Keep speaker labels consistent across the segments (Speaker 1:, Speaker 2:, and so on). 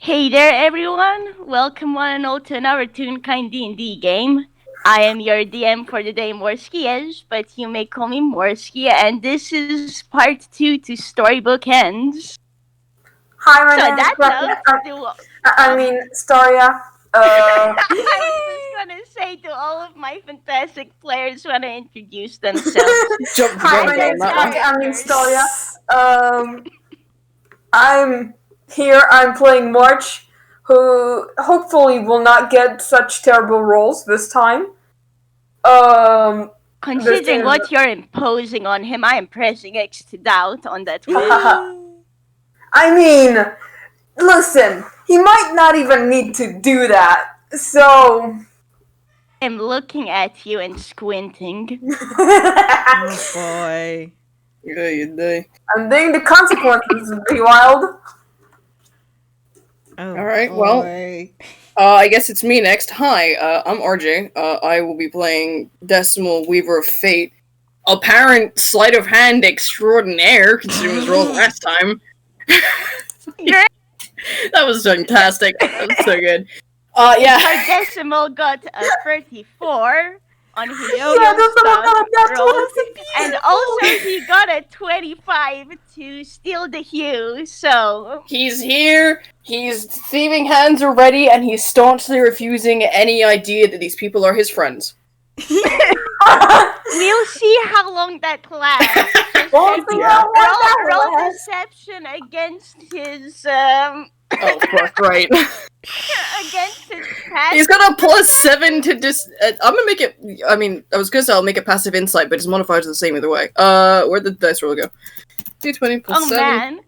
Speaker 1: Hey there, everyone! Welcome one and all to another Toonkind D&D game. I am your DM for the day, Morski Edge, but you may call me Morski, and this is part 2 to Storybook Ends.
Speaker 2: Hi, my
Speaker 1: So
Speaker 2: name is
Speaker 1: Staria.
Speaker 2: Staria.
Speaker 1: I was just gonna say to all of my fantastic players want to introduce themselves.
Speaker 2: Hi, my name is Staria. I'm here. I'm playing March, who hopefully will not get such terrible roles this time.
Speaker 1: Considering what you're imposing on him, I am pressing X to doubt on that one.
Speaker 2: I mean, listen, he might not even need to do that. So
Speaker 1: I'm looking at you and squinting.
Speaker 3: Oh boy.
Speaker 4: Yeah, you do.
Speaker 2: I'm thinking the consequences would be wild.
Speaker 3: Oh,
Speaker 4: Alright,
Speaker 3: boy.
Speaker 4: I guess it's me next. Hi, I'm RJ. I will be playing Decimal Weaver of Fate. Apparent sleight of hand extraordinaire, considering his role last time. That was fantastic. That was so good. Yeah.
Speaker 1: Our Decimal got a 34 on his
Speaker 2: roll,
Speaker 1: and also he got a 25 to steal the hue, so...
Speaker 4: He's here, his thieving hands are ready, and he's staunchly refusing any idea that these people are his friends.
Speaker 1: We'll see how long that lasts. Roll deception against his,
Speaker 4: Oh, fuck, right.
Speaker 1: against his passive.
Speaker 4: He's got a +7 to I'm gonna make it. I mean, I was gonna say I'll make it passive insight, but his modifiers are the same either way. Where'd the dice roll go? 220 plus 7.
Speaker 1: Man.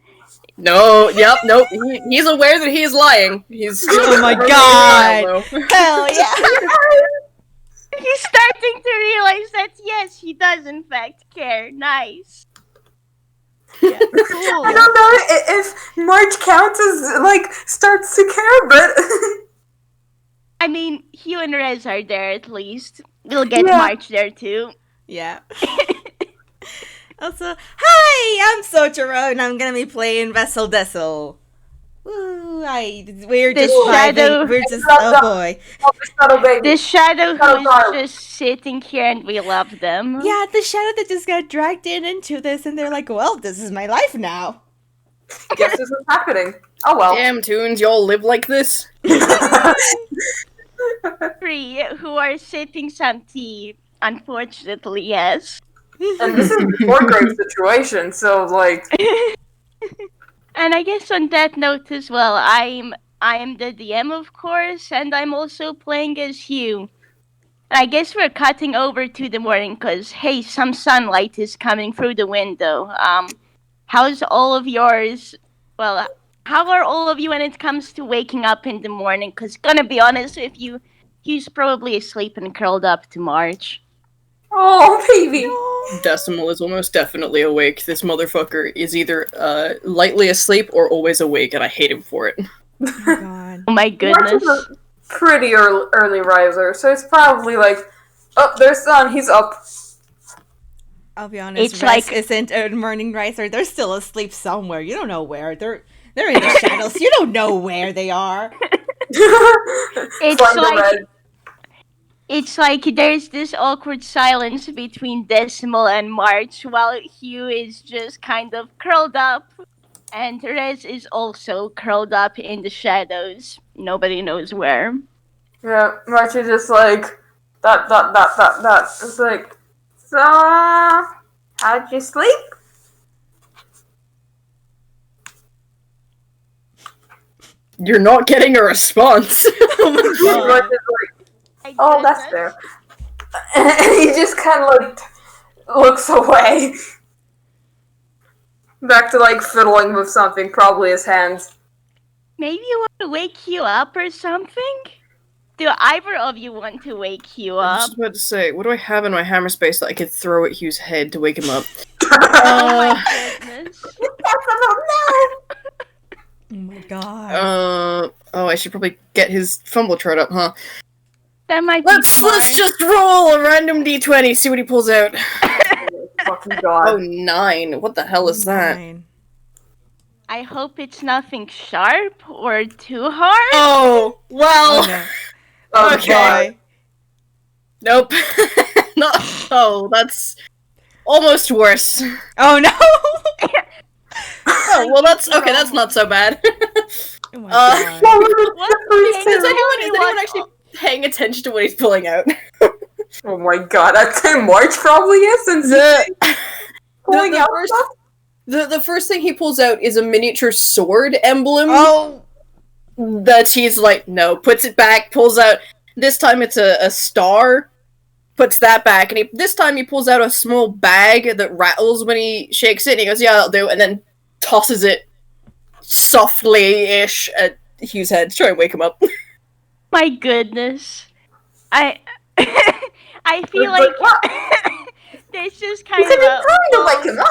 Speaker 4: No, yep, nope. He's aware that he is lying. He's.
Speaker 3: Oh my god!
Speaker 1: Hell yeah! He's starting to realize that yes, he does in fact care. Nice.
Speaker 3: Yeah, cool.
Speaker 2: I don't know if March counts as starts to care, but
Speaker 1: I mean, Hugh and Rez are there at least. We'll get March there too.
Speaker 3: Yeah. Also, hi! I'm Sotoro, and I'm gonna be playing Vessel Dessel. Woo! We're just vibing. We're just oh boy.
Speaker 1: The shadow who is just sitting here, and we love them.
Speaker 3: Yeah, the shadow that just got dragged into this, and they're like, "Well, this is my life now."
Speaker 2: guess this is happening. Oh well.
Speaker 4: Damn, Toons, y'all live like this?
Speaker 1: Three who are sipping some tea. Unfortunately, yes.
Speaker 2: And this is a four-grade situation, so
Speaker 1: And I guess on that note as well, I am the DM, of course, and I'm also playing as Hugh. And I guess we're cutting over to the morning because, hey, some sunlight is coming through the window. How's all of yours? Well, how are all of you when it comes to waking up in the morning? Because, gonna be honest with you, Hugh's probably asleep and curled up to March.
Speaker 2: oh baby.
Speaker 4: Decimal is almost definitely awake. This motherfucker is either lightly asleep or always awake, and I hate him for it.
Speaker 3: Oh my god.
Speaker 1: Oh my goodness.
Speaker 2: March is a pretty early riser, so it's probably oh, there's sun, he's up.
Speaker 3: I'll be honest,
Speaker 1: It's
Speaker 3: Rex
Speaker 1: like-
Speaker 3: isn't a morning riser. They're still asleep somewhere. You don't know where. They're in the shadows. You don't know where they are.
Speaker 1: It's like there's this awkward silence between Decimal and March, while Hugh is just kind of curled up, and Rez is also curled up in the shadows. Nobody knows where.
Speaker 2: Yeah, March is just that. It's like, so, how'd you sleep?
Speaker 4: You're not getting a response.
Speaker 3: Oh my god.
Speaker 2: March is like, oh, that's fair. And he just kind of looks away. Back to fiddling with something, probably his hands.
Speaker 1: Maybe you want to wake Hugh up or something? Do either of you want to wake Hugh
Speaker 4: I was
Speaker 1: up?
Speaker 4: just about to say, what do I have in my hammer space that I could throw at Hugh's head to wake him up?
Speaker 1: Oh my goodness.
Speaker 3: Oh my god.
Speaker 4: Oh, I should probably get his fumble chart up, huh?
Speaker 1: That might be smart.
Speaker 4: Let's just roll a random d20, see what he pulls out.
Speaker 2: Fucking god.
Speaker 4: Oh, 9. What the hell is that?
Speaker 3: 9.
Speaker 1: I hope it's nothing sharp or too hard.
Speaker 4: Oh, well.
Speaker 3: Oh no.
Speaker 2: Oh,
Speaker 4: Okay.
Speaker 2: God.
Speaker 4: Nope. No. Oh, that's almost worse.
Speaker 3: Oh no.
Speaker 4: Oh, well, that's okay. That's not so bad.
Speaker 3: Oh my
Speaker 4: Uh,
Speaker 3: god.
Speaker 1: What? Can
Speaker 4: Is
Speaker 1: you tell
Speaker 4: anyone
Speaker 1: me what?
Speaker 4: actually paying attention to what he's pulling out?
Speaker 2: Oh my god, I'd say March probably is, since he's pulling
Speaker 4: the
Speaker 2: out
Speaker 4: first-
Speaker 2: stuff.
Speaker 4: The first thing he pulls out is a miniature sword emblem
Speaker 3: Oh.
Speaker 4: that he's like, no, puts it back, pulls out. This time it's a star, puts that back, and this time he pulls out a small bag that rattles when he shakes it, and he goes, yeah, I'll do, and then tosses it softly-ish at Hugh's head to try and wake him up.
Speaker 1: My goodness. I I feel
Speaker 2: But
Speaker 1: like
Speaker 2: what?
Speaker 1: there's just
Speaker 2: You
Speaker 1: kind
Speaker 2: said
Speaker 1: of
Speaker 2: you're
Speaker 1: a
Speaker 2: trying to wake him up.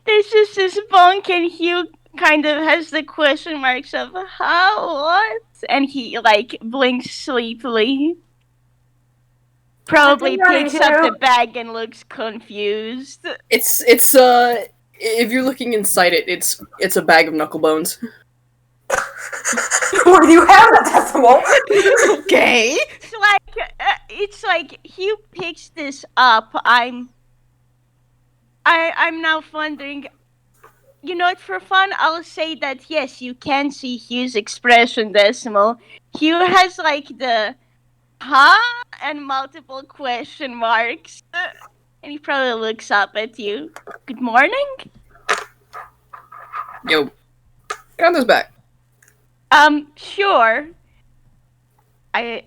Speaker 1: there's just this bunk, and Hugh kind of has the question marks of how, what, and he like blinks sleepily. Probably
Speaker 2: Nothing,
Speaker 1: picks up the
Speaker 2: Hugh.
Speaker 1: bag and looks confused.
Speaker 4: It's if you're looking inside it, it's a bag of knuckle bones.
Speaker 2: Where do you have that decimal?
Speaker 3: Okay.
Speaker 1: It's like Hugh picks this up. I'm now wondering. You know what? For fun, I'll say that yes, you can see Hugh's expression decimal. Hugh has like the huh and multiple question marks, and he probably looks up at you. Good morning.
Speaker 4: Yo, get on this back.
Speaker 1: Sure. I'm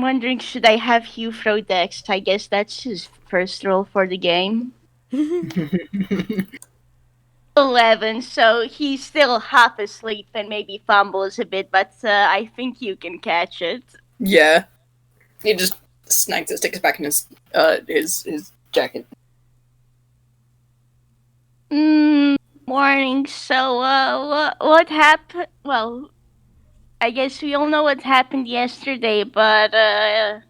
Speaker 1: wondering, should I have Hugh throw Dex? I guess that's his first roll for the game. 11, so he's still half asleep and maybe fumbles a bit, but I think you can catch it.
Speaker 4: Yeah. He just snags it, sticks it back in his jacket.
Speaker 1: Morning. So, what happened? Well, I guess we all know what happened yesterday, but, I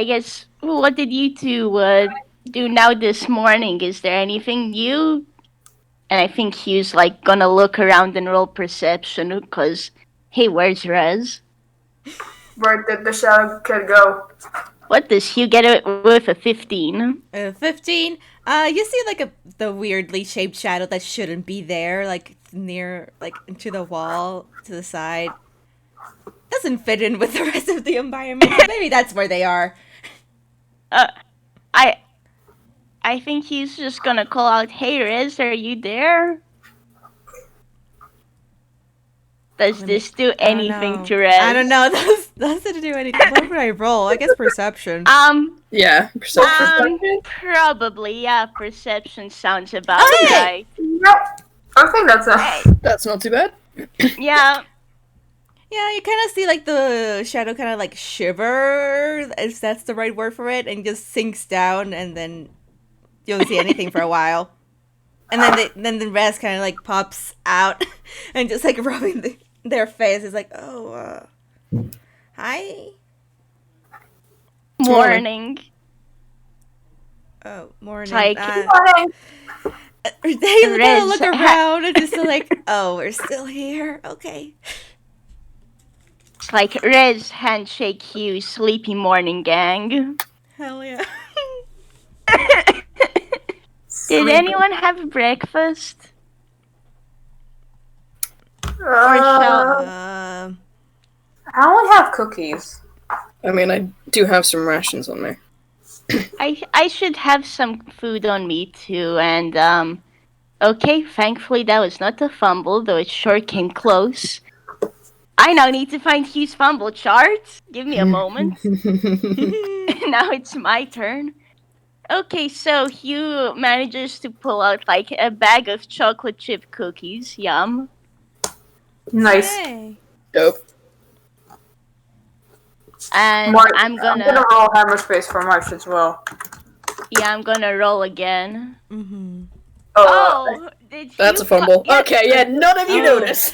Speaker 1: guess, what did you two, do now this morning? Is there anything new? And I think Hugh's, like, gonna look around and roll perception, because, hey, where's Rez?
Speaker 2: Where did the shadow kid go?
Speaker 1: What does Hugh get it with a 15?
Speaker 3: 15. You see like the weirdly shaped shadow that shouldn't be there, like near, like into the wall to the side. Doesn't fit in with the rest of the environment. So maybe that's where they are.
Speaker 1: I think he's just gonna call out, hey, Rez, are you there? Does this do anything to Rez?
Speaker 3: I don't know. That doesn't do anything. What would I roll? I guess perception.
Speaker 4: Yeah, perception.
Speaker 1: Probably, yeah, perception sounds about right.
Speaker 2: Yep. I think
Speaker 4: That's not too bad.
Speaker 1: Yeah.
Speaker 3: Yeah, you kind of see like the shadow kind of like shiver, if that's the right word for it, and just sinks down, and then you don't see anything for a while. And then the rest kind of like pops out and just like rubbing their face. It's like, oh, hi.
Speaker 1: Morning.
Speaker 3: Oh, morning.
Speaker 1: Like,
Speaker 2: morning.
Speaker 3: They kind
Speaker 1: Rez,
Speaker 3: of look around and just like, oh, we're still here. Okay.
Speaker 1: It's like Rez, handshake, Hugh, sleepy morning gang.
Speaker 3: Hell yeah.
Speaker 1: Did anyone have breakfast?
Speaker 2: I only have cookies.
Speaker 4: I mean, I do have some rations on me.
Speaker 1: I should have some food on me too, and okay, thankfully that was not a fumble, though it sure came close. I now need to find Hugh's fumble chart. Give me a moment. Now it's my turn. Okay, so Hugh manages to pull out like a bag of chocolate chip cookies. Yum.
Speaker 2: Nice.
Speaker 3: Hey.
Speaker 4: Dope.
Speaker 1: And I'm gonna
Speaker 2: roll hammer space for March as well.
Speaker 1: yeah, I'm gonna roll again.
Speaker 3: Mm-hmm.
Speaker 1: Oh, did
Speaker 4: That's
Speaker 1: you
Speaker 4: a fumble.
Speaker 1: Yeah,
Speaker 4: Okay, yeah, none of you notice.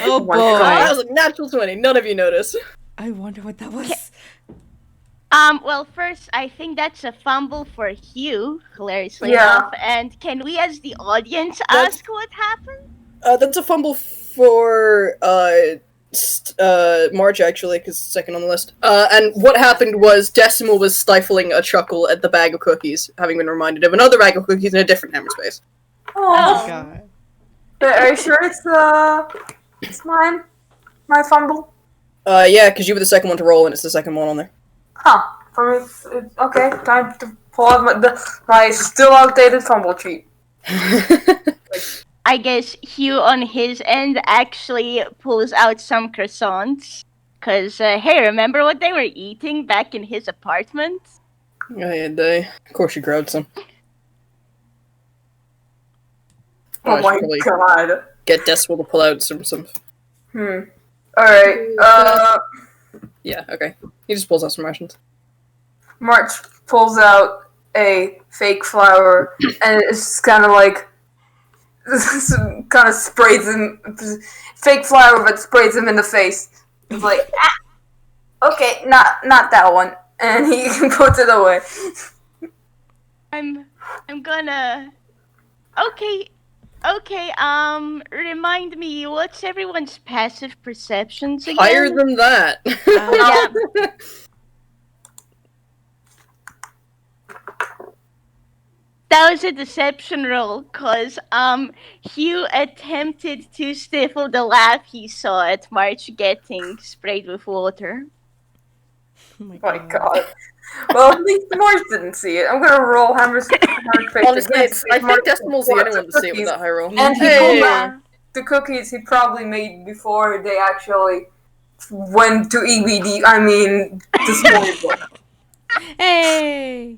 Speaker 3: Oh
Speaker 2: my
Speaker 3: boy.
Speaker 2: God.
Speaker 4: That was a natural 20. None of you notice.
Speaker 3: I wonder what that was.
Speaker 1: Well, first, I think that's a fumble for Hugh, hilariously
Speaker 2: Yeah.
Speaker 1: enough. And can we, as the audience,
Speaker 4: That's-
Speaker 1: ask what happened?
Speaker 4: That's a fumble for March actually, because second on the list. And what happened was Decimal was stifling a chuckle at the bag of cookies, having been reminded of another bag of cookies in a different hammer space.
Speaker 2: Oh.
Speaker 3: God.
Speaker 2: Are you sure it's mine? My fumble?
Speaker 4: Yeah, because you were the second one to roll, and it's the second one on there.
Speaker 2: Huh. For me, okay. Time to pull out my still outdated fumble cheat.
Speaker 1: I guess Hugh, on his end, actually pulls out some croissants. Because, hey, remember what they were eating back in his apartment?
Speaker 4: And of course you grabbed some.
Speaker 2: Oh
Speaker 4: I should
Speaker 2: my
Speaker 4: probably
Speaker 2: god.
Speaker 4: get Decimal to pull out some.
Speaker 2: Alright,
Speaker 4: Yeah, okay. He just pulls out some rations.
Speaker 2: March pulls out a fake flower and it's just kind of like kind of sprays him, fake flower, but sprays him in the face. It's like, okay, not that one, and he puts it away.
Speaker 1: I'm gonna... Okay, remind me, what's everyone's passive perceptions again?
Speaker 4: Higher than that.
Speaker 1: Yeah. That was a deception roll, cause Hugh attempted to stifle the laugh he saw at March getting sprayed with water.
Speaker 3: Oh my
Speaker 2: My
Speaker 3: god.
Speaker 2: god. Well, at least March didn't see it. I'm gonna roll hammer's paper.
Speaker 4: Honestly, I think Decimal's the only one to see it with that high roll.
Speaker 2: And he
Speaker 4: Hey!
Speaker 2: pulled out the cookies he probably made before they actually went to Eeby Deeb I, the storybook.
Speaker 3: Hey!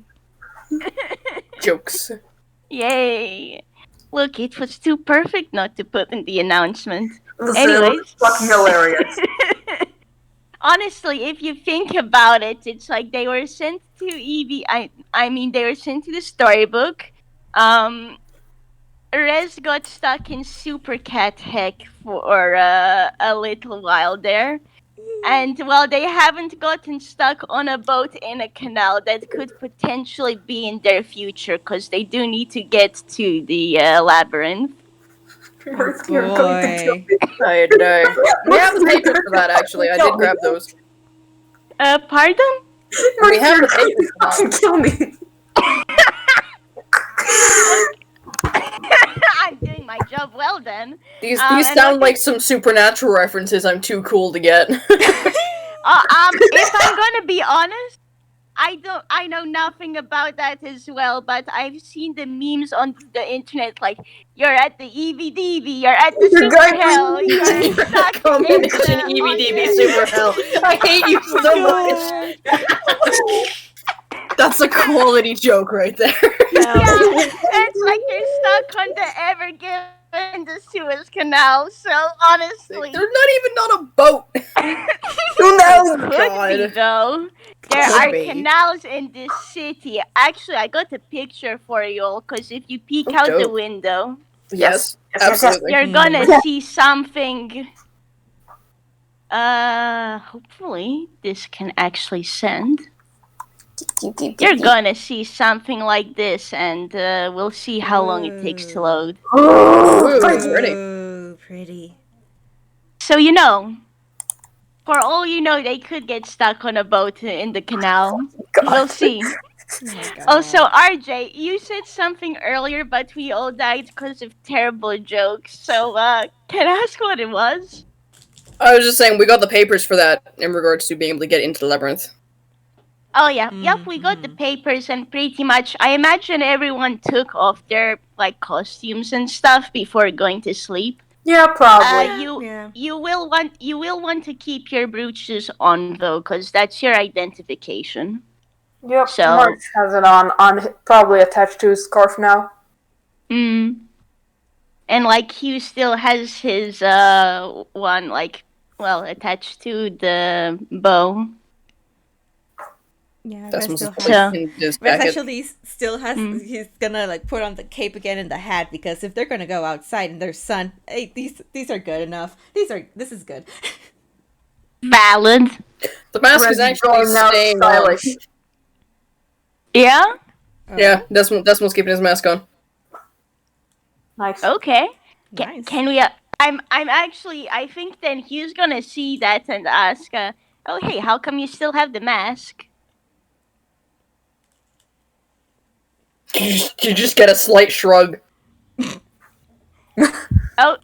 Speaker 4: Jokes.
Speaker 1: Yay! Look, it was too perfect not to put in the announcement.
Speaker 2: Listen, it was
Speaker 1: Anyways.
Speaker 2: fucking hilarious.
Speaker 1: Honestly, if you think about it, it's like they were sent to Eevee. They were sent to the storybook. Rez got stuck in Super Cat Heck for a little while there. And while they haven't gotten stuck on a boat in a canal, that could potentially be in their future, because they do need to get to the labyrinth.
Speaker 2: You're going to kill
Speaker 3: Boy.
Speaker 2: me.
Speaker 4: I know. We have the papers for that, actually. I did grab those.
Speaker 1: Pardon?
Speaker 4: We have the
Speaker 2: You're
Speaker 4: papers for
Speaker 2: fucking
Speaker 4: that.
Speaker 2: kill me.
Speaker 1: I'm doing my job well then.
Speaker 4: These
Speaker 1: and
Speaker 4: sound
Speaker 1: okay.
Speaker 4: like some supernatural references I'm too cool to get.
Speaker 1: If I'm gonna be honest, I know nothing about that as well, but I've seen the memes on the internet like, you're at the Eeby Deeb I, you're at the
Speaker 2: You're
Speaker 1: Super
Speaker 2: going-
Speaker 1: Hell, you're stuck
Speaker 4: Come
Speaker 1: in
Speaker 4: in,
Speaker 1: the...
Speaker 4: Eeby Deeb I Super Hell. I hate you so much. That's a quality joke right there.
Speaker 1: Yeah, it's like you're stuck on the Ever Given, the Suez Canal, so honestly...
Speaker 4: They're not even on a boat.
Speaker 2: Who knows?
Speaker 1: Could
Speaker 4: God.
Speaker 1: be, though. There
Speaker 4: Could
Speaker 1: are
Speaker 4: be.
Speaker 1: canals in this city. Actually, I got a picture for you all, because if you peek
Speaker 4: Oh,
Speaker 1: out the
Speaker 4: dope.
Speaker 1: window,
Speaker 4: Yes,
Speaker 2: Yes.
Speaker 4: absolutely.
Speaker 1: you're gonna
Speaker 2: Yeah.
Speaker 1: see something. Hopefully this can actually send. You're gonna see something like this, and we'll see how long it takes to load.
Speaker 4: Ooh, pretty.
Speaker 3: Ooh, pretty.
Speaker 1: So, for all you know, they could get stuck on a boat in the canal. We'll see.
Speaker 3: Oh my god.
Speaker 1: Also, RJ, you said something earlier, but we all died because of terrible jokes. So, can I ask what it was?
Speaker 4: I was just saying, we got the papers for that in regards to being able to get into the labyrinth.
Speaker 1: Oh yeah, yep, we got the papers, and pretty much, I imagine everyone took off their costumes and stuff before going to sleep.
Speaker 2: Yeah, probably.
Speaker 3: Yeah.
Speaker 1: You will want to keep your brooches on though, because that's your identification.
Speaker 2: Yep,
Speaker 1: So-
Speaker 2: March has it on probably attached to his scarf now.
Speaker 1: And Hugh still has his one attached to the bow.
Speaker 3: Yeah,
Speaker 4: That's
Speaker 3: Rez
Speaker 4: what's
Speaker 3: still has.
Speaker 4: in his
Speaker 3: Rez
Speaker 4: jacket.
Speaker 3: actually still has. He's gonna put on the cape again and the hat, because if they're gonna go outside in their sun, hey, these are good enough. This is good.
Speaker 1: Valid.
Speaker 4: The mask is
Speaker 2: Red's
Speaker 4: actually
Speaker 2: going out
Speaker 4: staying
Speaker 2: stylish.
Speaker 4: on.
Speaker 1: Yeah?
Speaker 4: Yeah, Decimal's keeping his mask on.
Speaker 2: Nice.
Speaker 1: Okay.
Speaker 3: Nice.
Speaker 1: Can we? I'm actually. I think then Hugh's gonna see that and ask. Oh hey, how come you still have the mask?
Speaker 4: You just get a slight shrug.
Speaker 1: Oh,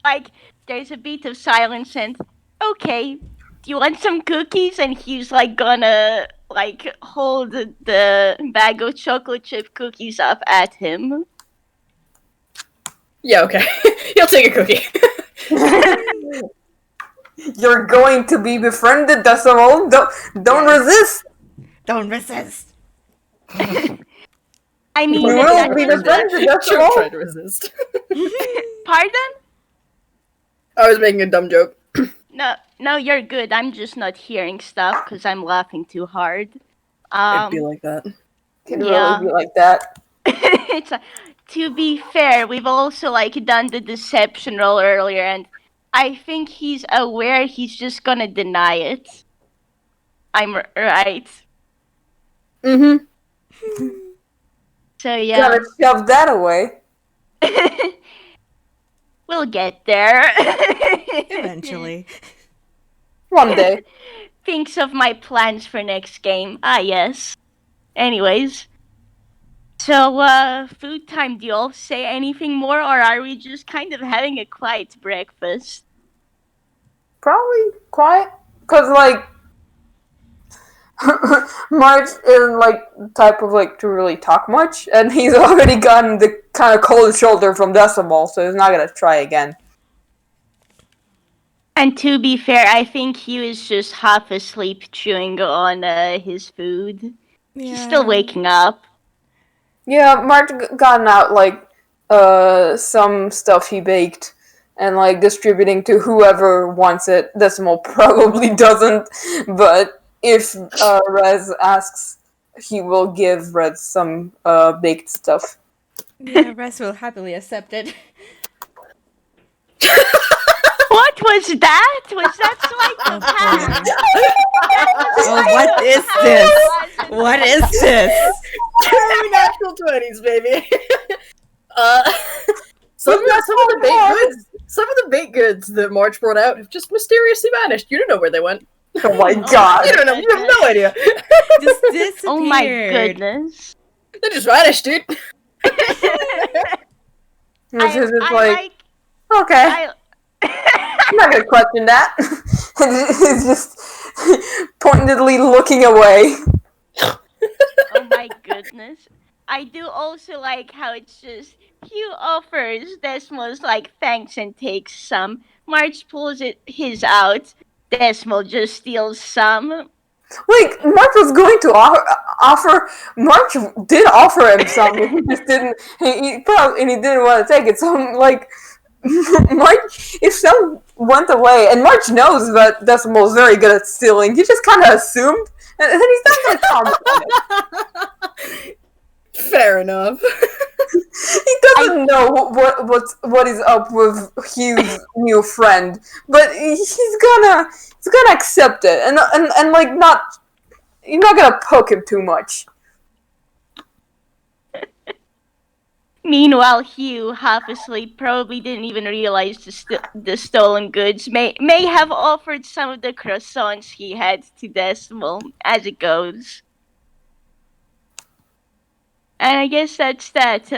Speaker 1: like there's a bit of silence and okay. Do you want some cookies? And Hugh's like gonna like hold the bag of chocolate chip cookies up at him.
Speaker 4: Yeah, okay. He'll take a cookie.
Speaker 2: You're going to be befriended, Decimal. Don't
Speaker 3: Yes.
Speaker 2: resist.
Speaker 3: Don't resist.
Speaker 1: I mean,
Speaker 2: We
Speaker 1: that
Speaker 2: will be
Speaker 1: doesn't-
Speaker 2: befriended,
Speaker 4: Don't
Speaker 2: Decimal.
Speaker 4: try to resist.
Speaker 1: Pardon?
Speaker 4: I was making a dumb joke.
Speaker 1: No, you're good. I'm just not hearing stuff because I'm laughing too hard.
Speaker 4: It'd be like that.
Speaker 2: Can
Speaker 1: Yeah.
Speaker 2: really be like that.
Speaker 1: It's to be fair, we've also like done the deception roll earlier, and I think he's aware. He's just gonna deny it. I'm right.
Speaker 4: Mm-hmm.
Speaker 1: So yeah,
Speaker 2: Gotta shove that away.
Speaker 1: we'll get there.
Speaker 3: Eventually.
Speaker 2: One day.
Speaker 1: Thinks of my plans for next game. Ah yes. Anyways. So, food time, do you all say anything more, or are we just kind of having a quiet breakfast?
Speaker 2: Probably quiet. Cause like March isn't like the type of like to really talk much, and he's already gotten the kind of cold shoulder from Decimal, so he's not gonna try again.
Speaker 1: And to be fair, I think he was just half asleep chewing on his food. He's still waking up.
Speaker 2: Yeah, March gotten out like some stuff he baked and like distributing to whoever wants it. Decimal probably doesn't, but if Rez asks, he will give Rez some baked stuff.
Speaker 3: Yeah, Rest will happily accept it.
Speaker 1: What was that? Was that like the
Speaker 3: Oh, what is this? What is this?
Speaker 4: Natural 20s, baby. Some of the baked goods that March brought out have just mysteriously vanished. You don't know where they went.
Speaker 2: Oh my god.
Speaker 4: You don't know. You have no idea.
Speaker 3: Just disappeared.
Speaker 1: Oh my goodness.
Speaker 4: They just vanished, dude.
Speaker 2: It's just
Speaker 1: I
Speaker 2: like, okay, I'm not gonna question that. He's just pointedly looking away.
Speaker 1: Oh my goodness. I do also like how it's just Hugh offers Desmos like thanks and takes some. March pulls his out. Desmo just steals some.
Speaker 2: Like, March was going to offer. March did offer him some, but he just didn't. He probably and he didn't want to take it. So like, March, if some went away, and March knows that Decimal is very good at stealing, he just kind of assumed, and then he's not going to comment on it.
Speaker 4: Fair enough.
Speaker 2: He doesn't know what is up with Hugh's new friend, but he's gonna accept it, and like not, you're not gonna poke him too much.
Speaker 1: Meanwhile, Hugh, half asleep, probably didn't even realize the stolen goods. May have offered some of the croissants he had to Decimal, as it goes. And I guess that's that.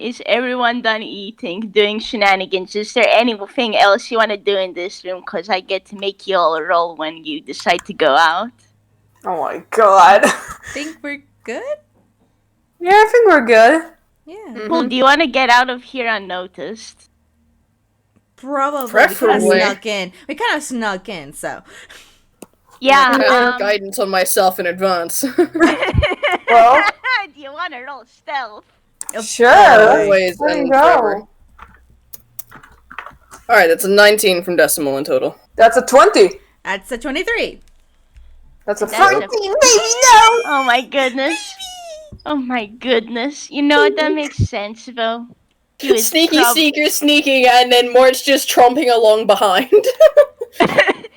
Speaker 1: Is everyone done eating, doing shenanigans? Is there anything else you want to do in this room? Because I get to make you all roll when you decide to go out.
Speaker 2: Oh my god.
Speaker 3: Think we're good?
Speaker 2: Yeah, I think we're good.
Speaker 3: Yeah.
Speaker 1: Well, do you want to get out of here unnoticed?
Speaker 3: Probably.
Speaker 4: Preferably.
Speaker 3: We kind of snuck in, so.
Speaker 1: Yeah.
Speaker 4: Guidance on myself in advance.
Speaker 2: Well,
Speaker 1: do you want to roll stealth?
Speaker 2: sure.
Speaker 4: Always
Speaker 2: There you
Speaker 4: and
Speaker 2: go.
Speaker 4: forever. Alright, that's a 19 from Decimal in total.
Speaker 2: That's a 20.
Speaker 3: That's a 23.
Speaker 2: That's a
Speaker 1: That's a-
Speaker 2: 14. Baby, no.
Speaker 1: Oh my goodness. Oh my goodness. You know what? That makes sense, though. He was
Speaker 4: Sneaky
Speaker 1: prob-
Speaker 4: seeker sneaking, and then Mort's just tromping along behind.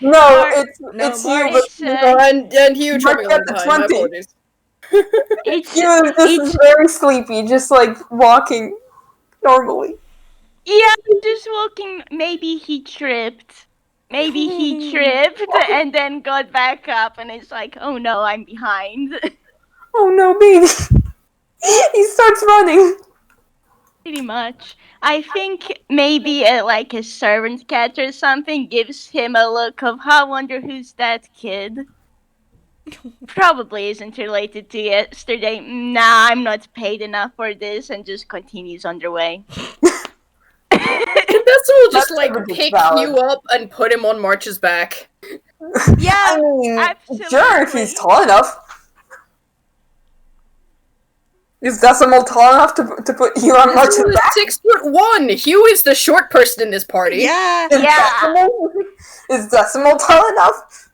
Speaker 2: No,
Speaker 1: Mar-
Speaker 2: it's
Speaker 3: March.
Speaker 2: you, but
Speaker 1: it's
Speaker 4: Oh, and Hugh
Speaker 2: March
Speaker 4: dropping
Speaker 2: got
Speaker 4: along
Speaker 2: the
Speaker 4: behind. My
Speaker 2: 20.
Speaker 4: apologies.
Speaker 1: it's
Speaker 2: you is
Speaker 1: it's
Speaker 2: just very sleepy, just like walking normally.
Speaker 1: yeah, just walking. Maybe he tripped. Maybe he tripped and then got back up, and it's like, oh no, I'm behind.
Speaker 2: Oh no, baby. He starts running.
Speaker 1: Pretty much. I think maybe like a servant cat or something gives him a look of, I wonder who's that kid. Probably isn't related to yesterday. Nah, I'm not paid enough for this, and just continues on their way.
Speaker 4: And this will just
Speaker 2: That's
Speaker 4: like
Speaker 2: just
Speaker 4: pick
Speaker 2: valid.
Speaker 4: Hugh up and put him on March's back.
Speaker 1: Yeah,
Speaker 2: I mean,
Speaker 1: absolutely.
Speaker 2: sure, if he's tall enough. Is Decimal tall enough to put you on March's
Speaker 4: Decimal is
Speaker 2: back?
Speaker 4: 6'1". Hugh is the short person in this party.
Speaker 3: Yeah.
Speaker 1: Yeah.
Speaker 2: Is Decimal tall enough?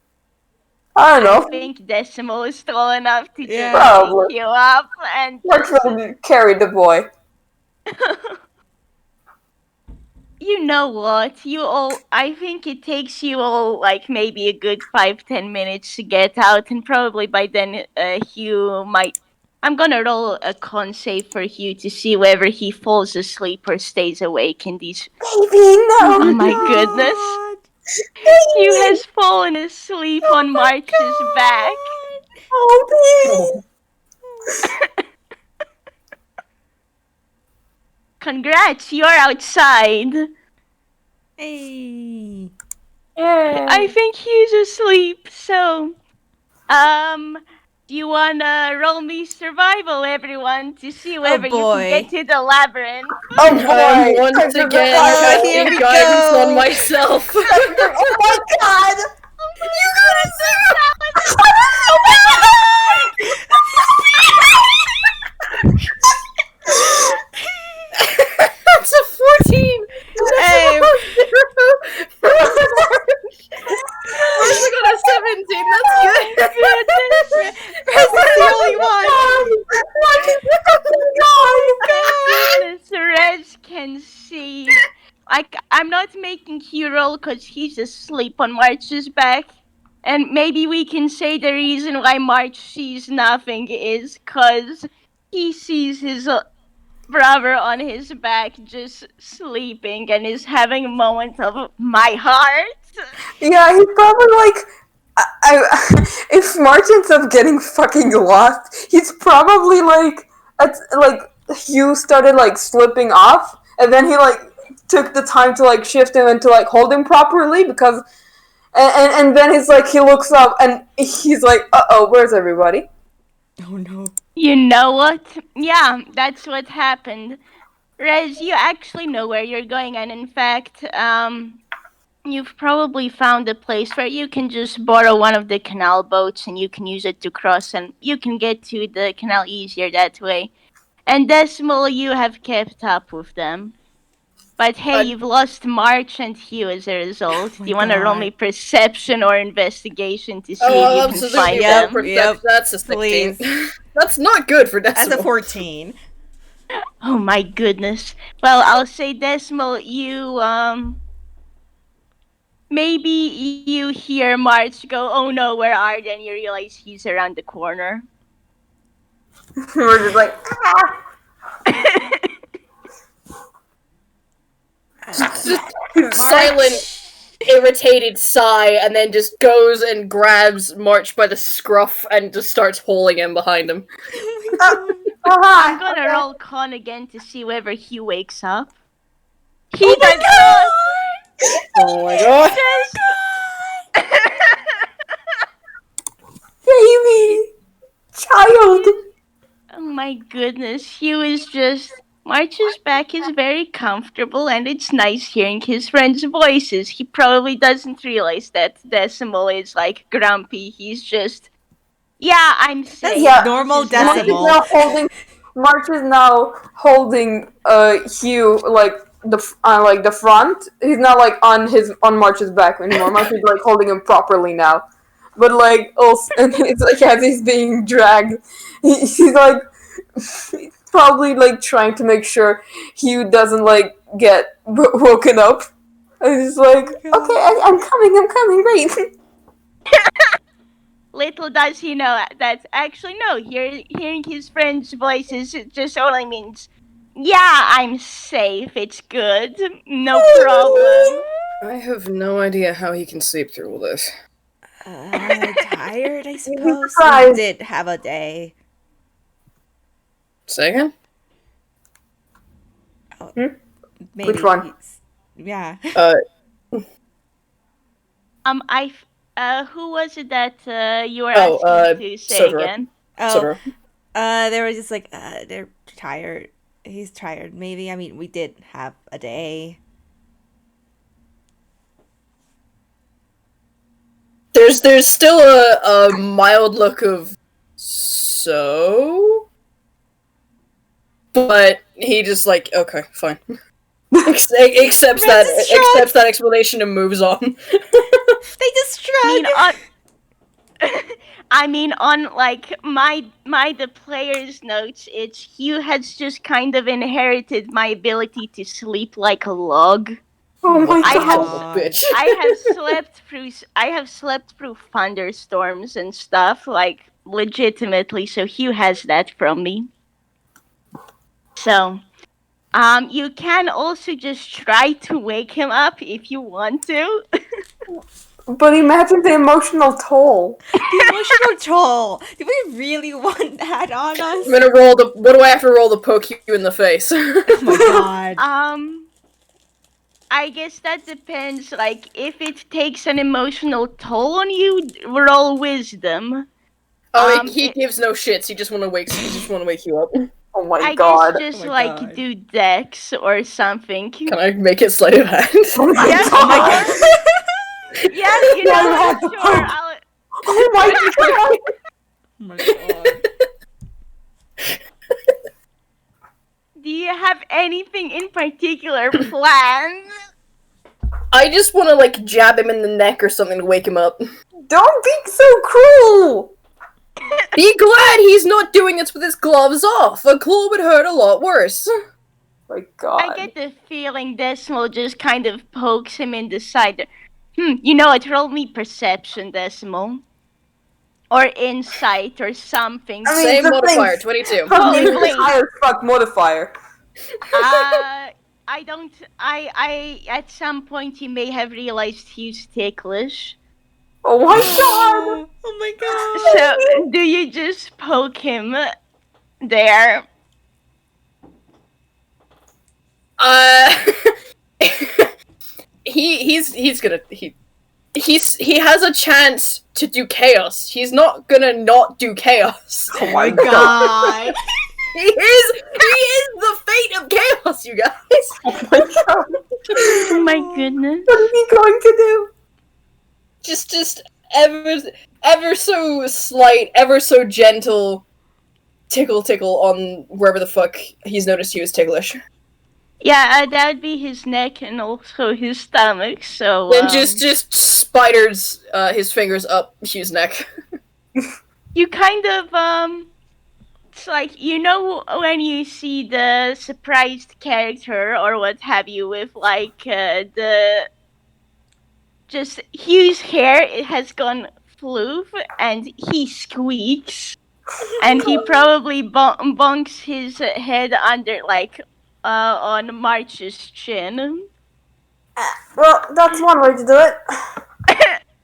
Speaker 2: I don't
Speaker 1: I
Speaker 2: know.
Speaker 1: think Decimal is tall enough to
Speaker 3: Yeah.
Speaker 1: just
Speaker 2: Probably.
Speaker 1: pick you up and
Speaker 2: March
Speaker 1: just...
Speaker 2: will carry the boy.
Speaker 1: You know what? I think it takes you all like maybe a good 5-10 minutes to get out, and probably by then Hugh might. I'm gonna roll a con save for Hugh to see whether he falls asleep or stays awake in these.
Speaker 2: Baby, no.
Speaker 1: Oh my goodness! Hugh has fallen asleep on March's back.
Speaker 2: Oh, baby.
Speaker 1: Congrats, you're outside.
Speaker 3: Hey.
Speaker 1: I think Hugh's asleep, so do you wanna roll me survival, everyone, to see whether you
Speaker 3: boy.
Speaker 1: can get to the labyrinth?
Speaker 2: Oh
Speaker 4: I
Speaker 2: boy.
Speaker 4: am once again
Speaker 3: Oh, here
Speaker 4: casting
Speaker 3: we
Speaker 4: guidance
Speaker 3: go.
Speaker 4: on myself.
Speaker 2: Oh my god.
Speaker 1: You gotta do
Speaker 4: That's a 14.
Speaker 3: Hey.
Speaker 4: March got a 17. That's good.
Speaker 3: Chris is the only one.
Speaker 1: Goodness, Rez can see. Like, I'm not making Hugh roll because he's asleep on March's back. And maybe we can say the reason why March sees nothing is because he sees his brother on his back just sleeping and is having a moment of my heart.
Speaker 2: Yeah, he's probably like. If March ends up getting fucking lost, he's probably like, Hugh started like slipping off, and then he like took the time to like shift him and to like hold him properly because, and then he's like he looks up and he's like, where's everybody?
Speaker 3: Oh no.
Speaker 1: You know what? Yeah, that's what happened. Rez, you actually know where you're going, and in fact, you've probably found a place where you can just borrow one of the canal boats and you can use it to cross, and you can get to the canal easier that way. And Decimal, you have kept up with them. But hey, you've lost March and Hugh as a result.
Speaker 3: Oh
Speaker 1: Do you want to roll me
Speaker 3: God.
Speaker 1: perception or investigation to see
Speaker 4: Oh,
Speaker 1: if
Speaker 4: I'll
Speaker 1: you can
Speaker 4: absolutely
Speaker 1: find
Speaker 3: Yep,
Speaker 4: roll
Speaker 1: them?
Speaker 4: perception. That's a 16.
Speaker 3: Please.
Speaker 4: That's not good for
Speaker 3: That's
Speaker 4: Decimal.
Speaker 3: a 14.
Speaker 1: Oh my goodness. Well, I'll say Decimal, you maybe you hear March go, "Oh no, where are they?" And you realize he's around the corner.
Speaker 2: We're just like,
Speaker 4: Silent, irritated sigh, and then just goes and grabs March by the scruff and just starts hauling him behind him.
Speaker 1: I'm gonna roll con again to see whether he wakes up. He does not.
Speaker 4: Oh my god.
Speaker 2: baby, child.
Speaker 1: Oh my goodness, Hugh is just. March's back is very comfortable, and it's nice hearing his friends' voices. He probably doesn't realize that Decimal is like grumpy. He's just, yeah, I'm safe.
Speaker 2: Yeah,
Speaker 3: normal
Speaker 1: This is nice."
Speaker 3: Decimal.
Speaker 2: March is now holding Hugh like the front. He's not like on March's back anymore. March is like holding him properly now. But like also, and it's like as he's being dragged, he's like probably like trying to make sure Hugh doesn't like get woken up I was like, okay, I'm coming, great.
Speaker 1: Little does he know that actually no, hearing his friend's voices just only means, yeah, I'm safe, it's good, no problem.
Speaker 4: I have no idea how he can sleep through all this.
Speaker 3: Tired, I suppose. We
Speaker 2: surprised.
Speaker 3: did have a day.
Speaker 4: Say again?
Speaker 3: Maybe
Speaker 2: Which one?
Speaker 3: Yeah.
Speaker 1: Who was it that you were asking to say
Speaker 4: Sotoro.
Speaker 1: again?
Speaker 3: Oh, they were just like, they're tired. He's tired. Maybe. I mean, we did have a day.
Speaker 4: There's still a mild look of so, but he just like okay, fine. Accepts that explanation and moves on.
Speaker 3: They just shrug.
Speaker 1: I mean, on like my the player's notes, it's Hugh has just kind of inherited my ability to sleep like a log.
Speaker 2: Oh my
Speaker 1: I have
Speaker 2: god.
Speaker 4: Bitch.
Speaker 1: I have slept through thunderstorms and stuff, like legitimately, so Hugh has that from me. So, you can also just try to wake him up if you want to.
Speaker 2: But imagine the emotional toll.
Speaker 3: The emotional toll. Do we really want that on us?
Speaker 4: I'm gonna roll the. What do I have to roll to poke you in the face?
Speaker 3: Oh my god.
Speaker 1: I guess that depends. Like, if it takes an emotional toll on you, roll wisdom.
Speaker 4: He gives no shits. He just want to wake you up.
Speaker 2: Oh my
Speaker 1: I
Speaker 2: god.
Speaker 1: guess just
Speaker 3: Oh my
Speaker 1: like
Speaker 3: God.
Speaker 1: do dex or something.
Speaker 4: Can I make it sleight of hand?
Speaker 2: Oh my
Speaker 1: Yeah,
Speaker 2: god.
Speaker 1: Yeah, you know,
Speaker 2: I have to
Speaker 1: sure.
Speaker 2: poke. Oh my god.
Speaker 3: Oh my god.
Speaker 1: Do you have anything in particular planned?
Speaker 4: I just want to like jab him in the neck or something to wake him up.
Speaker 2: Don't be so cruel.
Speaker 4: Be glad he's not doing this with his gloves off. A claw would hurt a lot worse.
Speaker 2: Oh my god.
Speaker 1: I get the feeling Decimal just kind of pokes him in the side. You know what? Roll me perception, Decimal. Or insight or something.
Speaker 2: I mean,
Speaker 4: Same
Speaker 2: the
Speaker 4: modifier,
Speaker 2: thing-
Speaker 4: 22.
Speaker 1: Holy
Speaker 2: High as fuck modifier.
Speaker 1: I don't. I. At some point, you may have realized he's ticklish.
Speaker 2: Oh my god.
Speaker 3: Oh my god.
Speaker 1: So, do you just poke him there?
Speaker 4: He has a chance to do chaos. He's not gonna not do chaos.
Speaker 2: Oh my
Speaker 3: God.
Speaker 4: He is the fate of chaos, you guys.
Speaker 2: Oh my god.
Speaker 1: Oh my goodness.
Speaker 2: What is he going to do?
Speaker 4: Just ever so slight, ever so gentle tickle on wherever the fuck he's noticed he was ticklish.
Speaker 1: Yeah, that would be his neck and also his stomach. So
Speaker 4: Then just spiders his fingers up Hugh's neck.
Speaker 1: you kind of it's like, you know, when you see the surprised character or what have you with like the just Hugh's hair, it has gone floof and he squeaks and he probably bonks his head under like on March's chin.
Speaker 2: Well, that's one way to do it.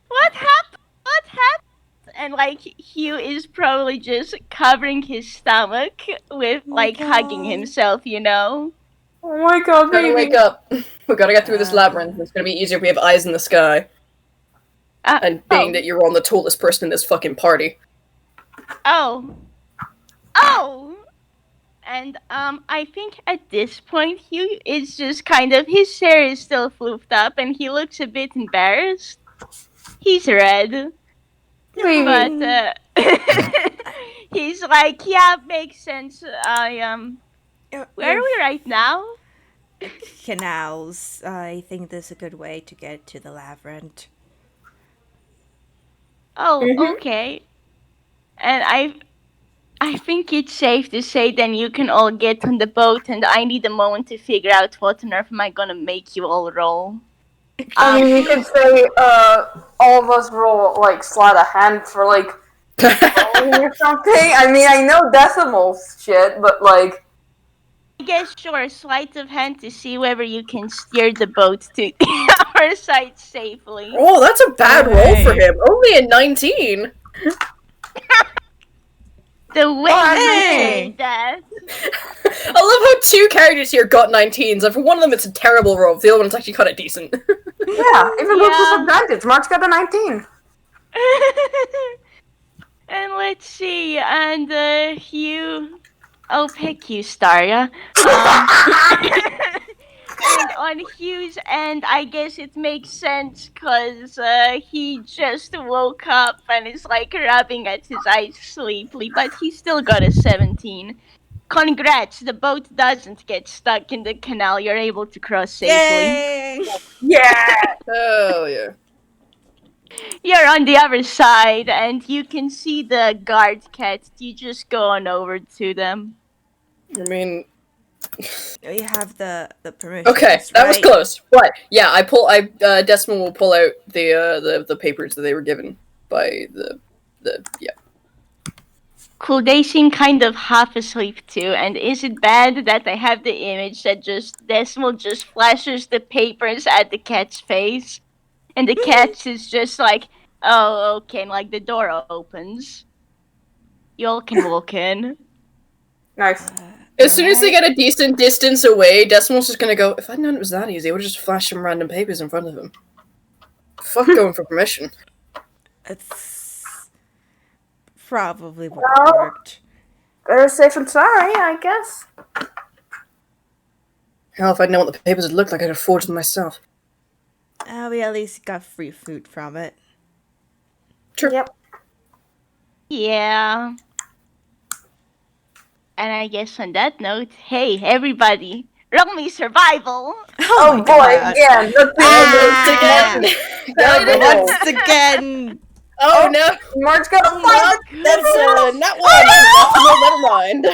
Speaker 1: What happened? What happened? And like Hugh is probably just covering his stomach with like hugging himself, you know.
Speaker 2: Oh my god,
Speaker 4: Gotta
Speaker 2: baby.
Speaker 4: wake up. We gotta get through this labyrinth. It's gonna be easier if we have eyes in the sky. And being that you're on the tallest person in this fucking party.
Speaker 1: Oh. And I think at this point Hugh is just kind of, his hair is still floofed up and he looks a bit embarrassed. He's red.
Speaker 2: Baby.
Speaker 1: But he's like, yeah, makes sense. Where are we right now?
Speaker 3: Canals. I think this is a good way to get to the labyrinth.
Speaker 1: Oh, okay. And I think it's safe to say then you can all get on the boat and I need a moment to figure out what on earth am I gonna make you all roll.
Speaker 2: I mean, you could say, all of us roll, like, sleight of hand for, like, or something. I mean, I know decimal shit, but, like...
Speaker 1: I guess, sure, sleight of hand to see whether you can steer the boat to our side safely.
Speaker 4: Oh, that's a bad roll for
Speaker 3: Hey.
Speaker 4: him. Only a 19.
Speaker 1: The way you
Speaker 3: Hey.
Speaker 1: say that.
Speaker 4: I love how two characters here got 19s, and for one of them it's a terrible roll, the other one's actually kind of decent.
Speaker 2: Yeah, even with
Speaker 1: Yeah.
Speaker 2: disadvantage, March got a 19.
Speaker 1: And let's see, and Hugh, I'll pick you, Staria. And on Hugh's end, I guess it makes sense because he just woke up and is like rubbing at his eyes sleepily, but he still got a 17. Congrats, the boat doesn't get stuck in the canal. You're able to cross safely.
Speaker 3: Yay!
Speaker 2: Yeah!
Speaker 4: Oh, yeah.
Speaker 1: You're on the other side, and you can see the guard cats. You just go on over to them.
Speaker 4: I mean,
Speaker 3: You have the permission.
Speaker 4: okay, that was close. But yeah, Decimal will pull out the papers that they were given by the yeah.
Speaker 1: Cool, they seem kind of half asleep too, and is it bad that I have the image that just Decimal just flashes the papers at the cat's face? And the cat is just like, oh, okay, and like the door opens. You all can walk in.
Speaker 2: Nice.
Speaker 4: As soon as they get a decent distance away, Decimal's just gonna go, if I'd known it was that easy, I would just flash some random papers in front of him. Fuck going for permission.
Speaker 3: It's probably what
Speaker 2: Well-
Speaker 3: worked.
Speaker 2: Better safe than sorry, I guess.
Speaker 4: Hell, if I'd known what the papers would look like, I'd have forged them myself.
Speaker 3: We at least got free food from it.
Speaker 4: Sure.
Speaker 2: Yep.
Speaker 1: Yeah. And I guess on that note, hey, everybody, roll me survival.
Speaker 2: Oh,
Speaker 3: my
Speaker 2: boy,
Speaker 3: God.
Speaker 2: again. Let's
Speaker 3: Ah!
Speaker 2: Guidance.
Speaker 3: Once again.
Speaker 4: Oh no!
Speaker 2: March got a 5.
Speaker 4: That's not one. No, never mind.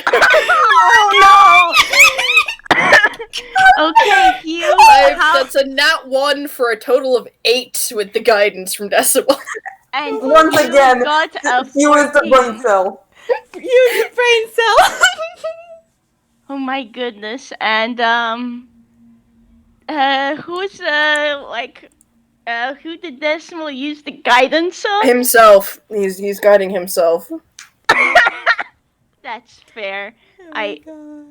Speaker 1: Okay, Hugh, how,
Speaker 4: That's a nat 1 for a total of 8 with the guidance from Decimal.
Speaker 1: and
Speaker 2: Once
Speaker 1: you
Speaker 2: again,
Speaker 1: got a 14.
Speaker 2: You is the brain cell.
Speaker 3: Use the brain cell.
Speaker 1: Oh my goodness, and who's who did Decimal use the guidance on?
Speaker 4: Himself. He's guiding himself.
Speaker 1: That's fair.
Speaker 3: Oh my God.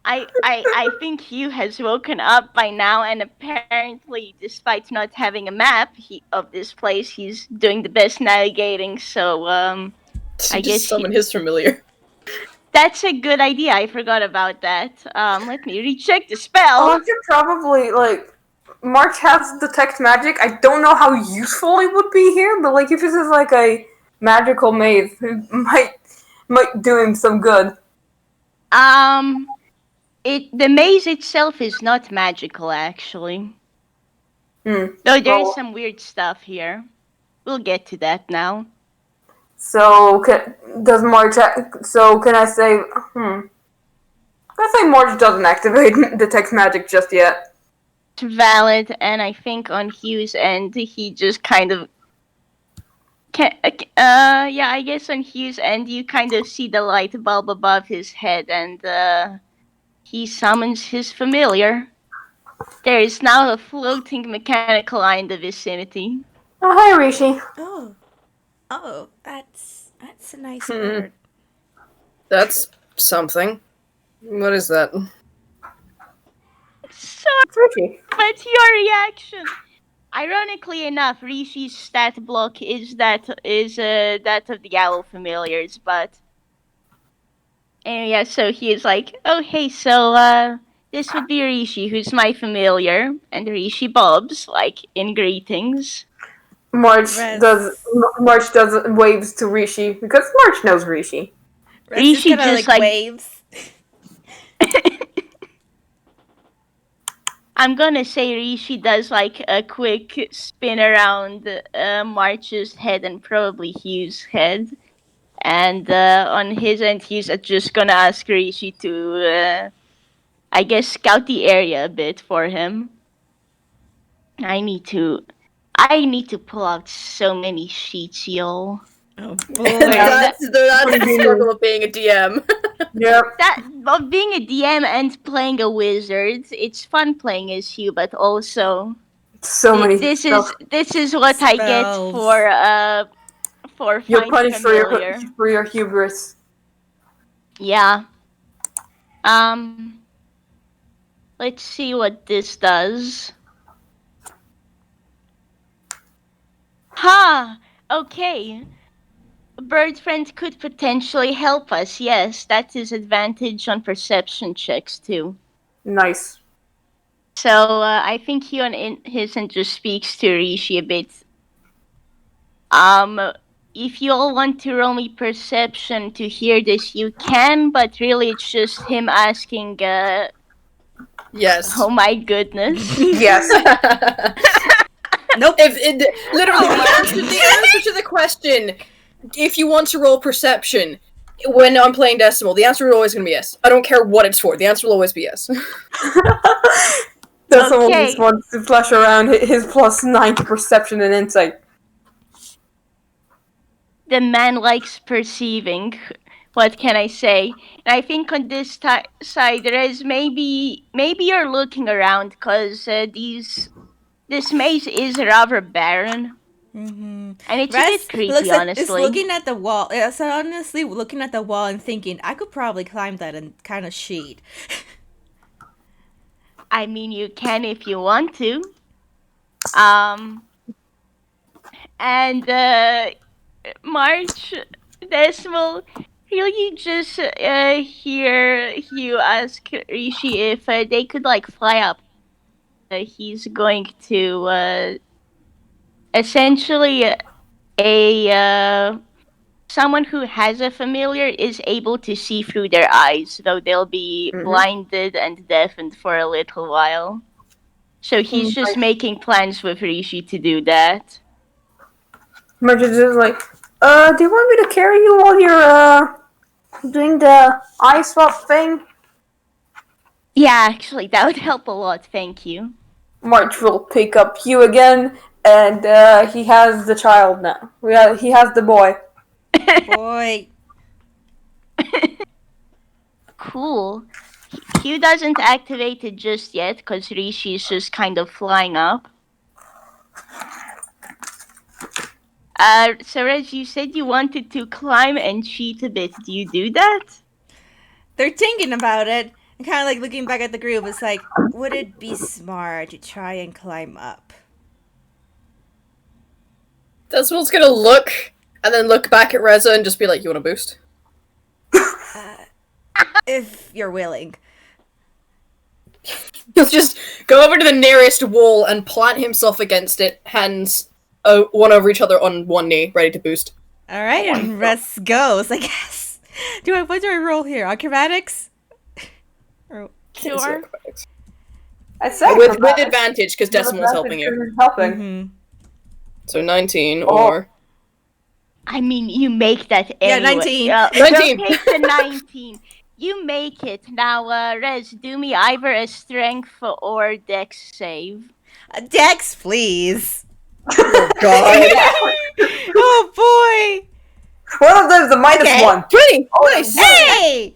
Speaker 1: I think Hugh has woken up by now, and apparently, despite not having a map of this place, he's doing the best navigating. So, I
Speaker 4: I
Speaker 1: guess
Speaker 4: just summon his familiar.
Speaker 1: that's a good idea. I forgot about that. Let me recheck the spell.
Speaker 2: Oh, you probably, like... March has detect magic. I don't know how useful it would be here, but, like, if this is, like, a magical maze, it might do him some good.
Speaker 1: The maze itself is not magical, actually. Though there is
Speaker 2: Well-
Speaker 1: some weird stuff here. We'll get to that now.
Speaker 2: So, does March... So, can I say... I say March doesn't activate detect magic just yet.
Speaker 1: It's valid, and I think on Hugh's end, he just kind of... yeah, I guess on Hugh's end, you kind of see the light bulb above his head, and he summons his familiar. There is now a floating mechanical eye in the vicinity.
Speaker 2: Oh, hi, Rishi.
Speaker 3: Oh, that's a nice word.
Speaker 4: That's something. What is that?
Speaker 1: Sorry,
Speaker 2: It's Rishi.
Speaker 1: but your reaction. Ironically enough, Rishi's stat block is that of the owl familiars, but and yeah, so he is like, oh hey, so this would be Rishi, who's my familiar, and Rishi bobs like in greetings.
Speaker 2: March
Speaker 3: Rez.
Speaker 2: does waves to Rishi because March knows Rishi.
Speaker 1: Rishi
Speaker 3: Kinda
Speaker 1: just, like-
Speaker 3: waves.
Speaker 1: I'm gonna say Rishi does like a quick spin around March's head and probably Hugh's head. And on his end, he's just gonna ask Rishi to, I guess, scout the area a bit for him. I need to pull out so many sheets, y'all.
Speaker 3: Oh
Speaker 1: That-
Speaker 3: boy.
Speaker 4: that's the struggle of being a DM.
Speaker 2: Yep.
Speaker 1: That of being a DM and playing a wizard, it's fun playing as you, but also
Speaker 2: So many
Speaker 1: this
Speaker 2: stuff.
Speaker 1: is what I get
Speaker 3: Spells.
Speaker 1: for
Speaker 2: You're
Speaker 1: find
Speaker 2: punished
Speaker 1: familiar.
Speaker 2: for your hubris.
Speaker 1: Yeah. Let's see what this does. Ha! Okay. Bird friend could potentially help us. Yes, that's his advantage on perception checks too.
Speaker 2: Nice.
Speaker 1: So I think he on his end just speaks to Rishi a bit. If you all want to roll me perception to hear this, you can. But really, it's just him asking.
Speaker 4: Yes.
Speaker 1: Oh my goodness.
Speaker 2: Yes.
Speaker 3: Nope.
Speaker 4: Literally the answer to the question, if you want to roll perception when I'm playing Decimal, the answer is always going to be yes. I don't care what it's for. The answer will always be yes.
Speaker 2: That's someone
Speaker 1: Okay.
Speaker 2: just wants to flash around his plus 9 to perception and insight.
Speaker 1: The man likes perceiving. What can I say? And I think on this side there is maybe you're looking around because this maze is rather barren
Speaker 3: Mm-hmm.
Speaker 1: and it's a bit creepy, honestly.
Speaker 3: It's looking at the wall. So honestly, looking at the wall and thinking, I could probably climb that and kind of cheat.
Speaker 1: I mean, you can if you want to. And March, Decimal, really just hear you ask Rishi if they could like fly up. He's going to essentially someone who has a familiar is able to see through their eyes, though they'll be blinded and deafened for a little while. So he's just making plans with Rishi to do that.
Speaker 2: Merchant is like, do you want me to carry you while you're doing the eye swap thing?
Speaker 1: Yeah, actually, that would help a lot, thank you.
Speaker 2: March will pick up Hugh again, and he has the child now. He has the boy.
Speaker 3: Boy.
Speaker 1: Cool. Hugh doesn't activate it just yet, because Rishi's just kind of flying up. So as you said you wanted to climb and cheat a bit. Do you do that?
Speaker 3: They're thinking about it and kind of like looking back at the group. It's like, would it be smart to try and climb up?
Speaker 4: Decimal's going to look and then look back at Rezze and just be like, you want a boost?
Speaker 3: If you're willing.
Speaker 4: He'll just go over to the nearest wall and plant himself against it, hands one over each other on one knee, ready to boost.
Speaker 3: All right, and Russ goes. I guess. What do I roll here? Acrobatics? Or,
Speaker 1: Sure.
Speaker 2: I said
Speaker 4: With advantage, because Decimal's helping you.
Speaker 2: Helping.
Speaker 3: mm-hmm.
Speaker 4: So 19 or...
Speaker 1: I mean, you make that anyway.
Speaker 3: 19.
Speaker 4: 19.
Speaker 1: We'll take the 19. You make it. Now, Rez, do me either a strength or dex save.
Speaker 3: Dex, please.
Speaker 4: Oh, God.
Speaker 3: Oh, boy.
Speaker 2: One of them's a -1.
Speaker 4: 20! Nice!
Speaker 3: Hey!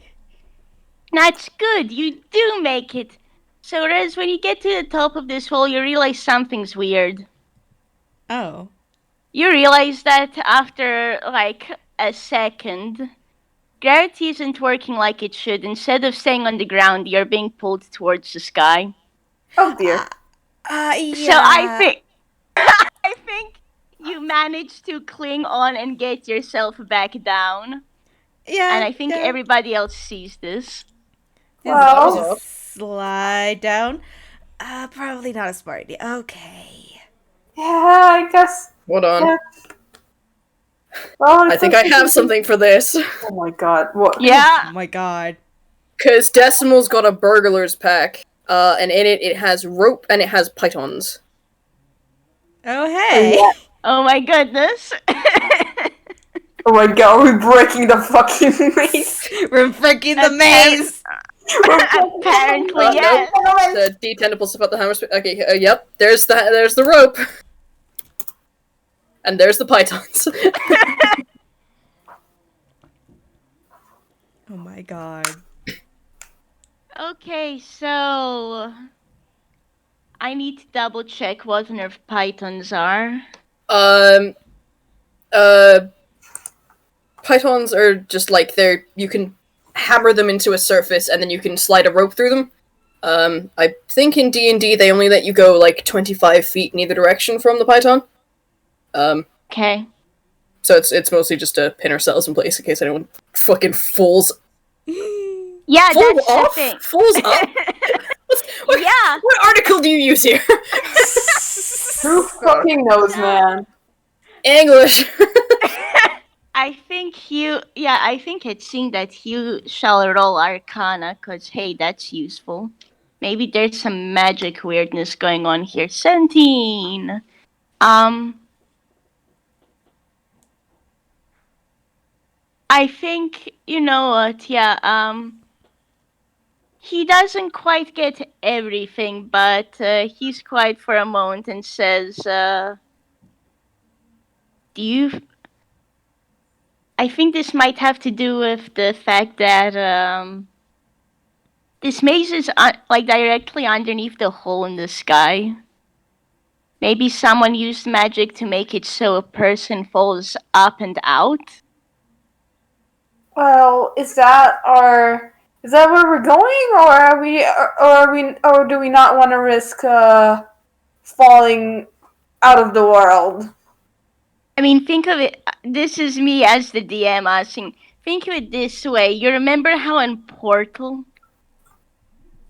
Speaker 1: That's good. You do make it. So, Rez, when you get to the top of this hole, you realize something's weird.
Speaker 3: Oh.
Speaker 1: You realize that after, like, a second, gravity isn't working like it should. Instead of staying on the ground, you're being pulled towards the sky.
Speaker 2: Oh dear.
Speaker 3: Yeah.
Speaker 1: So I think you managed to cling on and get yourself back down.
Speaker 3: Yeah.
Speaker 1: And I think everybody else sees this.
Speaker 2: Well,
Speaker 3: Slide down. Probably not a smart idea. Okay.
Speaker 2: yeah, I guess.
Speaker 4: Hold on.
Speaker 2: Yeah. Well,
Speaker 4: I think I have something for this.
Speaker 2: Oh my god, what?
Speaker 1: Yeah.
Speaker 3: Oh my god.
Speaker 4: Because Decimal's got a burglar's pack, and in it has rope and it has pythons.
Speaker 3: Oh, hey.
Speaker 2: Yeah.
Speaker 1: Oh my goodness.
Speaker 2: Oh my god, we're breaking the fucking maze.
Speaker 3: We're freaking the maze.
Speaker 1: Apparently,
Speaker 4: Nope.
Speaker 1: yes.
Speaker 4: The D tentacles about the hammer. Okay, yep. There's the rope, and there's the pythons.
Speaker 3: Oh my god.
Speaker 1: Okay, so I need to double check what nerf pythons are.
Speaker 4: um, pythons are just like you can hammer them into a surface, and then you can slide a rope through them. I think in D&D they only let you go like 25 feet in either direction from the python.
Speaker 1: Okay.
Speaker 4: So it's mostly just to pin ourselves in place in case anyone fucking falls.
Speaker 1: Yeah,
Speaker 4: Falls
Speaker 1: that's
Speaker 4: off?
Speaker 1: the thing.
Speaker 4: Falls up? What,
Speaker 1: Yeah.
Speaker 4: What article do you use here?
Speaker 2: Who fucking knows, man?
Speaker 4: English.
Speaker 1: I think I think it's seen that Hugh shall roll Arcana, cause hey, that's useful. Maybe there's some magic weirdness going on here. 17. I think, you know what, he doesn't quite get everything, but he's quiet for a moment and says, do you... I think this might have to do with the fact that, this maze is, like, directly underneath the hole in the sky. Maybe someone used magic to make it so a person falls up and out?
Speaker 2: Well, is that where we're going, or do we not want to risk falling out of the world?
Speaker 1: I mean, think of it. This is me as the DM asking. Think of it this way. You remember how in Portal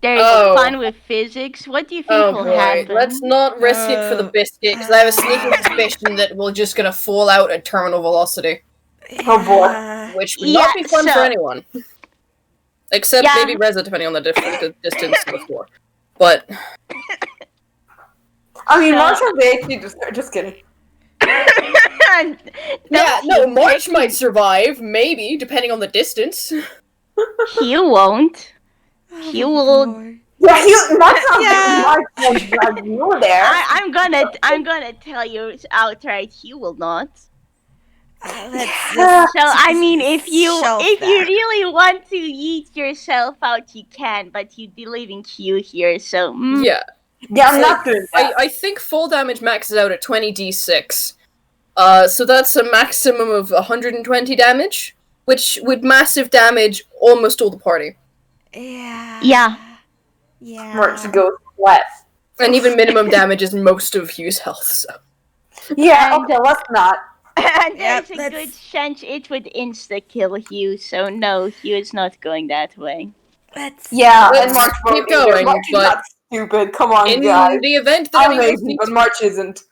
Speaker 1: there's fun with physics? What do you think will happen?
Speaker 4: Let's not risk it for the biscuit, because I have a sneaking suspicion that we're just gonna fall out at terminal velocity.
Speaker 2: Oh boy.
Speaker 4: Which would not be fun for anyone. Except
Speaker 1: Yeah.
Speaker 4: maybe Rezze, depending on the distance before. But
Speaker 2: I mean,
Speaker 1: So-
Speaker 2: March has the HP to start. Just kidding.
Speaker 4: yeah, no, March might survive, maybe, depending on the distance.
Speaker 1: He won't. He will.
Speaker 3: Boy.
Speaker 2: Yeah, March
Speaker 3: Yeah.
Speaker 2: won't drag you there.
Speaker 1: I'm gonna tell you outright. He will not.
Speaker 3: Let's
Speaker 2: Yeah.
Speaker 1: So I mean, if you
Speaker 3: Shelf that.
Speaker 1: really want to yeet yourself out, you can. But you'd be leaving Q here, so
Speaker 4: Yeah.
Speaker 2: Yeah, I'm not doing that.
Speaker 4: I think full damage maxes out at 20d6. So that's a maximum of 120 damage, which would massive damage almost all the party.
Speaker 3: Yeah.
Speaker 1: Yeah.
Speaker 3: Yeah.
Speaker 2: March goes left.
Speaker 4: And even minimum damage is most of Hugh's health, so.
Speaker 2: Yeah,
Speaker 1: And-
Speaker 2: okay, let's not.
Speaker 1: And
Speaker 3: Yep,
Speaker 1: there's a
Speaker 3: that's-
Speaker 1: good chance it would insta-kill Hugh, so no, Hugh is not going that way.
Speaker 3: Let's.
Speaker 2: Yeah,
Speaker 4: Let's
Speaker 2: and March won't
Speaker 4: keep
Speaker 2: either.
Speaker 4: going,
Speaker 2: March is
Speaker 4: but
Speaker 2: not stupid. Come on,
Speaker 4: In
Speaker 2: guys.
Speaker 4: the event that
Speaker 2: I'm
Speaker 4: any of us
Speaker 2: amazing,
Speaker 4: need
Speaker 2: but
Speaker 4: to,
Speaker 2: March isn't.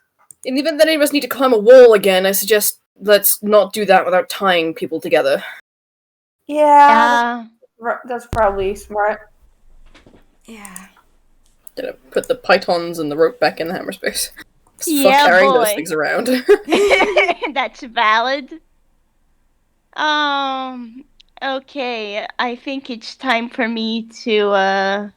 Speaker 4: in the event that any of us need to climb a wall again, I suggest let's not do that without tying people together.
Speaker 2: Yeah, that's probably smart.
Speaker 3: Yeah.
Speaker 4: Gonna put the pythons and the rope back in the hammer space. Fuck
Speaker 1: Yeah,
Speaker 4: carrying those
Speaker 1: boy.
Speaker 4: things around.
Speaker 1: That's valid. Okay, I think it's time for me to,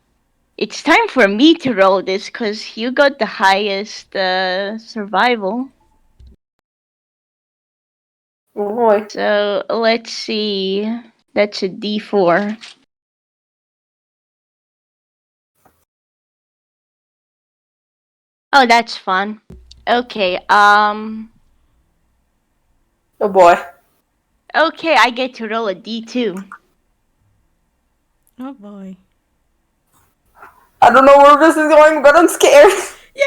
Speaker 1: it's time for me to roll this, because you got the highest, survival.
Speaker 2: Oh boy.
Speaker 1: So, let's see. That's a D4. Oh, that's fun. Okay,
Speaker 2: Oh boy.
Speaker 1: okay, I get to roll a D2.
Speaker 3: Oh boy.
Speaker 2: I don't know where this is going, but I'm scared.
Speaker 3: Yeah,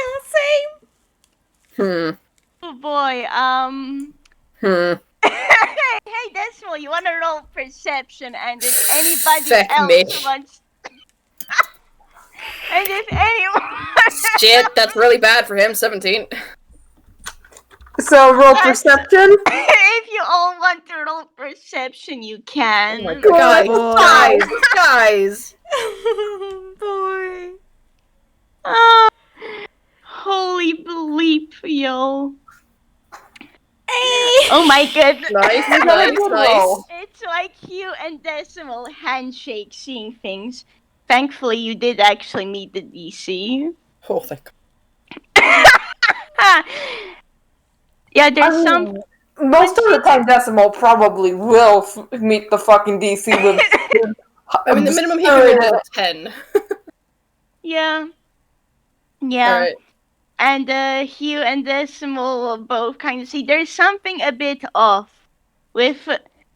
Speaker 3: same.
Speaker 1: Oh boy, Hey, Decimal, you wanna roll perception, and if anybody
Speaker 4: Feck
Speaker 1: else
Speaker 4: me.
Speaker 1: wants... and if anyone...
Speaker 4: Shit, that's really bad for him. 17.
Speaker 2: So roll perception.
Speaker 1: if you all want to roll perception, you can.
Speaker 4: Oh my god, guys!
Speaker 3: Boy.
Speaker 1: Oh, holy bleep, yo.
Speaker 3: Hey.
Speaker 1: Oh my goodness.
Speaker 4: Nice,
Speaker 2: You got a
Speaker 4: nice,
Speaker 2: good
Speaker 4: nice.
Speaker 2: roll.
Speaker 1: It's It's like Hugh and Decimal handshake seeing things. Thankfully, you did actually meet the DC.
Speaker 4: Oh, thank God.
Speaker 1: Yeah, there's some.
Speaker 2: Most of the time, Decimal probably will meet the fucking DC with.
Speaker 4: I mean, the minimum he can roll is a 10.
Speaker 1: Yeah. Yeah.
Speaker 4: Alright.
Speaker 1: And Hugh and Decimal both kind of see there's something a bit off with,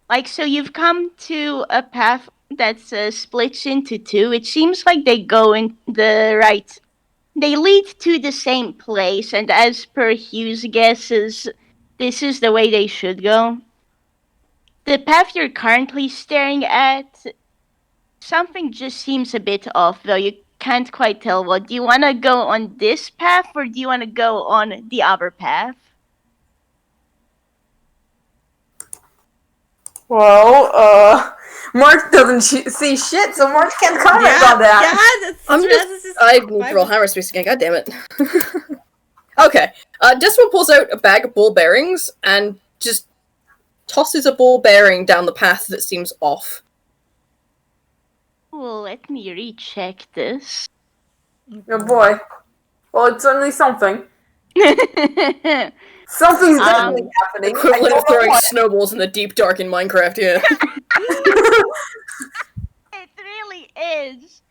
Speaker 1: like, so you've come to a path that's splits into two. It seems like they go in the right. They lead to the same place, and as per Hugh's guesses, this is the way they should go. The path you're currently staring at, something just seems a bit off, though. You can't quite tell what. Do you want to go on this path, or do you want to go on the other path?
Speaker 2: Well, Mark doesn't see shit, so Mark can't comment on that.
Speaker 3: Yeah,
Speaker 4: I need to roll hammer space again, god damn it. Okay. Decimal pulls out a bag of ball bearings and just tosses a ball bearing down the path that seems off.
Speaker 1: Well, let me recheck this.
Speaker 2: Oh boy. Well, it's certainly something. Something's definitely happening.
Speaker 4: Equivalent of throwing snowballs in the deep dark in Minecraft, yeah.
Speaker 1: It really is.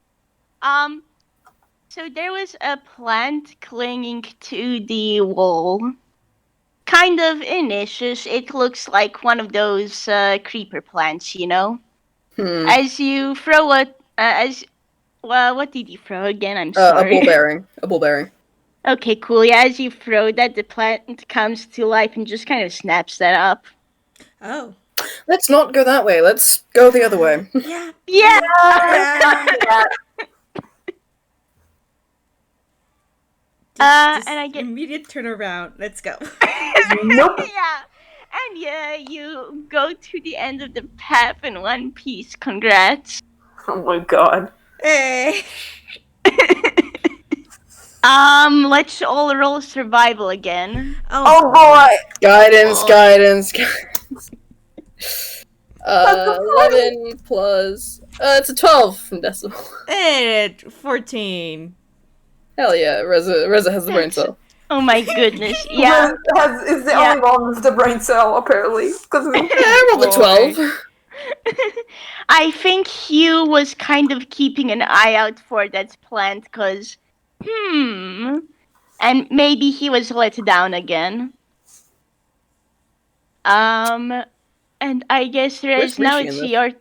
Speaker 1: So there was a plant clinging to the wall. Kind of initious. It looks like one of those creeper plants, you know? As you throw what did you throw again? I'm sorry.
Speaker 4: A ball bearing.
Speaker 1: Okay, cool. Yeah, as you throw that, the plant comes to life and just kind of snaps that up.
Speaker 3: Oh.
Speaker 4: Let's not go that way. Let's go the other way.
Speaker 3: Yeah.
Speaker 1: Yeah!
Speaker 3: Just
Speaker 1: and I get
Speaker 3: immediate turnaround. Let's go.
Speaker 2: Nope.
Speaker 1: Yeah. And yeah, you go to the end of the path in one piece. Congrats.
Speaker 2: Oh my god.
Speaker 3: Hey.
Speaker 1: Let's all roll survival again.
Speaker 2: Oh boy.
Speaker 4: Guidance. 11 plus... it's a 12 from Decimal.
Speaker 3: And 14.
Speaker 4: Hell yeah, Rezze has the brain cell.
Speaker 1: Oh my goodness. Yeah.
Speaker 2: Is the only one with the brain cell, apparently.
Speaker 4: Yeah, I rolled a 12.
Speaker 1: I think Hugh was kind of keeping an eye out for that plant, because, and maybe he was let down again. And I guess
Speaker 4: Where's
Speaker 1: now
Speaker 4: Rishi
Speaker 1: it's
Speaker 4: in this?
Speaker 1: your...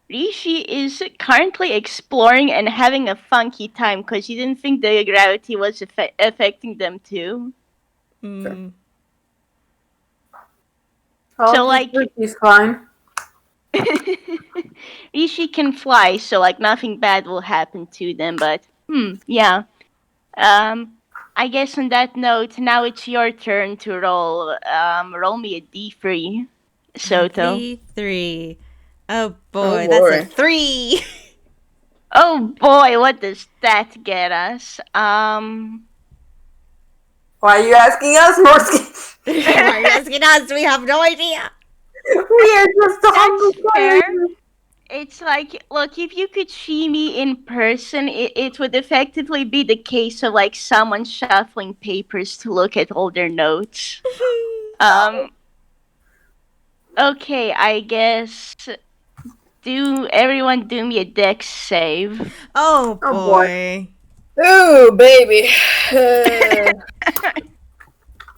Speaker 1: Rishi is currently exploring and having a funky time, because he didn't think the gravity was affecting them too.
Speaker 3: Mm.
Speaker 2: Oh,
Speaker 1: So, like...
Speaker 2: he's fine.
Speaker 1: Rishi can fly, so like nothing bad will happen to them, but yeah. I guess on that note, now it's your turn to roll. Roll me a D3, Soto.
Speaker 3: D3. Oh boy,
Speaker 4: Oh,
Speaker 3: that's
Speaker 4: boy.
Speaker 3: a 3.
Speaker 1: Oh boy, what does that get us?
Speaker 2: Why are you asking us, Morski?
Speaker 3: Why are you asking us? We have no idea.
Speaker 2: We are just the humble
Speaker 1: That's fair.
Speaker 2: players.
Speaker 1: It's like, look, if you could see me in person, it would effectively be the case of like someone shuffling papers to look at all their notes. Okay, I guess everyone do me a dex save.
Speaker 3: Oh
Speaker 2: Oh,
Speaker 3: boy.
Speaker 4: Ooh, baby.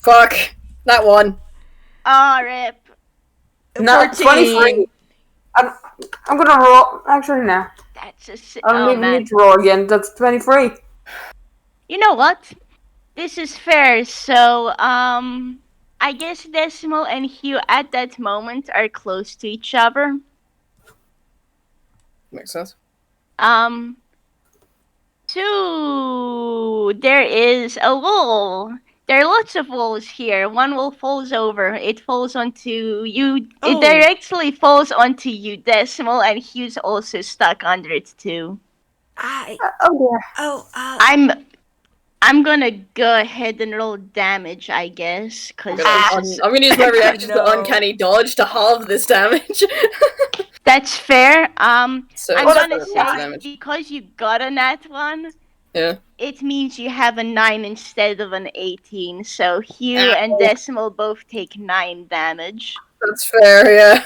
Speaker 4: Fuck. That one.
Speaker 1: Rip.
Speaker 2: Not
Speaker 3: 14.
Speaker 2: 23. I'm gonna roll. Actually, no.
Speaker 1: That's
Speaker 2: I don't even
Speaker 1: man.
Speaker 2: need to roll again. That's 23.
Speaker 1: You know what? This is fair. So, I guess Decimal and Hugh at that moment are close to each other.
Speaker 4: Makes sense.
Speaker 1: Two. There is a wall. There are lots of walls here. One wall falls over. It falls onto you.
Speaker 3: Oh.
Speaker 1: It directly falls onto you, Decimal, and Hugh's also stuck under it too.
Speaker 3: I.
Speaker 2: Oh dear.
Speaker 3: Oh.
Speaker 1: I'm gonna go ahead and roll damage, I guess, because
Speaker 4: I'm gonna use my reaction
Speaker 3: No.
Speaker 4: to uncanny dodge to halve this damage.
Speaker 1: that's fair.
Speaker 4: So
Speaker 1: I'm
Speaker 4: it's
Speaker 1: gonna
Speaker 4: four points of
Speaker 1: say
Speaker 4: damage.
Speaker 1: because you got a nat one,
Speaker 4: Yeah.
Speaker 1: it means you have a 9 instead of an 18. So Hugh
Speaker 4: Ow.
Speaker 1: and Decimal both take 9 damage.
Speaker 4: That's fair, yeah.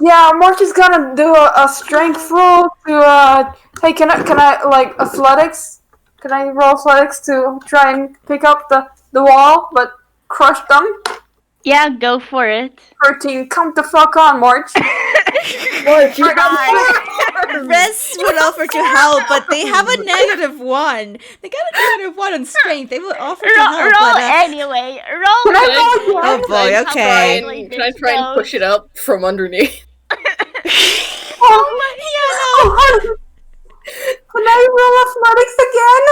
Speaker 2: Yeah, March is gonna do a strength roll to hey, can I like athletics? Can I roll athletics to try and pick up the wall but crush them?
Speaker 1: Yeah, go for it.
Speaker 2: 13, come the fuck on, March.
Speaker 4: March, you
Speaker 3: Rest would offer to help, but they have a -1. They got a -1 on strength. They would offer to help,
Speaker 1: Roll
Speaker 3: but
Speaker 1: anyway. Roll.
Speaker 2: Can I
Speaker 1: anyway.
Speaker 2: roll
Speaker 3: oh boy, okay.
Speaker 4: Can I try and push it up from underneath?
Speaker 2: Oh,
Speaker 3: Yeah, no.
Speaker 2: can I roll athletics again?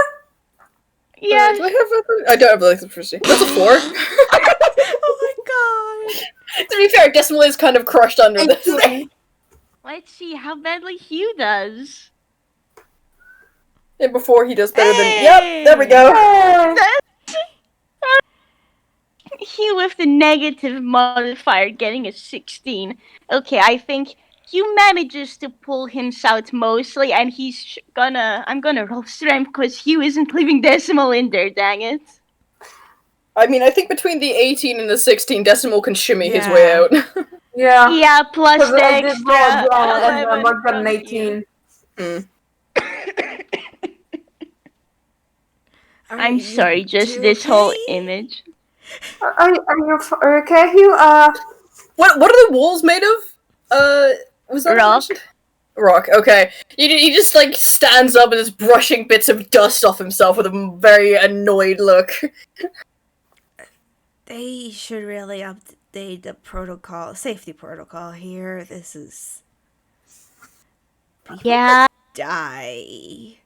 Speaker 1: Yeah.
Speaker 4: Do I have I don't have electricity. That's a 4.
Speaker 3: Oh my god.
Speaker 4: To be fair, Decimal is kind of crushed under this.
Speaker 2: 18.
Speaker 1: Let's see how badly Hugh does.
Speaker 4: And before he does better than.
Speaker 3: Hey!
Speaker 4: Yep, there we go.
Speaker 1: Hugh with the negative modifier getting a 16. Okay, I think Hugh manages to pull himself out mostly, and I'm gonna roll strength because Hugh isn't leaving Decimal in there, dang it.
Speaker 4: I mean, I think between the 18 and the 16, Decimal can shimmy his
Speaker 3: Yeah.
Speaker 4: way out.
Speaker 2: Yeah.
Speaker 1: Yeah, plus
Speaker 2: Because
Speaker 1: the
Speaker 2: I did roll
Speaker 1: extra
Speaker 2: and
Speaker 1: 11
Speaker 2: March got an
Speaker 1: from
Speaker 2: 18.
Speaker 1: Hugh.
Speaker 3: Are
Speaker 1: I'm
Speaker 3: you
Speaker 1: sorry, just
Speaker 3: two
Speaker 1: this whole
Speaker 3: okay?
Speaker 1: image.
Speaker 2: Are you okay, Hugh?
Speaker 4: What are the walls made of? Was that
Speaker 1: Rock.
Speaker 4: Rock, okay. He just, like, stands up and is brushing bits of dust off himself with a very annoyed look.
Speaker 3: They should really update the safety protocol here. This is
Speaker 1: Yeah.
Speaker 3: die.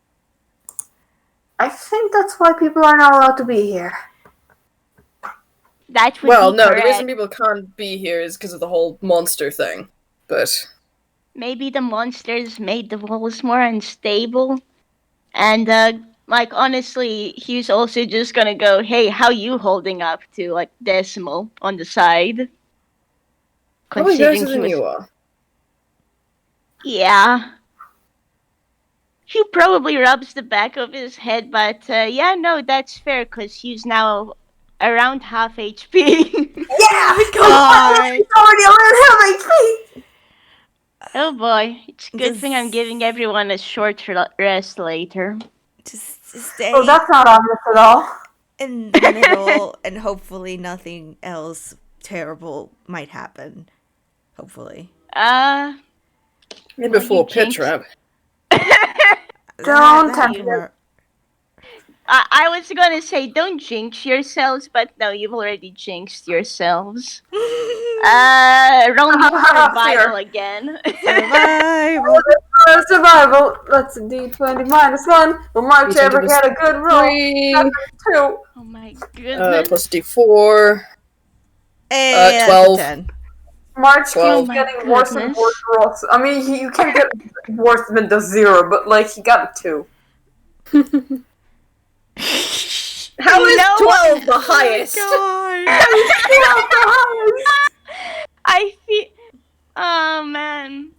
Speaker 2: I think that's why people are not allowed to be here.
Speaker 1: That would
Speaker 4: Well,
Speaker 1: be
Speaker 4: no,
Speaker 1: correct.
Speaker 4: the reason people can't be here is because of the whole monster thing. But
Speaker 1: Maybe the monsters made the walls more unstable. And, like, honestly, he's also just gonna go, hey, how you holding up to, like, Decimal on the side?
Speaker 4: probably better than
Speaker 1: he was...
Speaker 4: you are.
Speaker 1: Yeah. He probably rubs the back of his head, but, yeah, no, that's fair, because he's now around half HP.
Speaker 2: Yeah!
Speaker 3: God.
Speaker 2: He's already around half HP!
Speaker 1: Oh boy, it's a good
Speaker 3: Does-
Speaker 1: thing I'm giving everyone a short rest later.
Speaker 3: Just stay
Speaker 2: Oh, that's not obvious at all.
Speaker 3: in the middle, and hopefully nothing else terrible might happen. Hopefully.
Speaker 4: Maybe a full
Speaker 1: you
Speaker 4: pit
Speaker 1: jinxed.
Speaker 4: trap.
Speaker 2: Don't
Speaker 3: That
Speaker 2: tempt
Speaker 3: you
Speaker 2: me.
Speaker 3: were-
Speaker 1: I was gonna say don't jinx yourselves, but no, you've already jinxed yourselves. Roll me survival again.
Speaker 3: Survival.
Speaker 2: Survival. That's a D20 -1. Will March
Speaker 4: You
Speaker 2: ever
Speaker 4: said it was
Speaker 2: get a good roll?
Speaker 4: 3,
Speaker 2: That's a 2.
Speaker 1: Oh my goodness.
Speaker 4: plus D4.
Speaker 3: Hey,
Speaker 4: 12.
Speaker 3: That's a 10.
Speaker 2: March
Speaker 4: 12.
Speaker 2: keeps
Speaker 1: Oh my
Speaker 2: getting worse and
Speaker 1: goodness.
Speaker 2: worse rolls. I mean, you can't get worse than the 0, but like, he got a 2.
Speaker 4: How is
Speaker 1: No.
Speaker 4: 12 the highest?
Speaker 3: God.
Speaker 1: I feel. Oh man.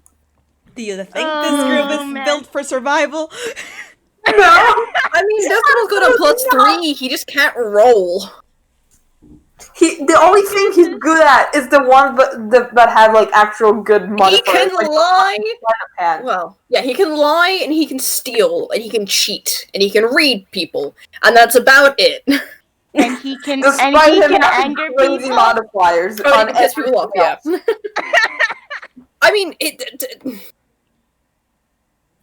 Speaker 3: Do you think this group is
Speaker 1: man.
Speaker 3: built for survival?
Speaker 2: No!
Speaker 4: I mean, Decimal's got a plus 3, he just can't roll.
Speaker 2: The only thing he's good at is the ones that have like actual good modifiers.
Speaker 4: He can
Speaker 2: like,
Speaker 4: lie.
Speaker 2: pad.
Speaker 4: Well, yeah, he can lie, and he can steal, and he can cheat, and he can read people, and that's about it.
Speaker 1: And he can
Speaker 2: Despite him having
Speaker 1: anger
Speaker 2: crazy
Speaker 1: people.
Speaker 2: modifiers
Speaker 4: Oh, he
Speaker 2: on
Speaker 4: can piss people off, yeah.
Speaker 2: everything
Speaker 4: I mean,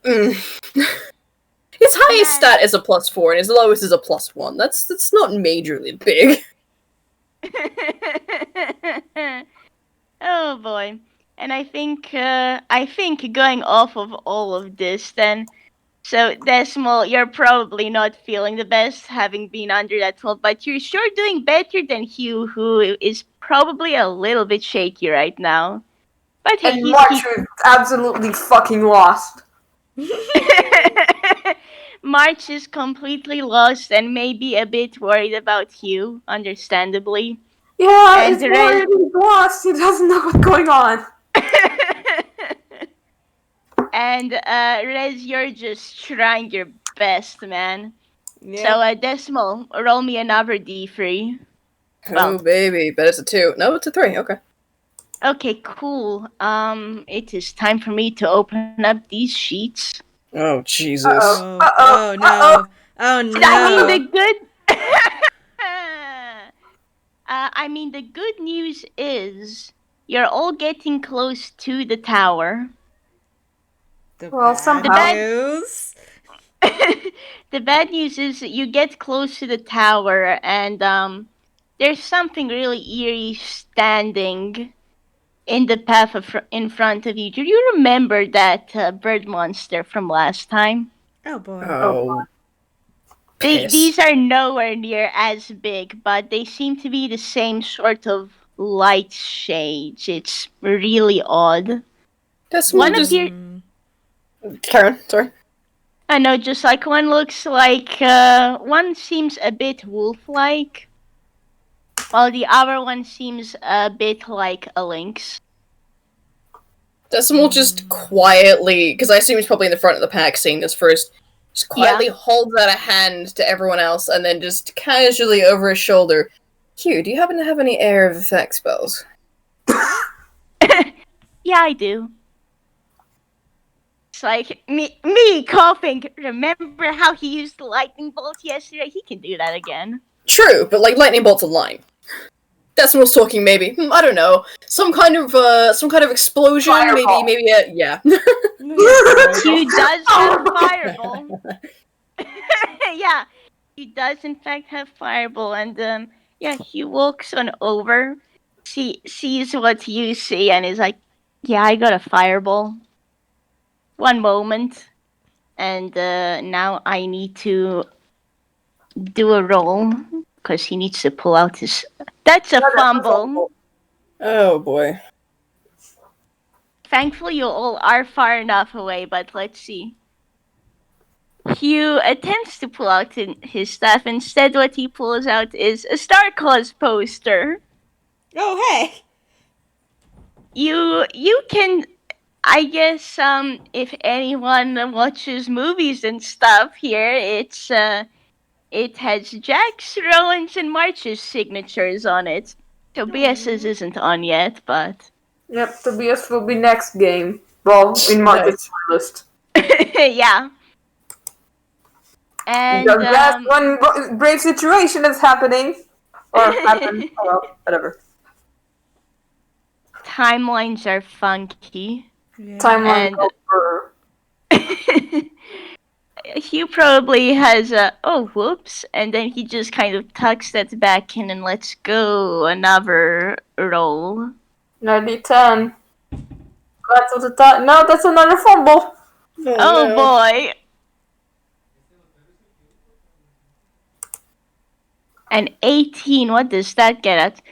Speaker 4: his highest
Speaker 1: Man.
Speaker 4: stat is a plus 4, and his lowest is a plus 1. That's not majorly big.
Speaker 1: Oh boy. And I think going off of all of this then, so Decimal, you're probably not feeling the best having been under that 12, but you're sure doing better than Hugh, who is probably a little bit shaky right now. But hey,
Speaker 2: And March is absolutely fucking lost.
Speaker 1: March is completely lost and maybe a bit worried about Hugh, understandably.
Speaker 2: Yeah,
Speaker 1: And
Speaker 2: it's worried. He's lost. He doesn't know what's going on.
Speaker 1: And Rez, you're just trying your best, man.
Speaker 3: Yep.
Speaker 1: So Decimal, roll me another D3.
Speaker 4: Oh, baby. But it's a 2. No, it's a 3. Okay.
Speaker 1: Okay, cool. It is time for me to open up these sheets.
Speaker 4: Oh, Jesus.
Speaker 3: Oh no. Oh no.
Speaker 1: I mean the good. I mean the good news is you're all getting close to the tower.
Speaker 3: The
Speaker 2: Well,
Speaker 3: bad
Speaker 2: somehow.
Speaker 3: news.
Speaker 1: The bad news is that you get close to the tower and there's something really eerie standing in the path in front of you. Do you remember that bird monster from last time?
Speaker 3: Oh boy.
Speaker 4: Oh.
Speaker 1: These
Speaker 4: Piss.
Speaker 1: are nowhere near as big, but they seem to be the same sort of light shades. It's really odd.
Speaker 4: Decimal
Speaker 1: One
Speaker 4: just.
Speaker 1: appear.
Speaker 4: Karen, sorry.
Speaker 1: I know, just like one looks like one seems a bit wolf-like, while the other one seems a bit like a lynx.
Speaker 4: Decimal just quietly, because I assume he's probably in the front of the pack seeing this first, just quietly holds out a hand to everyone else and then just casually over his shoulder. Hugh, do you happen to have any air of effect spells?
Speaker 1: Yeah, I do. It's like me coughing. Remember how he used the lightning bolt yesterday? He can do that again.
Speaker 4: True, but like lightning bolt's a line. Decimal's talking maybe, I don't know, some kind of explosion,
Speaker 2: Fireball.
Speaker 4: maybe yeah.
Speaker 1: He does have fireball. Yeah, he does in fact have fireball, and yeah, he walks on over, sees what you see, and is like, "Yeah, I got a fireball." One moment, and now I need to do a roll because he needs to pull out his. That's a fumble.
Speaker 4: Oh boy.
Speaker 1: Thankfully, you all are far enough away, but let's see. Hugh attempts to pull out his stuff. Instead, what he pulls out is a Star Claus poster.
Speaker 3: Oh hey.
Speaker 1: You can, I guess, if anyone watches movies and stuff here, it has Jack's, Rowan's, and March's signatures on it. Tobias's isn't on yet, but
Speaker 2: Yep, Tobias will be next game. Well, in Marcus' list.
Speaker 1: yeah. And
Speaker 2: The last one brave situation is happening. Or happened. Oh well, whatever.
Speaker 1: timelines are funky.
Speaker 3: Yeah.
Speaker 2: Timeline
Speaker 1: And-
Speaker 2: over.
Speaker 1: He probably has a oh whoops, and then he just kind of tucks that back in and lets go another roll.
Speaker 2: 90-10. That's what the time. No, that's another fumble.
Speaker 1: Oh
Speaker 4: no.
Speaker 1: boy. An 18, what does that get at?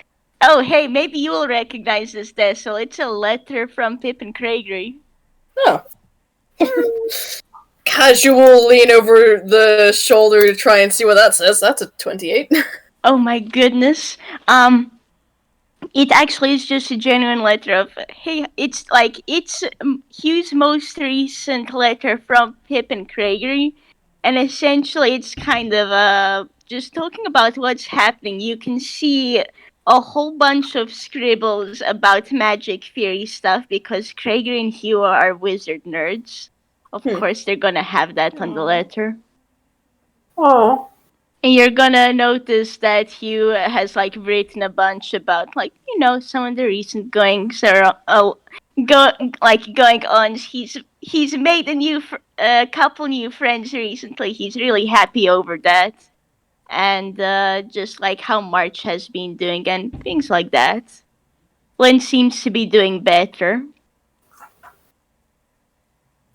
Speaker 1: Oh hey, maybe you will recognize this Dessel. It's a letter from Pip and Craigery.
Speaker 4: Oh. Casual lean over the shoulder to try and see what that says. That's a 28.
Speaker 1: Oh my goodness. It actually is just a genuine letter of, hey, it's Hugh's most recent letter from Pip and Craigery, and essentially it's kind of just talking about what's happening. You can see a whole bunch of scribbles about magic theory stuff because Craigery and Hugh are wizard nerds. Of course, they're gonna have that on the letter.
Speaker 2: Oh.
Speaker 1: And you're gonna notice that Hugh has written a bunch about some of the recent goings going on. He's made a couple new friends recently. He's really happy over that, and just how March has been doing and things like that. Lynn seems to be doing better.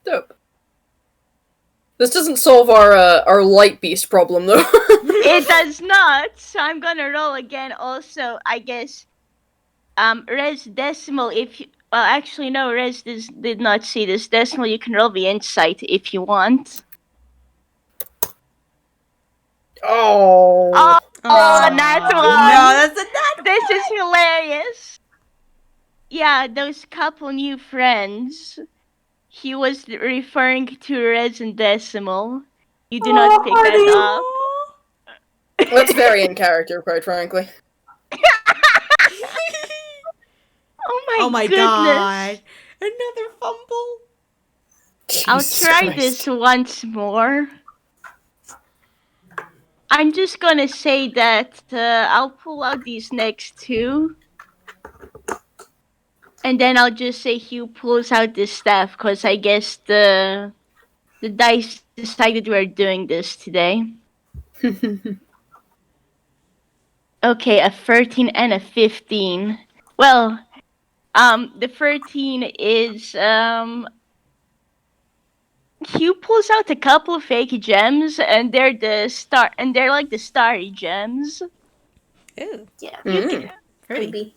Speaker 4: Dope. This doesn't solve our light beast problem though.
Speaker 1: It does not. So I'm gonna roll again. Also, I guess, Res Decimal. Well, actually, no. Did not see this Decimal. You can roll the insight if you want.
Speaker 4: Oh.
Speaker 1: Oh,
Speaker 3: Aw.
Speaker 1: not
Speaker 3: No,
Speaker 1: one.
Speaker 3: that's a not
Speaker 1: This is hilarious. Yeah, those couple new friends. He was referring to res and decimal. You do not pick that
Speaker 2: honey.
Speaker 1: up.
Speaker 4: That's very in character, quite frankly.
Speaker 1: Oh my goodness.
Speaker 3: god. Another fumble.
Speaker 1: I'll
Speaker 4: Jesus
Speaker 1: try
Speaker 4: Christ.
Speaker 1: this once more. I'm just gonna say that I'll pull out these next two. And then I'll just say Hugh pulls out the staff, because I guess the dice decided we're doing this today. Okay, a 13 and a 15. Well, the 13 is, Hugh pulls out a couple of fake gems, and they're like the starry gems.
Speaker 3: Ooh,
Speaker 2: Yeah,
Speaker 4: Mm.
Speaker 3: pretty.
Speaker 2: maybe.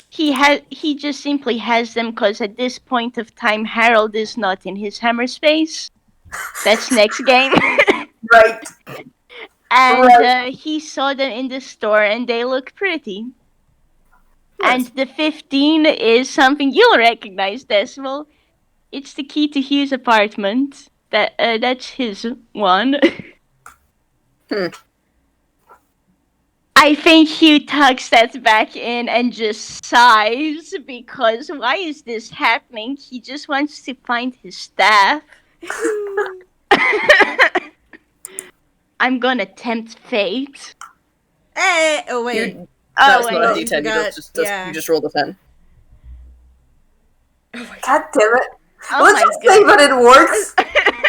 Speaker 1: He just simply has them because at this point of time, Harold is not in his hammer space. That's next game.
Speaker 2: Right.
Speaker 1: And he saw them in the store, and they look pretty. And the 15 is something you'll recognize, Decimal. It's the key to Hugh's apartment. That's his one. I think Hugh tucks that back in and just sighs, because why is this happening? He just wants to find his staff. I'm gonna tempt fate.
Speaker 3: Hey, oh wait.
Speaker 4: You,
Speaker 1: Oh
Speaker 4: that's
Speaker 1: wait.
Speaker 4: not a
Speaker 3: you
Speaker 4: D10. You,
Speaker 3: forgot,
Speaker 4: just,
Speaker 3: yeah.
Speaker 4: you just rolled a 10.
Speaker 2: God damn it.
Speaker 1: Oh
Speaker 2: Let's
Speaker 1: my
Speaker 2: just say
Speaker 1: goodness.
Speaker 2: that it works.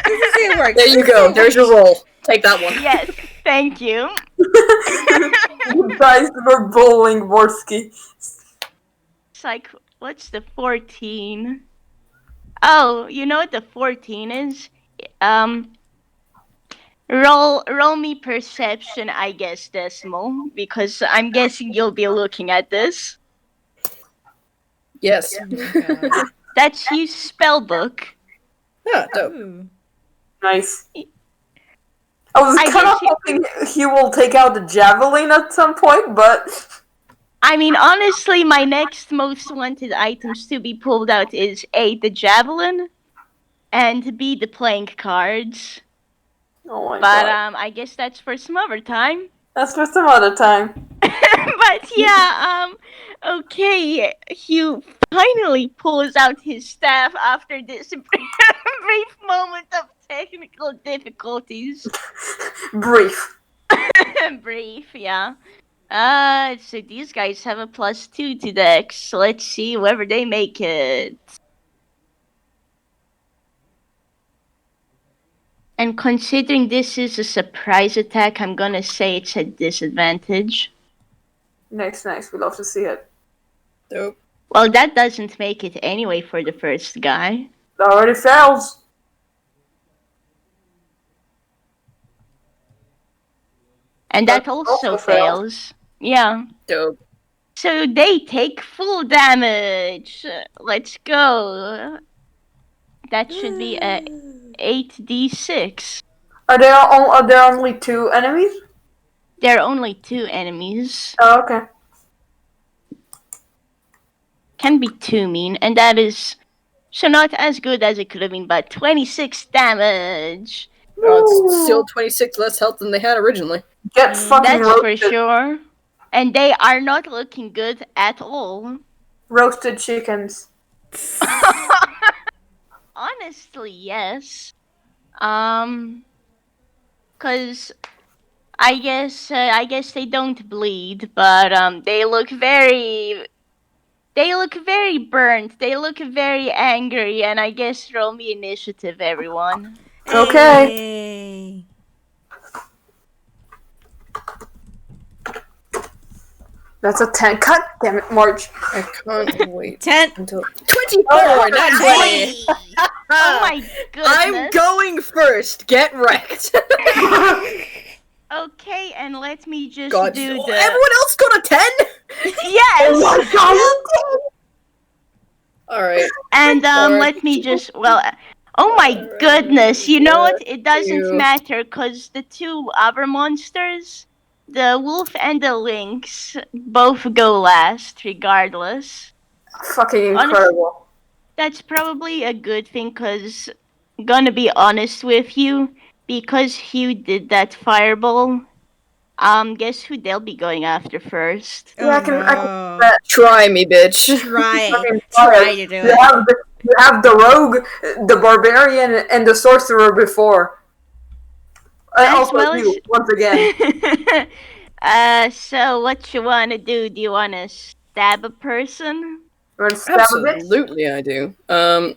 Speaker 3: This is it works.
Speaker 4: There you go. There's your roll. Take that one.
Speaker 1: Yes, thank you.
Speaker 2: You guys were bowling, Morski.
Speaker 1: It's like, what's the 14? Oh, you know what the 14 is? Roll me perception, I guess, Decimal, because I'm guessing you'll be looking at this.
Speaker 4: Yes.
Speaker 1: That's Hugh's spellbook.
Speaker 4: Yeah, dope.
Speaker 3: Ooh.
Speaker 2: Nice. I was
Speaker 1: I
Speaker 2: kind
Speaker 1: guess
Speaker 2: of hoping he will take out the javelin at some point, but
Speaker 1: I mean, honestly, my next most wanted items to be pulled out is A, the javelin, and B, the playing cards.
Speaker 2: oh my
Speaker 1: But
Speaker 2: god,
Speaker 1: I guess that's for some other time.
Speaker 2: that's for some other time.
Speaker 1: But yeah, okay, Hugh finally pulls out his staff after this brief moment of technical difficulties.
Speaker 2: Brief.
Speaker 1: Brief, yeah. So these guys have a +2 to Dex. Let's see whether they make it. And considering this is a surprise attack, I'm gonna say it's a disadvantage.
Speaker 2: Nice. We love to see it.
Speaker 4: Dope.
Speaker 1: Well, that doesn't make it anyway for the first guy.
Speaker 2: It already fails.
Speaker 1: And that
Speaker 2: That
Speaker 1: also
Speaker 2: also
Speaker 1: fails. Yeah.
Speaker 4: Dope.
Speaker 1: So they take full damage. Let's go. That should be a 8d6.
Speaker 2: Are there only two enemies?
Speaker 1: There are only 2 enemies.
Speaker 2: Oh, okay.
Speaker 1: Can be 2 mean, and that is so not as good as it could have been, but 26 damage.
Speaker 4: It's still 26 less health than they had originally.
Speaker 2: Get fucking
Speaker 1: That's for
Speaker 2: roasted.
Speaker 1: sure. And they are not looking good at all.
Speaker 2: Roasted chickens.
Speaker 1: Honestly, yes. Cause I guess they don't bleed, but they look very burnt. They look very angry, and I guess roll me initiative, everyone.
Speaker 2: Okay.
Speaker 3: Hey.
Speaker 2: That's a 10. God damn it, March.
Speaker 4: I can't wait
Speaker 3: 10.
Speaker 4: until 24. Not 20.
Speaker 1: Oh my goodness.
Speaker 4: I'm going first. Get wrecked.
Speaker 1: Okay, and let me just
Speaker 4: God,
Speaker 1: do
Speaker 4: everyone
Speaker 1: the
Speaker 4: else got a 10.
Speaker 1: yes.
Speaker 2: Oh my god.
Speaker 4: All right.
Speaker 1: And
Speaker 4: Or-
Speaker 1: let me just Oh my goodness! You know what? It doesn't
Speaker 4: you.
Speaker 1: matter because the two other monsters, the wolf and the lynx, both go last regardless.
Speaker 2: Fucking
Speaker 1: Honest,
Speaker 2: incredible.
Speaker 1: that's probably a good thing because, gonna be honest with you, because Hugh did that fireball, guess who they'll be going after first?
Speaker 3: Oh
Speaker 2: Yeah, I can
Speaker 3: no.
Speaker 2: bet.
Speaker 4: Try me, bitch.
Speaker 3: Try.
Speaker 2: Fucking
Speaker 3: Try to do
Speaker 2: you
Speaker 3: it.
Speaker 2: have the rogue, the barbarian, and the sorcerer before. And
Speaker 1: As
Speaker 2: also
Speaker 1: well as.
Speaker 2: you, once again.
Speaker 1: So what you wanna do? Do you wanna stab a person?
Speaker 2: You want to stab a bit?
Speaker 4: Absolutely, I do. I'm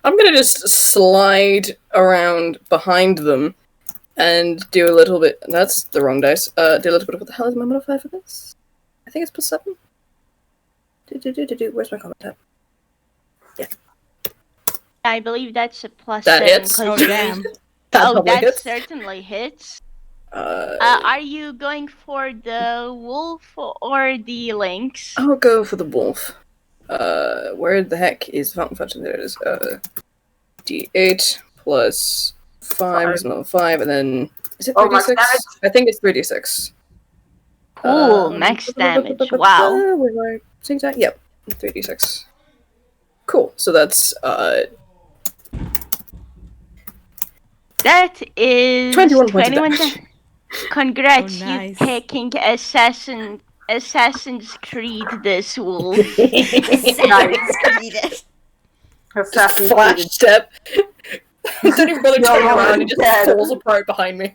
Speaker 4: gonna just slide around behind them and do a little bit. That's the wrong dice. Do a little bit of what the hell is my modifier for this? I think it's +7. Where's my combat tab?
Speaker 1: I believe that's a +7.
Speaker 4: That hits.
Speaker 1: 'cause
Speaker 3: Oh
Speaker 1: you
Speaker 3: damn.
Speaker 1: used-
Speaker 4: That
Speaker 1: Oh,
Speaker 4: probably
Speaker 1: that
Speaker 4: hits.
Speaker 1: certainly hits.
Speaker 4: Uh,
Speaker 1: Are you going for the wolf or the lynx?
Speaker 4: I'll go for the wolf. Where the heck is Fountain Fetching? There it is. D8 plus 5 is another 5, and then is it
Speaker 2: Oh, max
Speaker 4: 3d6?
Speaker 2: damage?
Speaker 4: I think it's 3d6.
Speaker 1: Cool, max damage. Wow.
Speaker 4: Where do I think that? Yep, 3d6. Cool. So that's
Speaker 1: That is
Speaker 4: 21 points of
Speaker 1: 21.
Speaker 4: damage.
Speaker 1: Congrats,
Speaker 3: Oh, nice.
Speaker 1: you taking Assassin's Creed this wolf.
Speaker 3: Assassin's Creed.
Speaker 2: Assassin's
Speaker 4: Flash
Speaker 2: Creed.
Speaker 4: step. Don't even bother
Speaker 2: No,
Speaker 4: turning
Speaker 2: no,
Speaker 4: around. He just
Speaker 2: dead.
Speaker 4: falls apart behind me.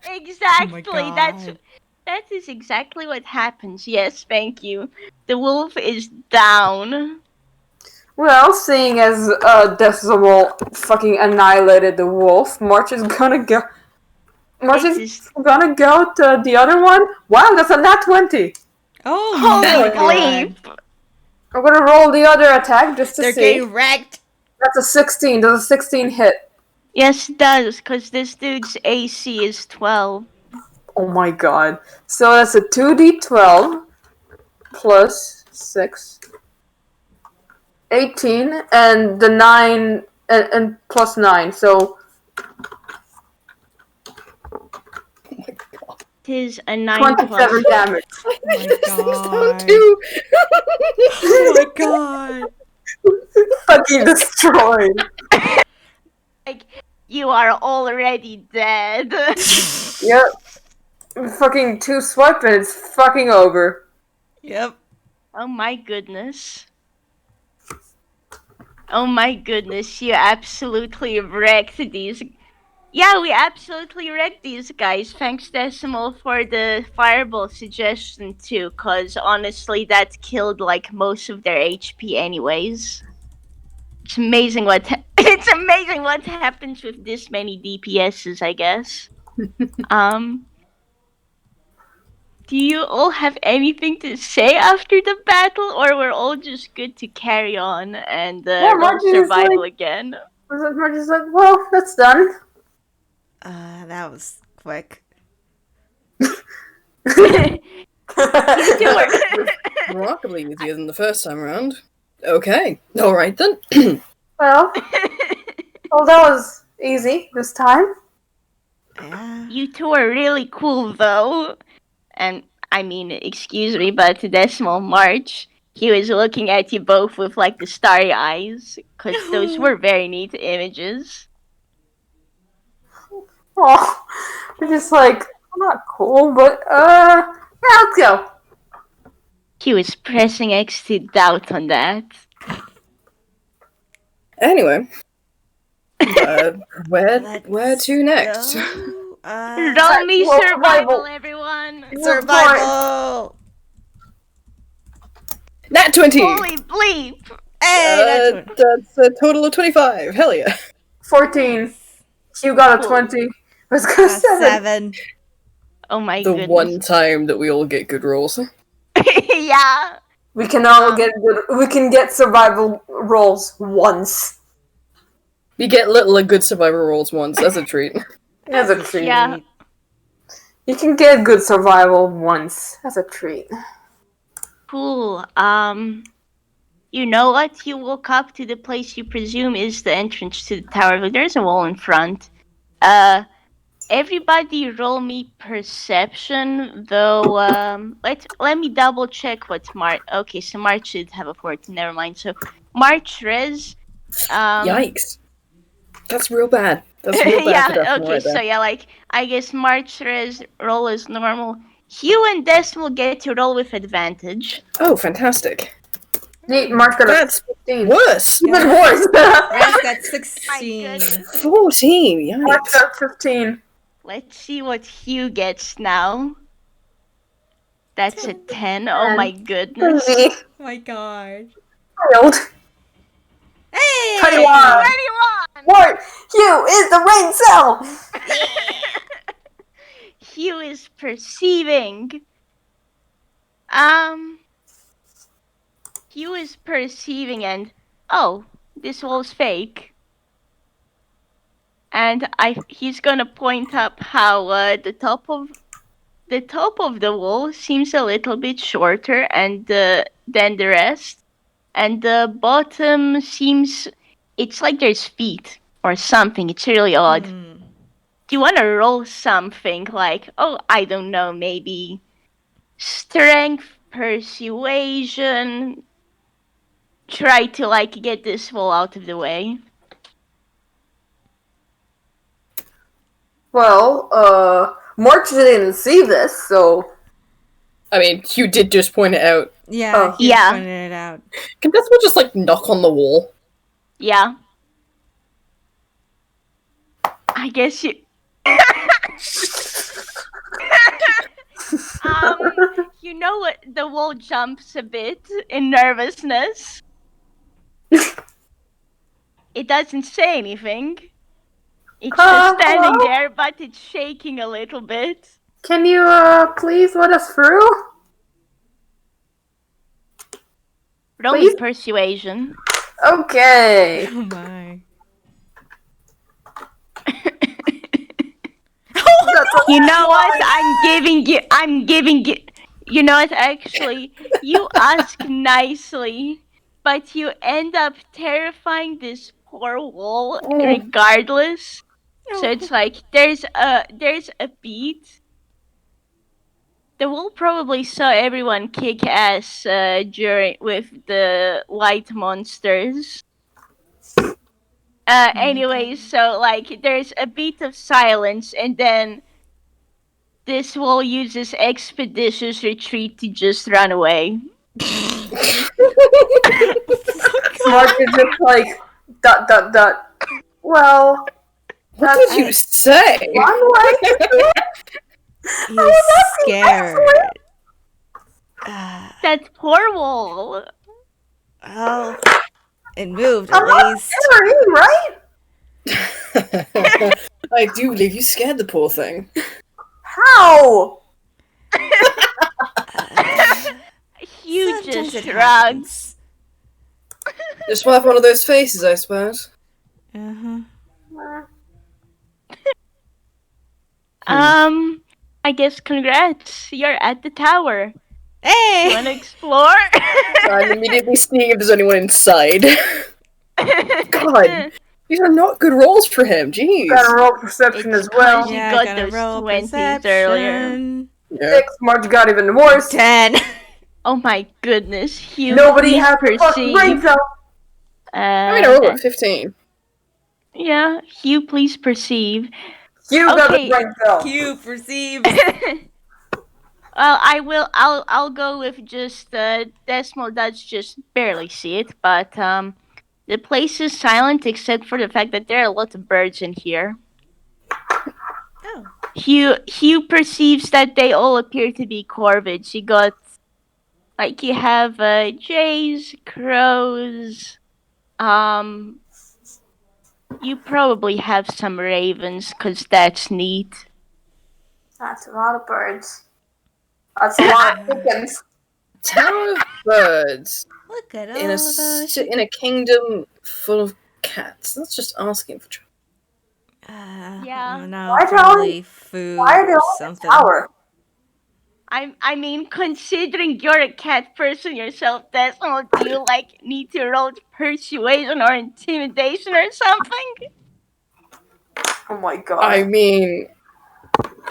Speaker 1: Exactly.
Speaker 3: God.
Speaker 1: That is exactly what happens. Yes, thank you. The wolf is down.
Speaker 2: Well, seeing as Decimal fucking annihilated the wolf, March is gonna go. March
Speaker 1: It
Speaker 2: is
Speaker 1: is
Speaker 2: gonna go to the other one. Wow, that's a nat 20.
Speaker 3: Oh
Speaker 1: holy
Speaker 3: my god.
Speaker 1: bleep.
Speaker 2: I'm gonna roll the other attack just to
Speaker 3: They're
Speaker 2: see.
Speaker 3: getting wrecked.
Speaker 2: That's a 16. Does a 16 hit?
Speaker 1: Yes, it does, because this dude's AC is 12.
Speaker 2: Oh my god. So that's a 2d12 plus 6. 18, and the 9, and plus 9, so
Speaker 1: It is a 9
Speaker 2: 27
Speaker 1: plus.
Speaker 2: damage.
Speaker 3: Oh my
Speaker 4: Down
Speaker 3: god.
Speaker 4: to
Speaker 3: Oh my god.
Speaker 2: Fucking destroyed.
Speaker 1: Like, you are already dead.
Speaker 2: Yep. Fucking 2 swipe and it's fucking over.
Speaker 3: Yep.
Speaker 1: Oh my goodness. Oh my goodness, you absolutely wrecked these. Yeah, we absolutely wrecked these guys. Thanks, Decimal, for the fireball suggestion too, cause honestly, that killed like most of their HP anyways. It's amazing what it's amazing what happens with this many DPSs, I guess. Do you all have anything to say after the battle, or we're all just good to carry on and roll
Speaker 2: Martin is
Speaker 1: survival
Speaker 2: like-
Speaker 1: again?
Speaker 2: March is like, well, that's done.
Speaker 3: That was quick.
Speaker 4: remarkably easier than the first time around. Okay. Alright then.
Speaker 2: Well, well, that was easy this time.
Speaker 3: Yeah.
Speaker 1: You two are really cool, though. And, I mean, excuse me, but Decimal March, he was looking at you both with, like, the starry eyes, because those were very neat images.
Speaker 2: Oh, you're just like, not cool, but, yeah, let's go.
Speaker 1: He was pressing X to doubt on that.
Speaker 4: Anyway. Where
Speaker 3: Let's
Speaker 4: to next?
Speaker 3: go.
Speaker 1: Roll me
Speaker 2: well,
Speaker 1: survival, everyone!
Speaker 3: Survival.
Speaker 4: Nat 20!
Speaker 1: Holy bleep!
Speaker 3: Hey, that's one.
Speaker 4: That's a total of 25. Hell yeah.
Speaker 2: 14. You got a
Speaker 1: Cool.
Speaker 2: 20. Let's go 7.
Speaker 3: 7.
Speaker 1: Oh my
Speaker 4: The
Speaker 1: goodness.
Speaker 4: one time that we all get good rolls.
Speaker 1: Yeah.
Speaker 2: We can all get good. We can get survival rolls once.
Speaker 4: You get little good survivor rolls once. That's a treat.
Speaker 2: That's a treat.
Speaker 1: Yeah.
Speaker 2: You can get good survival once. That's a treat.
Speaker 1: Cool. You know what? You walk up to the place you presume is the entrance to the tower, but there's a wall in front. Everybody roll me perception, though. Let me double check what March. Okay, so March should have a 14. Never mind. So March Rez.
Speaker 4: Yikes. That's real bad. That's real bad for
Speaker 1: Yeah.
Speaker 4: Decimal
Speaker 1: Okay.
Speaker 4: right
Speaker 1: So
Speaker 4: there.
Speaker 1: yeah, like I guess March Rez roll is normal. Hugh and Decimal get to roll with advantage.
Speaker 4: Oh, fantastic.
Speaker 2: Mark got a
Speaker 4: That's
Speaker 2: 15.
Speaker 4: worse.
Speaker 2: Even worse.
Speaker 3: Rez got
Speaker 1: My
Speaker 3: 16.
Speaker 1: goodness.
Speaker 4: 14,
Speaker 2: Mark
Speaker 4: yikes.
Speaker 2: got 15.
Speaker 1: Let's see what Hugh gets now. That's a 10. Oh my goodness.
Speaker 2: Crazy.
Speaker 3: Oh my god.
Speaker 2: Wild.
Speaker 3: Hey!
Speaker 2: 21.
Speaker 1: 21!
Speaker 2: Mark, Hugh is the rain cell.
Speaker 1: Hugh is perceiving. Um, Hugh is perceiving and oh, this wall's fake. And he's gonna point up how the top of the wall seems a little bit shorter and than the rest, and the bottom seems it's like there's feet or something. It's really odd.
Speaker 3: Hmm.
Speaker 1: Do you want to roll something like, oh, I don't know, maybe strength, persuasion? Try to like get this wall out of the way.
Speaker 2: Well, Mark didn't see this, so
Speaker 4: I mean, Hugh did just point it out.
Speaker 3: Yeah,
Speaker 2: Oh.
Speaker 3: he
Speaker 1: Yeah.
Speaker 3: pointed it out.
Speaker 4: Can Decimal just, like, knock on the wall?
Speaker 1: Yeah. I guess you. You know what? The wall jumps a bit in nervousness. It doesn't say anything. It's just standing
Speaker 2: hello?
Speaker 1: there, but it's shaking a little bit.
Speaker 2: Can you, please let us through?
Speaker 1: Roll me
Speaker 2: Please?
Speaker 1: persuasion.
Speaker 2: Okay.
Speaker 3: Oh my.
Speaker 1: You know what? I'm giving you. You know what? Actually, you ask nicely, but you end up terrifying this poor wall regardless. So it's like there's a beat. The wall probably saw everyone kick ass during with the light monsters. Anyways, so like there's a beat of silence, and then this wall uses expeditious retreat to just run away.
Speaker 2: Mark is just like, ... Well,
Speaker 4: What did you say?
Speaker 2: one way?
Speaker 3: He's scared.
Speaker 1: That poor wall.
Speaker 3: Well, it moved
Speaker 2: I'm
Speaker 3: at
Speaker 2: not
Speaker 3: least.
Speaker 2: scary, right?
Speaker 4: I do believe you scared the poor thing.
Speaker 2: How?
Speaker 1: Hugh
Speaker 3: Sometimes
Speaker 1: just
Speaker 3: it
Speaker 1: shrugs.
Speaker 3: happens.
Speaker 4: Just have one of those faces, I suppose.
Speaker 3: Uh-huh.
Speaker 1: I guess congrats. You're at the tower.
Speaker 3: Hey!
Speaker 1: You wanna explore?
Speaker 4: I'm immediately seeing if there's anyone inside. God, these are not good rolls for him. Jeez.
Speaker 2: Gotta roll perception
Speaker 1: It's
Speaker 2: as well.
Speaker 1: crazy. You
Speaker 3: Yeah,
Speaker 1: got
Speaker 3: gotta
Speaker 1: those
Speaker 3: roll
Speaker 1: 20s earlier.
Speaker 3: perception.
Speaker 4: Yeah.
Speaker 2: 6, Mark got even worse.
Speaker 3: 10.
Speaker 1: Oh my goodness, Hugh.
Speaker 2: Nobody
Speaker 1: please
Speaker 2: has the fucking brain
Speaker 1: perceive.
Speaker 2: cell.
Speaker 4: I mean, I rolled a 15.
Speaker 1: Yeah, Hugh, please perceive.
Speaker 2: You got the
Speaker 1: Okay.
Speaker 2: brain cell.
Speaker 3: Q perceives.
Speaker 1: Well, I'll go with just Decimal does just barely see it, but the place is silent except for the fact that there are a lot of birds in here.
Speaker 3: Oh.
Speaker 1: Hugh perceives that they all appear to be corvids. You have jays, crows, you probably have some ravens, 'cause that's neat.
Speaker 2: That's a lot of birds. That's a lot of chickens.
Speaker 4: Tower of birds
Speaker 3: Look at all
Speaker 4: in a
Speaker 3: those.
Speaker 4: in a kingdom full of cats. That's just asking for trouble.
Speaker 1: Yeah.
Speaker 3: No,
Speaker 2: Why
Speaker 3: probably food
Speaker 2: Why are they
Speaker 3: or
Speaker 2: all in the
Speaker 3: something.
Speaker 2: tower?
Speaker 1: I mean, considering you're a cat person yourself, Decimal, do you need to roll persuasion or intimidation or something?
Speaker 2: Oh my god.
Speaker 4: I mean,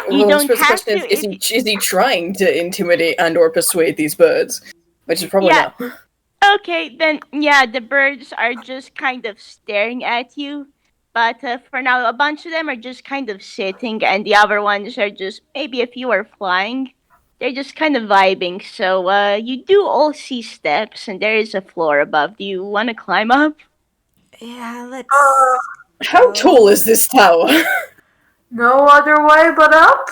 Speaker 1: You
Speaker 4: well, I
Speaker 1: don't
Speaker 4: suppose the
Speaker 1: have
Speaker 4: question
Speaker 1: to
Speaker 4: is he trying to intimidate and or persuade these birds? Which is probably
Speaker 1: Yeah.
Speaker 4: no.
Speaker 1: Okay, then yeah, the birds are just kind of staring at you. But for now, a bunch of them are just kind of sitting, and the other ones are just maybe a few are flying. They're just kind of vibing. So you do all see steps, and there is a floor above. Do you want to climb up?
Speaker 3: Yeah, let's.
Speaker 4: How tall is this tower?
Speaker 2: No other way but up?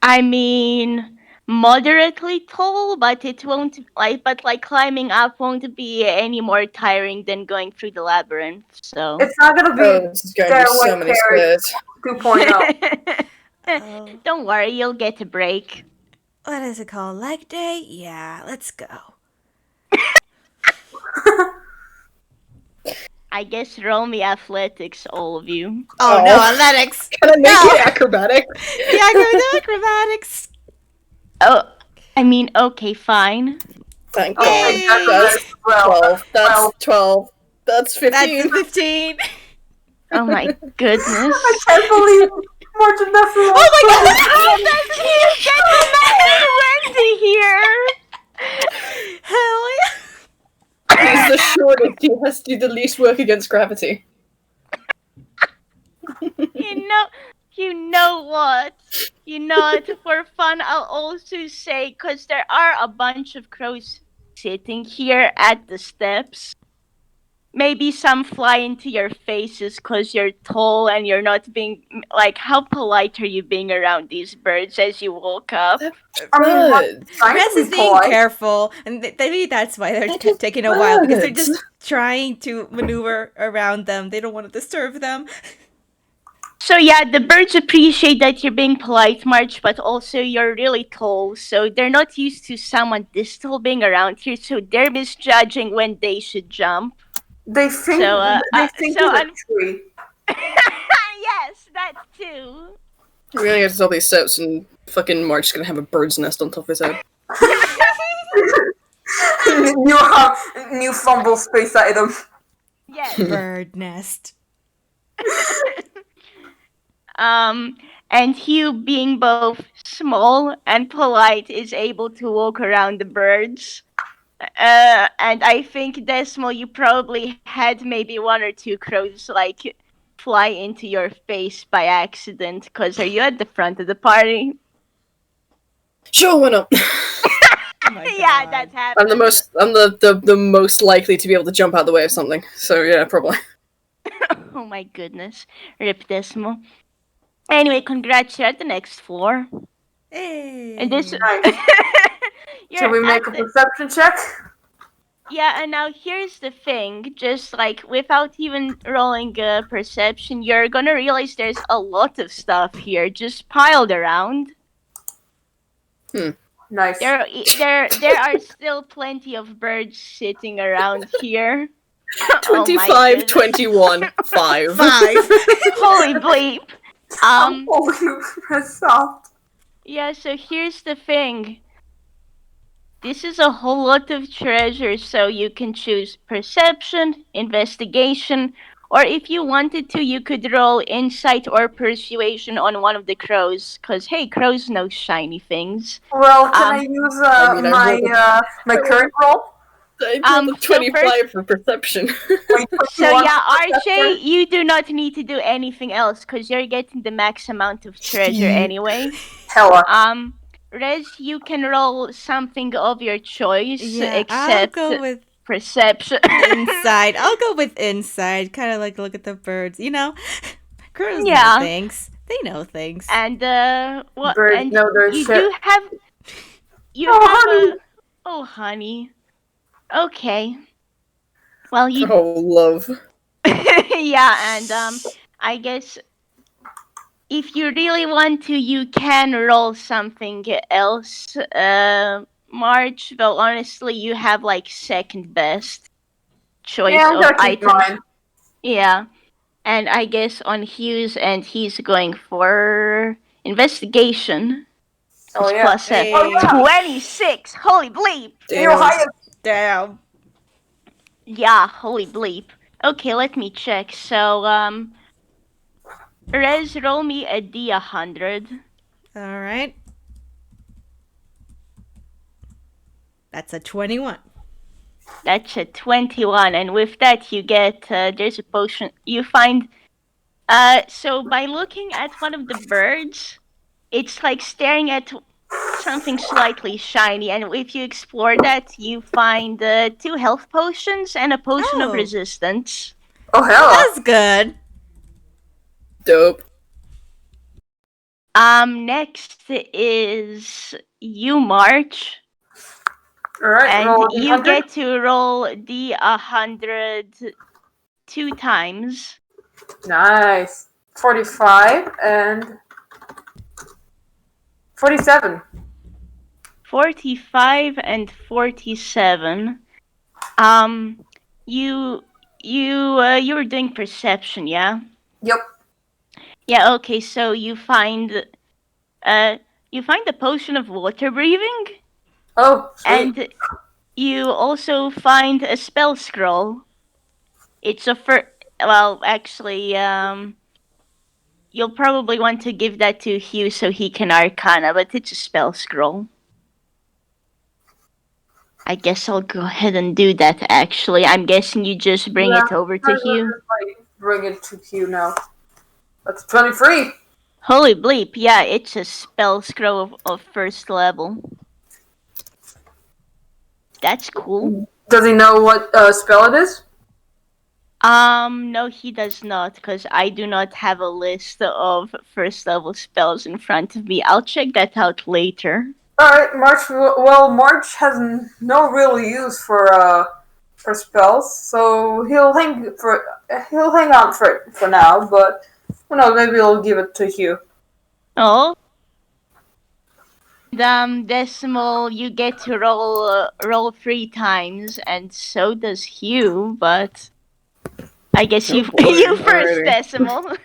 Speaker 1: I mean, moderately tall, but it won't climbing up won't be any more tiring than going through the labyrinth. So.
Speaker 2: It's not gonna be
Speaker 4: This is going to be so
Speaker 2: Stairway
Speaker 4: many
Speaker 2: Carry
Speaker 4: stairs.
Speaker 2: 2.0.
Speaker 3: Oh.
Speaker 1: Don't worry, you'll get a break.
Speaker 3: What is it called? Leg day? Yeah, let's go.
Speaker 1: I guess roll me athletics, all of you.
Speaker 3: Oh,
Speaker 4: Oh.
Speaker 3: no, athletics!
Speaker 4: Can I make
Speaker 3: No.
Speaker 4: it acrobatic?
Speaker 3: The acrobatics!
Speaker 1: Oh, I mean, okay, fine.
Speaker 4: Thank
Speaker 2: Oh,
Speaker 4: God.
Speaker 3: Yay.
Speaker 2: that's well.
Speaker 4: 12. That's 12. That's 15.
Speaker 3: That's 15!
Speaker 1: Oh my goodness.
Speaker 2: I can't believe Martin Decimal.
Speaker 3: Oh my god!
Speaker 1: You get the Wendy here!
Speaker 3: Hell yeah!
Speaker 4: He's the shortest. He has to do the least work against gravity.
Speaker 1: You know what? For fun, I'll also say, because there are a bunch of crows sitting here at the steps. Maybe some fly into your faces because you're tall and you're not being, how polite are you being around these birds as you walk up?
Speaker 2: I mean,
Speaker 4: Birds.
Speaker 3: Rez is being careful, and maybe that's why they're
Speaker 4: just
Speaker 3: taking a while, because they're
Speaker 4: birds.
Speaker 3: just trying to maneuver around them. They don't want to disturb them.
Speaker 1: So yeah, the birds appreciate that you're being polite, March, but also you're really tall, so they're not used to someone this tall being around here, so they're misjudging when they should jump.
Speaker 2: They think
Speaker 1: So,
Speaker 2: he's
Speaker 1: so
Speaker 2: a tree.
Speaker 1: Yes, that too.
Speaker 4: We're gonna get to all these steps and fucking Mark's gonna have a bird's nest on top of his head.
Speaker 2: New fumble space item.
Speaker 1: Yes.
Speaker 3: Bird nest.
Speaker 1: And Hugh, being both small and polite, is able to walk around the birds. And I think, Decimal, you probably had maybe one or two crows, fly into your face by accident, because are you at the front of the party?
Speaker 4: Sure, why not?
Speaker 3: Oh my
Speaker 1: Yeah,
Speaker 3: God.
Speaker 1: that's happening.
Speaker 4: I'm the most likely to be able to jump out of the way of something. So yeah, probably.
Speaker 1: Oh my goodness. Rip Decimal. Anyway, congrats, you're at the next floor.
Speaker 3: Hey.
Speaker 1: And this...
Speaker 2: Nice. Shall we make a perception check?
Speaker 1: Yeah, and now here's the thing. Just without even rolling a perception, you're gonna realize there's a lot of stuff here just piled around.
Speaker 2: Nice.
Speaker 1: There are still plenty of birds sitting around here.
Speaker 4: 25, 21, 5.
Speaker 3: 5.
Speaker 1: Holy bleep.
Speaker 2: Soft.
Speaker 1: Yeah, so here's the thing. This is a whole lot of treasure, so you can choose perception, investigation, or if you wanted to, you could roll insight or persuasion on one of the crows, because hey, crows know shiny things.
Speaker 2: Well, can I use my current roll?
Speaker 4: I rolled a
Speaker 1: so
Speaker 4: 25 for perception.
Speaker 1: So yeah, RJ, you do not need to do anything else, because you're getting the max amount of treasure anyway.
Speaker 2: Hella.
Speaker 1: Rez, you can roll something of your choice,
Speaker 3: Yeah,
Speaker 1: except
Speaker 3: I'll go with
Speaker 1: perception.
Speaker 3: insight. I'll go with insight. Kind of look at the birds. Crows
Speaker 1: Yeah.
Speaker 3: know things. They know things.
Speaker 1: And what?
Speaker 2: Birds
Speaker 1: And
Speaker 2: know their
Speaker 1: you
Speaker 2: shit.
Speaker 1: do have.
Speaker 2: Honey.
Speaker 1: Oh, honey. Okay. Well, you.
Speaker 4: Oh, love.
Speaker 1: Yeah, and I guess if you really want to, you can roll something else. March, though honestly, you have second best choice
Speaker 2: Yeah, I'm
Speaker 1: of
Speaker 2: gonna keep
Speaker 1: items.
Speaker 2: mine.
Speaker 1: Yeah, and I guess on Hughes, and he's going for investigation.
Speaker 2: Oh
Speaker 1: It's
Speaker 2: yeah.
Speaker 1: plus
Speaker 3: Hey.
Speaker 1: 26. Holy bleep.
Speaker 2: Your highest.
Speaker 3: Damn.
Speaker 1: Yeah, holy bleep. Okay, let me check. So, Rez, roll me a D100.
Speaker 3: All right. That's a 21.
Speaker 1: That's a 21, and with that you get, there's a potion. You find, so by looking at one of the birds, it's like staring at something slightly shiny, and if you explore that, you find 2 health potions and a potion of
Speaker 3: Oh.
Speaker 1: resistance.
Speaker 2: Oh hell.
Speaker 3: That's good.
Speaker 4: Dope.
Speaker 1: Next is you, March,
Speaker 2: Alright,
Speaker 1: and
Speaker 2: roll
Speaker 1: you
Speaker 2: 100.
Speaker 1: get to roll D100 2 times.
Speaker 2: Nice. 45 and 47.
Speaker 1: 45 and 47. You were doing perception, yeah?
Speaker 2: Yep.
Speaker 1: Yeah, okay, so you find the potion of water breathing,
Speaker 2: Oh, sweet.
Speaker 1: and you also find a spell scroll. It's a actually, you'll probably want to give that to Hugh so he can arcana, but it's a spell scroll. I guess I'll go ahead and do that, actually. I'm guessing you just bring it over to Hugh.
Speaker 2: Bring it to Hugh now. That's 23.
Speaker 1: Holy bleep, yeah, it's a spell scroll of first level. That's cool.
Speaker 2: Does he know what spell it is?
Speaker 1: No, he does not, because I do not have a list of first level spells in front of me. I'll check that out later.
Speaker 2: Alright, March. Well, March has no real use for spells, so he'll hang on for it for now. But who knows? Maybe he'll give it to Hugh.
Speaker 1: Oh. Decimal, you get to roll 3 times, and so does Hugh, but I guess you you first,
Speaker 4: Alrighty.
Speaker 1: Decimal.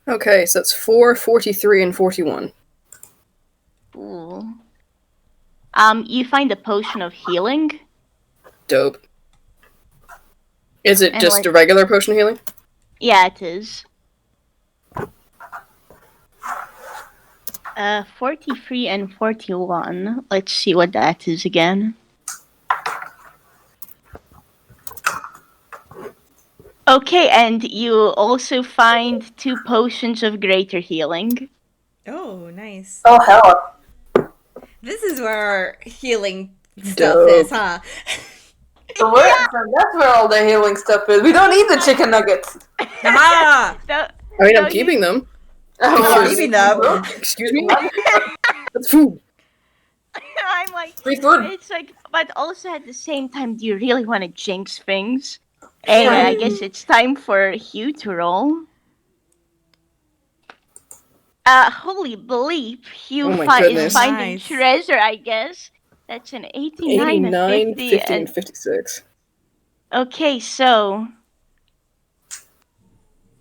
Speaker 4: Okay, so that's 4, 43, and 41.
Speaker 1: Cool. You find a potion of healing.
Speaker 4: Dope. Is it
Speaker 1: And
Speaker 4: just a regular potion of healing?
Speaker 1: Yeah, it is. 43 and 41. Let's see what that is again. Okay, and you also find 2 potions of greater healing.
Speaker 3: Oh, nice.
Speaker 2: Oh hell.
Speaker 3: This is where healing stuff
Speaker 4: Dope.
Speaker 3: is, huh?
Speaker 2: So that's where all the healing stuff is. We don't need the chicken nuggets.
Speaker 3: Ah!
Speaker 1: So,
Speaker 4: I mean,
Speaker 1: so
Speaker 4: I'm keeping them.
Speaker 3: Keeping them.
Speaker 4: Excuse me? That's food.
Speaker 1: I'm like,
Speaker 2: Free food.
Speaker 1: it's like, but also at the same time, do you really want to jinx things? Anyway, I guess it's time for Hugh to roll. Holy bleep, Hugh
Speaker 4: Oh my
Speaker 1: is
Speaker 4: goodness.
Speaker 1: finding
Speaker 3: Nice.
Speaker 1: treasure, I guess. That's an 89,
Speaker 4: 89,
Speaker 1: a 50,
Speaker 4: 50, and 56.
Speaker 1: Okay, so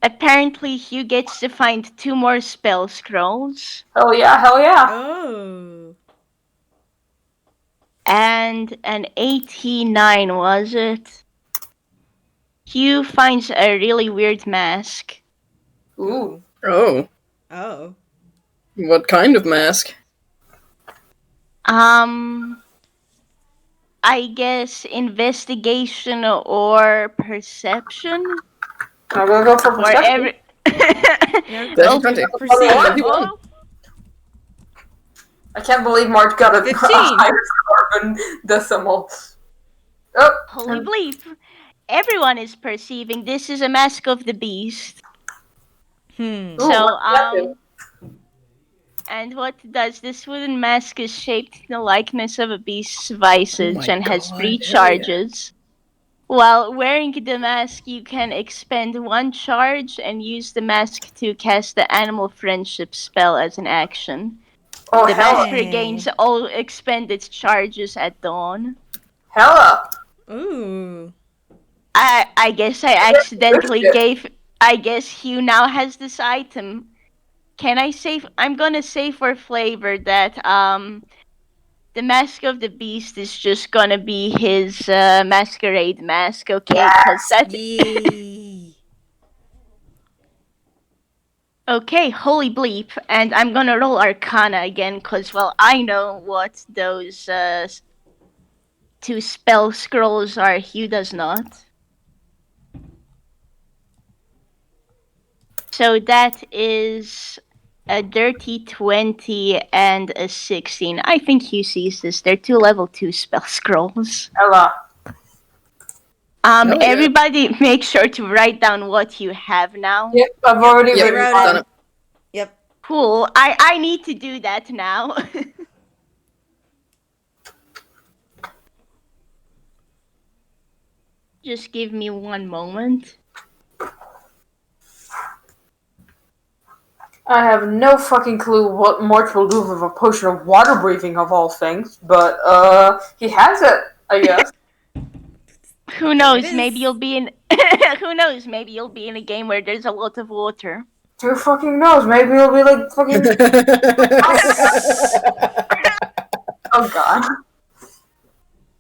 Speaker 1: apparently Hugh gets to find 2 more spell scrolls.
Speaker 2: Hell yeah, hell yeah.
Speaker 3: Oh.
Speaker 1: And an 89, was it? Hugh finds a really weird mask.
Speaker 2: Ooh.
Speaker 4: Oh.
Speaker 3: Oh.
Speaker 4: What kind of mask?
Speaker 1: I guess investigation or perception?
Speaker 2: I'm gonna go for
Speaker 1: For
Speaker 2: perception.
Speaker 1: every...
Speaker 3: Yeah,
Speaker 4: That's 20.
Speaker 3: perceive.
Speaker 1: Oh,
Speaker 2: I can't believe March got a
Speaker 3: 15.
Speaker 2: higher score than Decimal. Oh,
Speaker 1: holy bleep. Everyone is perceiving this is a mask of the beast.
Speaker 3: Hmm.
Speaker 1: So, and what does this wooden mask is shaped in the likeness of a beast's visage
Speaker 4: my
Speaker 1: and has
Speaker 4: God,
Speaker 1: 3
Speaker 4: hell
Speaker 1: charges. While wearing the mask, you can expend 1 charge and use the mask to cast the animal friendship spell as an action.
Speaker 2: oh
Speaker 1: The
Speaker 2: hella.
Speaker 1: mask regains all expended charges at dawn.
Speaker 2: Hella.
Speaker 3: Ooh.
Speaker 1: I guess I accidentally gave... I guess Hugh now has this item. can I say? I'm gonna say for flavor that the mask of the beast is just gonna be his masquerade mask, okay? Cause
Speaker 2: Yes.
Speaker 1: that
Speaker 3: Yay.
Speaker 1: okay, holy bleep, and I'm gonna roll Arcana again, cause well, I know what those two spell scrolls are. Hugh does not. So that is a dirty 20 and a 16. I think Hugh sees this. They're two level 2 spell scrolls.
Speaker 2: Ella.
Speaker 4: Oh, yeah.
Speaker 1: Everybody make sure to write down what you have now.
Speaker 2: Yep, I've already
Speaker 4: Yep,
Speaker 2: written
Speaker 3: wrote
Speaker 2: mine.
Speaker 4: done it.
Speaker 3: Yep.
Speaker 1: Cool. I need to do that now. Just give me one moment.
Speaker 2: I have no fucking clue what March will do with a potion of water breathing of all things, but he has it, I guess.
Speaker 1: Who
Speaker 3: There it
Speaker 1: knows? Maybe
Speaker 3: is.
Speaker 1: you'll be in. Who knows? Maybe you'll be in a game where there's a lot of water.
Speaker 2: Who fucking knows? Maybe it'll be like fucking. Oh god.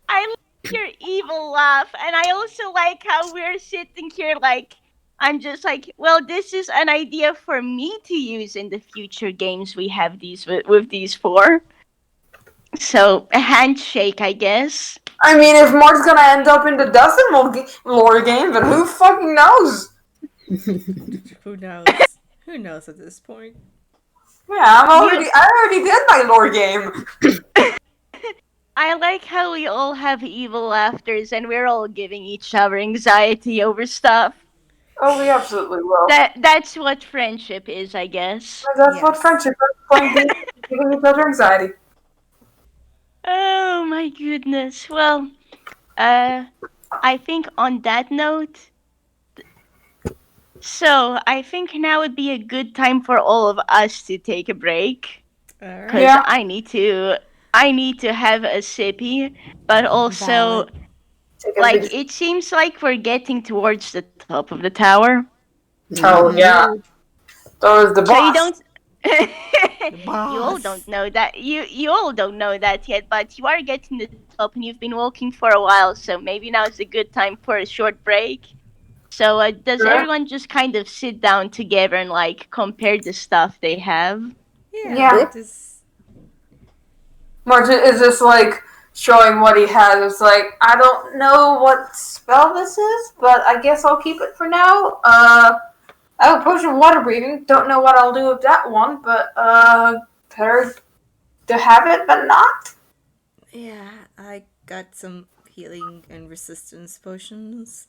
Speaker 1: I like your evil laugh, and I also like how we're sitting here like I'm just like, well, this is an idea for me to use in the future games we have these with these four. So a handshake, I guess.
Speaker 2: I mean, if Mark's gonna end up in the Decimal lore game, then who fucking knows?
Speaker 3: Who knows? Who knows at this point?
Speaker 2: Yeah, I already did my lore game.
Speaker 1: I like how we all have evil laughters and we're all giving each other anxiety over stuff.
Speaker 2: Oh, we absolutely will.
Speaker 1: That's what friendship is, I guess.
Speaker 2: That's what
Speaker 3: Yes.
Speaker 2: friendship is, playing games, giving each other anxiety.
Speaker 1: Oh my goodness. Well, I think on that note, so I think now would be a good time for all of us to take a break
Speaker 3: All right.
Speaker 1: because
Speaker 2: Yeah.
Speaker 1: I need to have a sippy, but also
Speaker 3: Valid.
Speaker 2: Take a
Speaker 1: like
Speaker 2: big.
Speaker 1: it seems like we're getting towards the top of the tower.
Speaker 2: Oh yeah, those the
Speaker 1: So you
Speaker 2: boss.
Speaker 1: don't
Speaker 3: The
Speaker 1: you all
Speaker 3: boss.
Speaker 1: don't know that you all don't know that yet, but you are getting to the top and you've been walking for a while, so maybe now is a good time for a short break. So does
Speaker 2: Sure.
Speaker 1: everyone just kind of sit down together and like compare the stuff they have?
Speaker 3: Yeah.
Speaker 2: Yeah.
Speaker 3: Just
Speaker 2: March is just like showing what he has. It's like I don't know what spell this is, but I guess I'll keep it for now. I have a potion of water breathing. Don't know what I'll do with that one, but better to have it than not.
Speaker 3: yeah. I got some healing and resistance potions.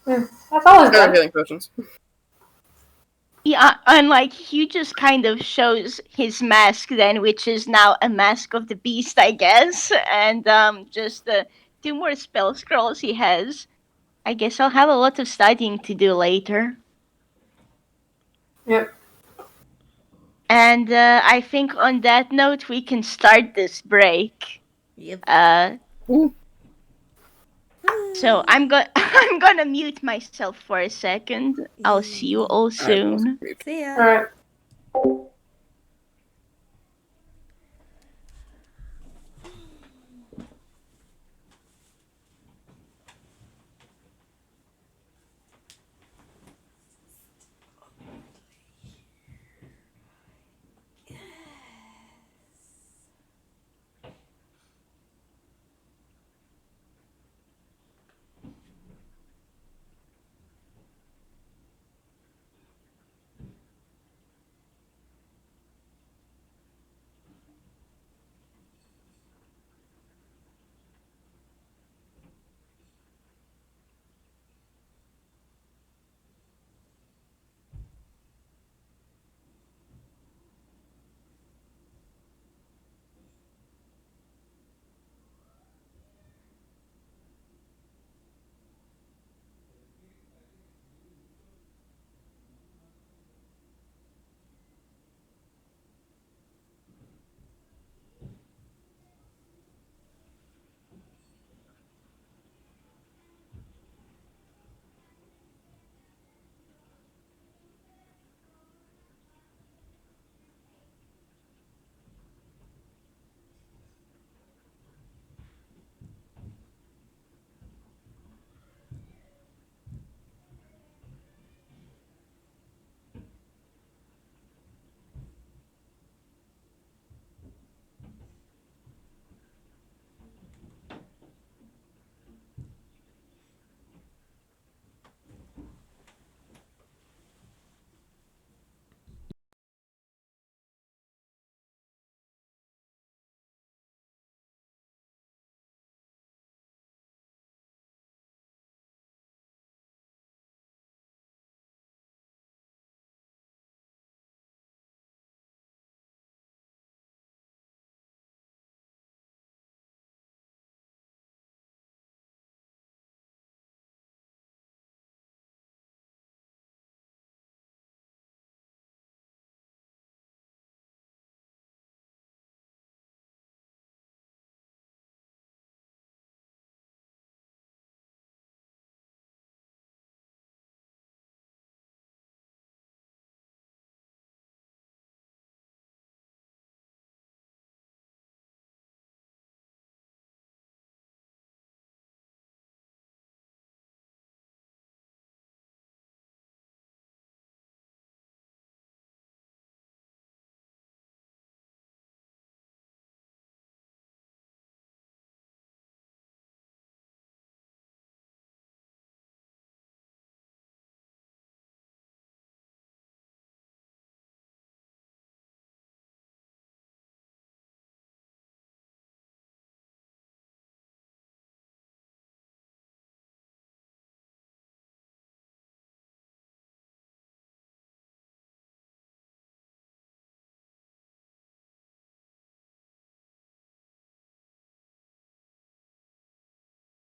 Speaker 2: That's always
Speaker 4: I have
Speaker 2: good.
Speaker 4: healing potions.
Speaker 1: Yeah, and like he just kind of shows his mask then, which is now a mask of the beast, I guess, and just the two more spell scrolls he has. I guess I'll have a lot of studying to do later.
Speaker 2: Yep.
Speaker 1: And I think on that note, we can start this break.
Speaker 3: Yep.
Speaker 1: So I'm gonna mute myself for a second. I'll see you all soon.
Speaker 3: See ya.
Speaker 2: All right.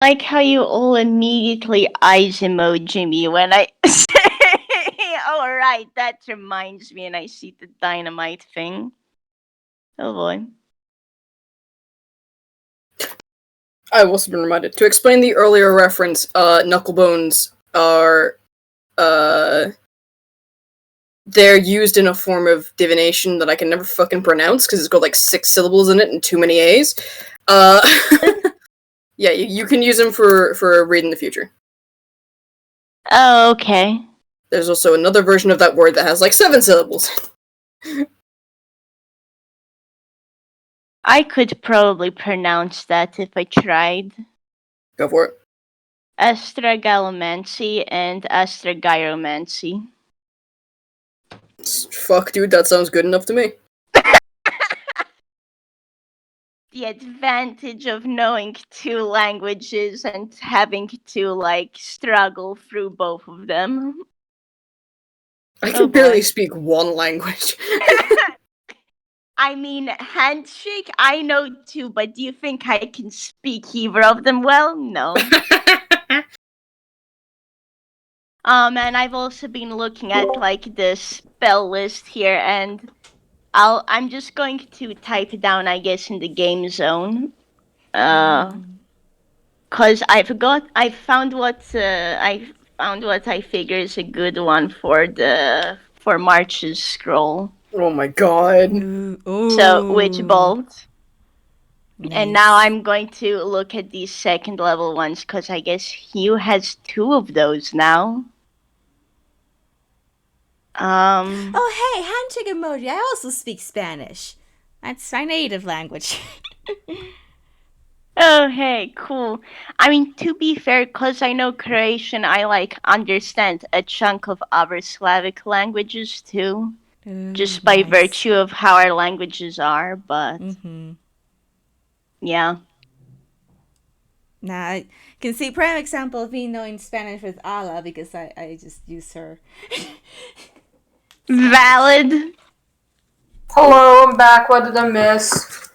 Speaker 1: Like how you all immediately eyes emoji me when I say, oh right, that reminds me, and I see the dynamite thing. Oh boy.
Speaker 4: I've also been reminded. To explain the earlier reference, knucklebones are, they're used in a form of divination that I can never fucking pronounce because it's got like 6 syllables in it and too many A's. Yeah, you can use them for reading the future.
Speaker 1: Oh, okay.
Speaker 4: There's also another version of that word that has like 7 syllables.
Speaker 1: I could probably pronounce that if I tried.
Speaker 4: Go for it.
Speaker 1: Astragalomancy and astrageiromancy.
Speaker 4: Fuck, dude, that sounds good enough to me.
Speaker 1: The advantage of knowing 2 languages and having to, like, struggle through both of them.
Speaker 4: I can barely speak one language.
Speaker 1: I mean, handshake, I know 2, but do you think I can speak either of them well? No. And I've also been looking at, like, the spell list here, and I'm just going to type it down, I guess, in the game zone. Cause I found what I figure is a good one for March's scroll.
Speaker 4: Oh my god.
Speaker 3: Ooh.
Speaker 1: So Witch Bolt.
Speaker 3: Nice.
Speaker 1: And now I'm going to look at these 2nd level ones, cause I guess Hugh has 2 of those now.
Speaker 3: Oh, hey, handshake emoji. I also speak Spanish. That's my native language.
Speaker 1: Oh, hey, cool. I mean, to be fair, because I know Croatian, I, like, understand a chunk of other Slavic languages, too. Just by virtue of how our languages are, but... Yeah.
Speaker 3: Nah, I can see prime example of me knowing Spanish with Ala because I just use her.
Speaker 1: Valid.
Speaker 2: Hello, I'm back. What did I miss?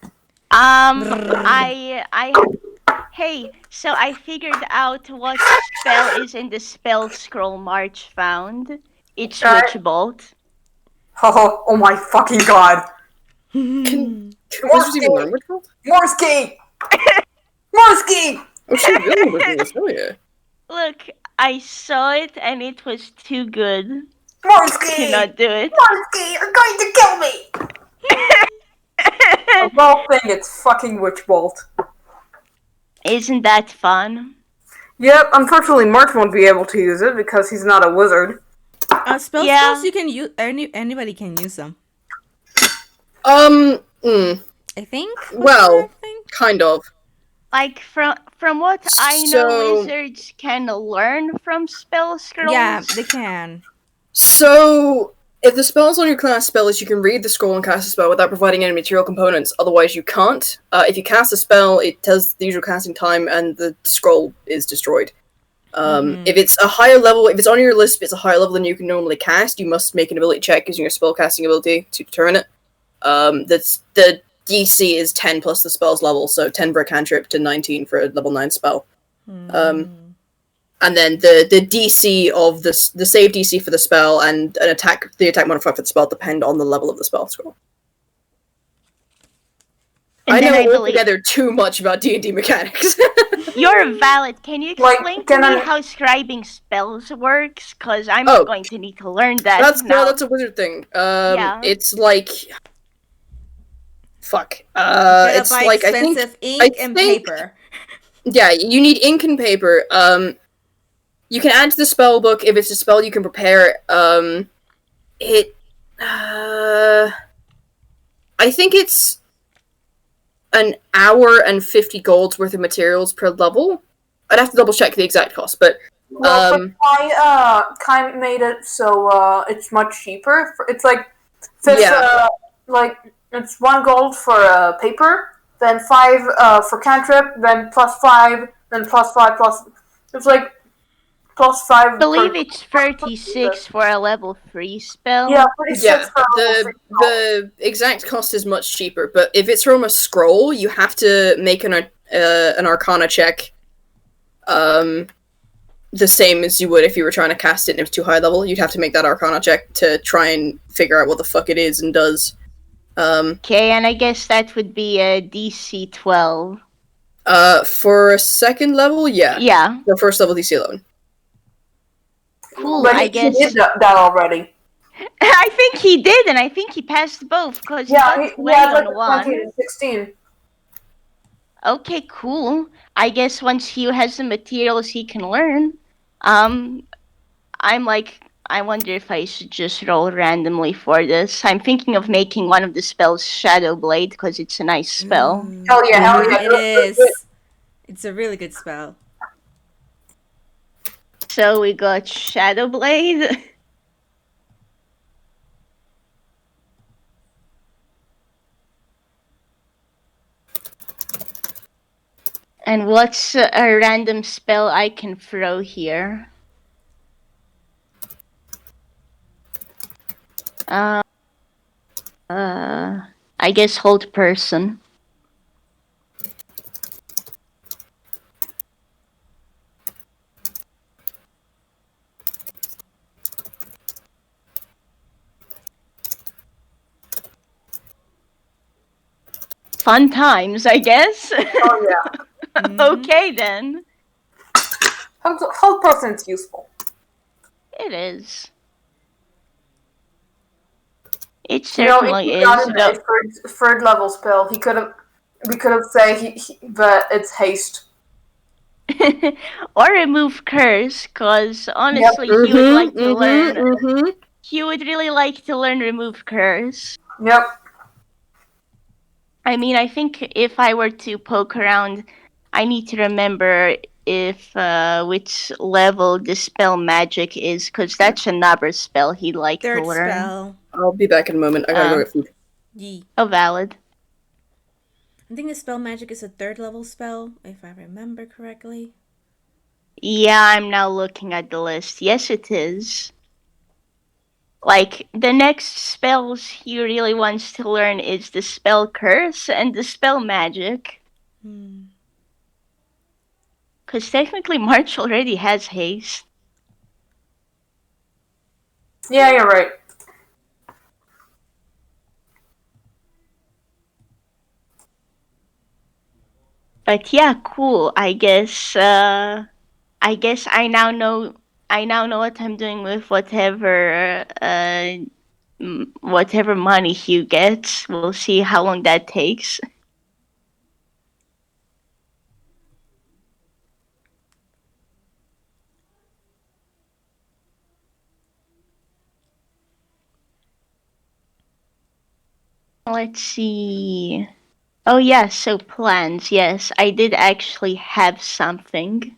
Speaker 1: Hey, so I figured out what spell is in the spell scroll March found. It's Witch Bolt.
Speaker 2: Oh my fucking god.
Speaker 4: Can wizards even learn Witch Bolt?
Speaker 2: Morski! Morski!
Speaker 4: Oh shit, really working this, hell yeah.
Speaker 1: Look, I saw it and it was too good.
Speaker 2: Morski!
Speaker 1: Cannot do it.
Speaker 2: Morski, you're going to kill me! A well thing, it's fucking Witch Bolt.
Speaker 1: Isn't that fun?
Speaker 2: Yep, unfortunately March won't be able to use it because he's not a wizard.
Speaker 3: Spells you can use, anybody can use them.
Speaker 4: I
Speaker 3: think?
Speaker 4: Well, kind of.
Speaker 1: Like, from what I know, wizards can learn from spell scrolls.
Speaker 3: Yeah, they can.
Speaker 4: So, if the spell's on your class spell list, you can read the scroll and cast a spell without providing any material components. Otherwise, you can't. If you cast a spell, it tells the usual casting time, and the scroll is destroyed. If it's a higher level, if it's on your list, if it's a higher level than you can normally cast, you must make an ability check using your spell casting ability to determine it. The DC is 10 plus the spell's level, so 10 for a cantrip to 19 for a level 9 spell. And then the DC of the save DC for the spell and the attack modifier for the spell depend on the level of the spell scroll. I know altogether too much about D&D mechanics.
Speaker 1: You're valid. Can you explain to me how scribing spells works? Because I'm going to need to learn that now.
Speaker 4: That's a wizard thing. It's like... Fuck.
Speaker 3: It's like expensive ink and paper.
Speaker 4: Yeah, you need ink and paper. You can add to the spell book if it's a spell you can prepare. I think it's an hour and 50 gold's worth of materials per level. I'd have to double check the exact cost, but
Speaker 2: I kind of made it so it's much cheaper. It's like it's 1 gold for paper, then 5 for cantrip, then plus 5, then plus 5 plus. It's like plus 5.
Speaker 1: I believe it's 36 for a level 3 spell.
Speaker 2: Yeah, 36 for a level 3 spell.
Speaker 4: The exact cost is much cheaper, but if it's from a scroll, you have to make an Arcana check the same as you would if you were trying to cast it and it was too high level. You'd have to make that Arcana check to try and figure out what the fuck it is and does.
Speaker 1: Okay, and I guess that would be a DC 12.
Speaker 4: For a second level, yeah.
Speaker 1: Yeah.
Speaker 4: For first level, DC 11.
Speaker 1: Cool,
Speaker 2: But
Speaker 1: I
Speaker 2: he
Speaker 1: guess.
Speaker 2: did that already.
Speaker 1: I think he did, and I think he passed both, because he
Speaker 2: Yeah,
Speaker 1: got
Speaker 2: he
Speaker 1: 20
Speaker 2: had like
Speaker 1: on
Speaker 2: a 20
Speaker 1: one.
Speaker 2: and 16.
Speaker 1: Okay, cool. I guess once Hugh has the materials he can learn, I'm like, I wonder if I should just roll randomly for this. I'm thinking of making one of the spells Shadow Blade, because it's a nice spell.
Speaker 2: Hell yeah.
Speaker 3: It is. It's a really good spell.
Speaker 1: So we got Shadow Blade. And what's a random spell I can throw here? I guess hold person. Fun times, I guess.
Speaker 2: Oh yeah.
Speaker 1: Okay then.
Speaker 2: Hold person's useful.
Speaker 1: It is. It
Speaker 2: You know, if
Speaker 1: certainly
Speaker 2: he
Speaker 1: is.
Speaker 2: got him
Speaker 1: No.
Speaker 2: a third level spell, we could have said that it's haste.
Speaker 1: Or remove curse, cause honestly, he would like to learn. He would really like to learn remove curse.
Speaker 2: Yep.
Speaker 1: I mean, I think if I were to poke around, I need to remember if which level the spell magic is, cause that's another spell he'd like to
Speaker 3: Third
Speaker 1: learn.
Speaker 3: spell.
Speaker 4: I'll be back in a moment. I gotta go get food.
Speaker 3: Yee.
Speaker 1: Oh, valid.
Speaker 3: I think the spell magic is a third level spell, if I remember correctly.
Speaker 1: Yeah, I'm now looking at the list. Yes, it is. Like, the next spells he really wants to learn is the spell curse and the spell magic. Because technically March already has haste.
Speaker 2: Yeah, you're right.
Speaker 1: But yeah, cool. I guess I now know what I'm doing with whatever money Hugh gets. We'll see how long that takes. Let's see. Oh yeah, so plans. Yes, I did actually have something.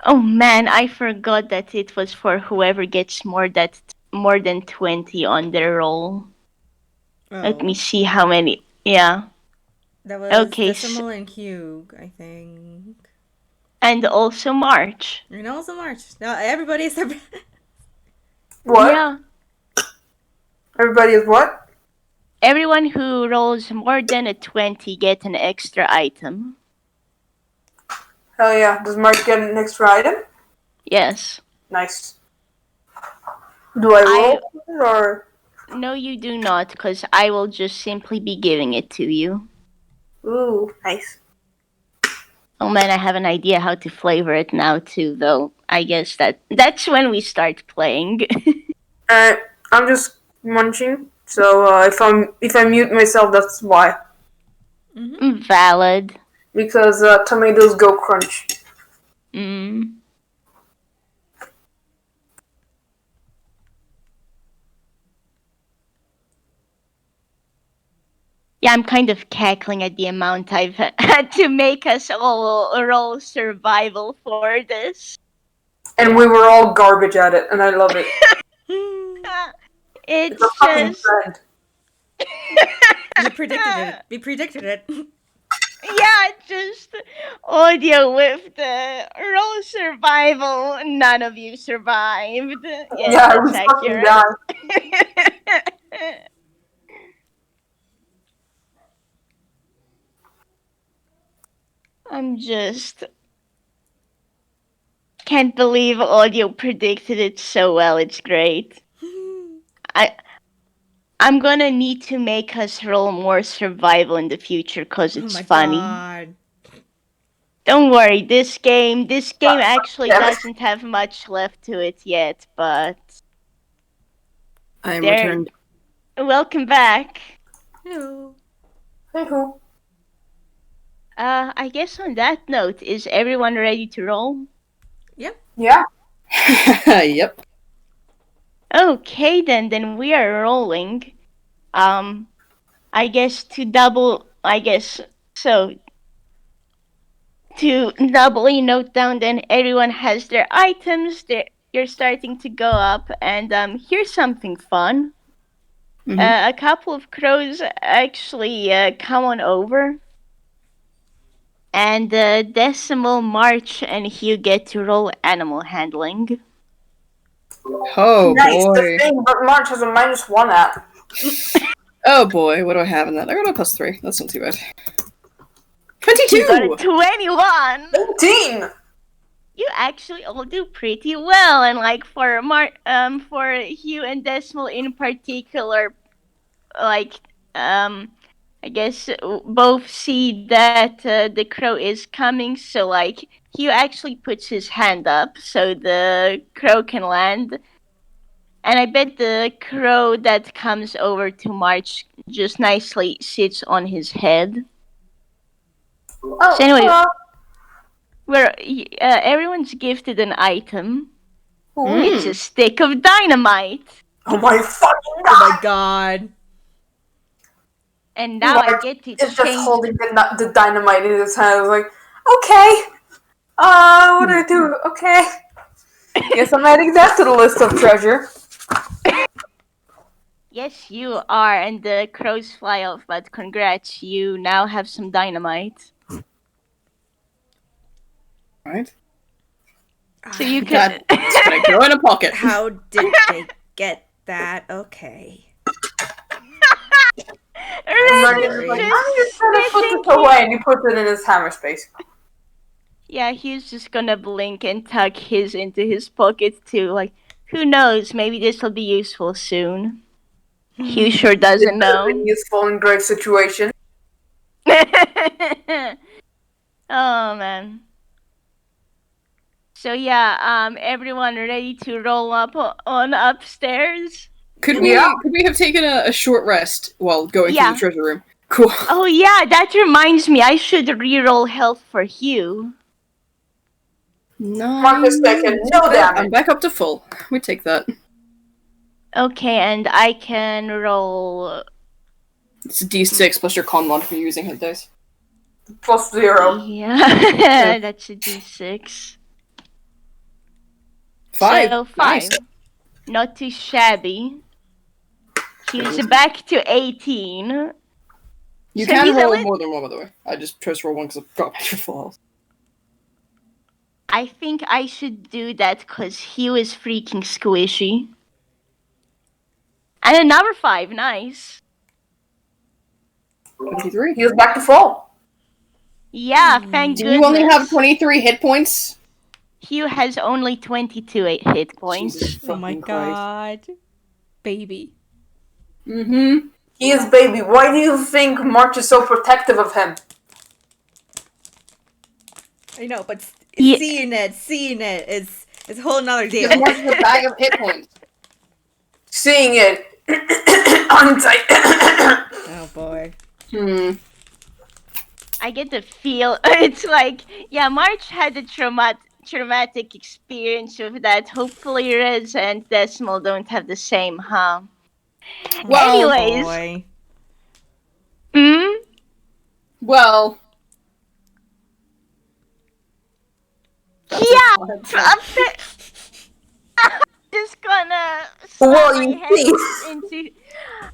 Speaker 1: Oh man, I forgot that it was for whoever gets more than 20 on their roll.
Speaker 3: Oh.
Speaker 1: Let me see how many. Yeah.
Speaker 3: That was
Speaker 1: Okay,
Speaker 3: Decimal and Hugh, I think.
Speaker 1: and also March.
Speaker 3: And also March. No, everybody's
Speaker 2: What?
Speaker 1: Yeah.
Speaker 2: Everybody is what?
Speaker 1: Everyone who rolls more than a 20 get an extra item.
Speaker 2: Hell yeah. Does Mark get an extra item?
Speaker 1: Yes.
Speaker 2: Nice. Do I roll or?
Speaker 1: No, you do not, because I will just simply be giving it to you.
Speaker 2: Ooh, nice.
Speaker 1: Oh man, I have an idea how to flavor it now too, though. I guess that's when we start playing.
Speaker 2: I'm just munching. So if I mute myself, that's why.
Speaker 1: Valid.
Speaker 2: Because tomatoes go crunch.
Speaker 1: Mm. Yeah, I'm kind of cackling at the amount I've had to make us all roll survival for this.
Speaker 2: And we were all garbage at it, and I love it.
Speaker 1: It's
Speaker 2: a fucking
Speaker 1: just...
Speaker 2: trend.
Speaker 3: You predicted it. We predicted it.
Speaker 1: Yeah, just audio with the roll survival. None of you survived. Yes,
Speaker 2: Yeah,
Speaker 1: that's
Speaker 2: we fucking
Speaker 1: accurate.
Speaker 2: died.
Speaker 1: I'm just can't believe audio predicted it so well. It's great. I I'm gonna need to make us roll more survival in the future because
Speaker 3: Oh
Speaker 1: it's
Speaker 3: my
Speaker 1: funny.
Speaker 3: god.
Speaker 1: Don't worry, this game actually
Speaker 2: Damn it.
Speaker 1: doesn't have much left to it yet, but
Speaker 4: I am
Speaker 1: there.
Speaker 4: returned.
Speaker 1: Welcome back.
Speaker 3: Hello.
Speaker 2: Hey, who?
Speaker 1: I guess on that note, is everyone ready to roll?
Speaker 3: Yep.
Speaker 2: Yeah.
Speaker 4: Yep.
Speaker 1: Okay, then we are rolling. I guess to double. I guess so. To doubly note down, then everyone has their items. You're starting to go up, and here's something fun.
Speaker 4: Mhm.
Speaker 1: A couple of crows actually come on over, and Decimal, March, and Hugh get to roll animal handling.
Speaker 4: Oh
Speaker 2: Nice. The
Speaker 4: boy.
Speaker 2: thing, but March has a -1 at.
Speaker 4: Oh boy. What do I have in that? I got a +3. That's not too bad.
Speaker 1: You got a
Speaker 4: 22.
Speaker 1: 21.
Speaker 2: 18.
Speaker 1: You actually all do pretty well, and like for Hugh and Decimal in particular, like I guess both see that the crow is coming, so like Hugh actually puts his hand up so the crow can land. And I bet the crow that comes over to March just nicely sits on his head.
Speaker 2: Oh,
Speaker 1: So anyway,
Speaker 2: hello.
Speaker 1: everyone's gifted an item.
Speaker 2: Ooh.
Speaker 1: It's a stick of dynamite.
Speaker 2: Oh my fucking god.
Speaker 3: Oh my god.
Speaker 1: And now I
Speaker 2: March
Speaker 1: get to
Speaker 2: is just
Speaker 1: change.
Speaker 2: holding the dynamite in his hand. I was like, okay. What do I do? Okay. Guess I'm adding that to the list of treasure.
Speaker 1: Yes, you are, and the crows fly off, but congrats, you now have some dynamite.
Speaker 4: Right.
Speaker 1: So you
Speaker 4: God,
Speaker 1: can.
Speaker 4: it's gonna go in a pocket.
Speaker 3: How did they get that? Okay.
Speaker 2: March
Speaker 1: Red
Speaker 2: is
Speaker 1: is
Speaker 3: Sorry.
Speaker 2: like,
Speaker 1: just
Speaker 2: I'm just gonna put
Speaker 1: sitting
Speaker 2: this
Speaker 1: here.
Speaker 2: away, and he puts it in his hammer space.
Speaker 1: Yeah, he's just gonna blink and tuck his into his pocket too. Like, who knows? Maybe this will be useful soon. Hugh sure doesn't
Speaker 2: It's really
Speaker 1: know.
Speaker 2: useful in grave situation.
Speaker 1: Oh man. So yeah, everyone ready to roll up on upstairs?
Speaker 4: Could
Speaker 2: Yeah.
Speaker 4: we have taken a short rest while going through
Speaker 1: Yeah.
Speaker 4: the treasure room? Cool.
Speaker 1: Oh yeah, that reminds me. I should re-roll health for Hugh.
Speaker 2: Mark has taken no
Speaker 4: I'm
Speaker 2: damage.
Speaker 4: back up to full. We take that.
Speaker 1: Okay, and I can roll.
Speaker 4: It's a D6 plus your con mod for using hit dice.
Speaker 2: +0.
Speaker 1: Yeah, that's a D6.
Speaker 4: 5.
Speaker 1: So 5.
Speaker 4: Nice.
Speaker 1: Not too shabby. He's back to 18.
Speaker 4: You
Speaker 1: So
Speaker 4: can
Speaker 1: he's a
Speaker 4: roll
Speaker 1: lit-
Speaker 4: more than one, by the way. I just chose to roll one because I've got back to full health.
Speaker 1: I think I should do that because he was freaking squishy. And another 5, nice.
Speaker 4: 23.
Speaker 2: He is back to full.
Speaker 1: Yeah, thank
Speaker 4: Do
Speaker 1: goodness.
Speaker 4: you only have 23 hit points?
Speaker 1: Hugh has only 22 hit points.
Speaker 4: Jesus
Speaker 3: Oh my
Speaker 4: fucking Christ.
Speaker 3: god. Baby.
Speaker 4: Mm-hmm.
Speaker 2: He is baby. Why do you think March is so protective of him?
Speaker 3: I know, but
Speaker 1: Yeah.
Speaker 3: seeing it is a whole nother deal.
Speaker 4: Because March is a bag of hit points.
Speaker 2: Seeing it. Untitled.
Speaker 3: Oh boy.
Speaker 1: I get the feel. It's like, yeah, March had a traumatic experience with that. Hopefully, Rezze and Decimal don't have the same, huh?
Speaker 4: Well,
Speaker 1: Anyways.
Speaker 3: Boy.
Speaker 4: Well. That's
Speaker 1: Yeah.
Speaker 4: a fun thing.
Speaker 1: I'm just gonna
Speaker 2: Well,
Speaker 1: slam
Speaker 2: you
Speaker 1: my head
Speaker 2: see.
Speaker 1: into.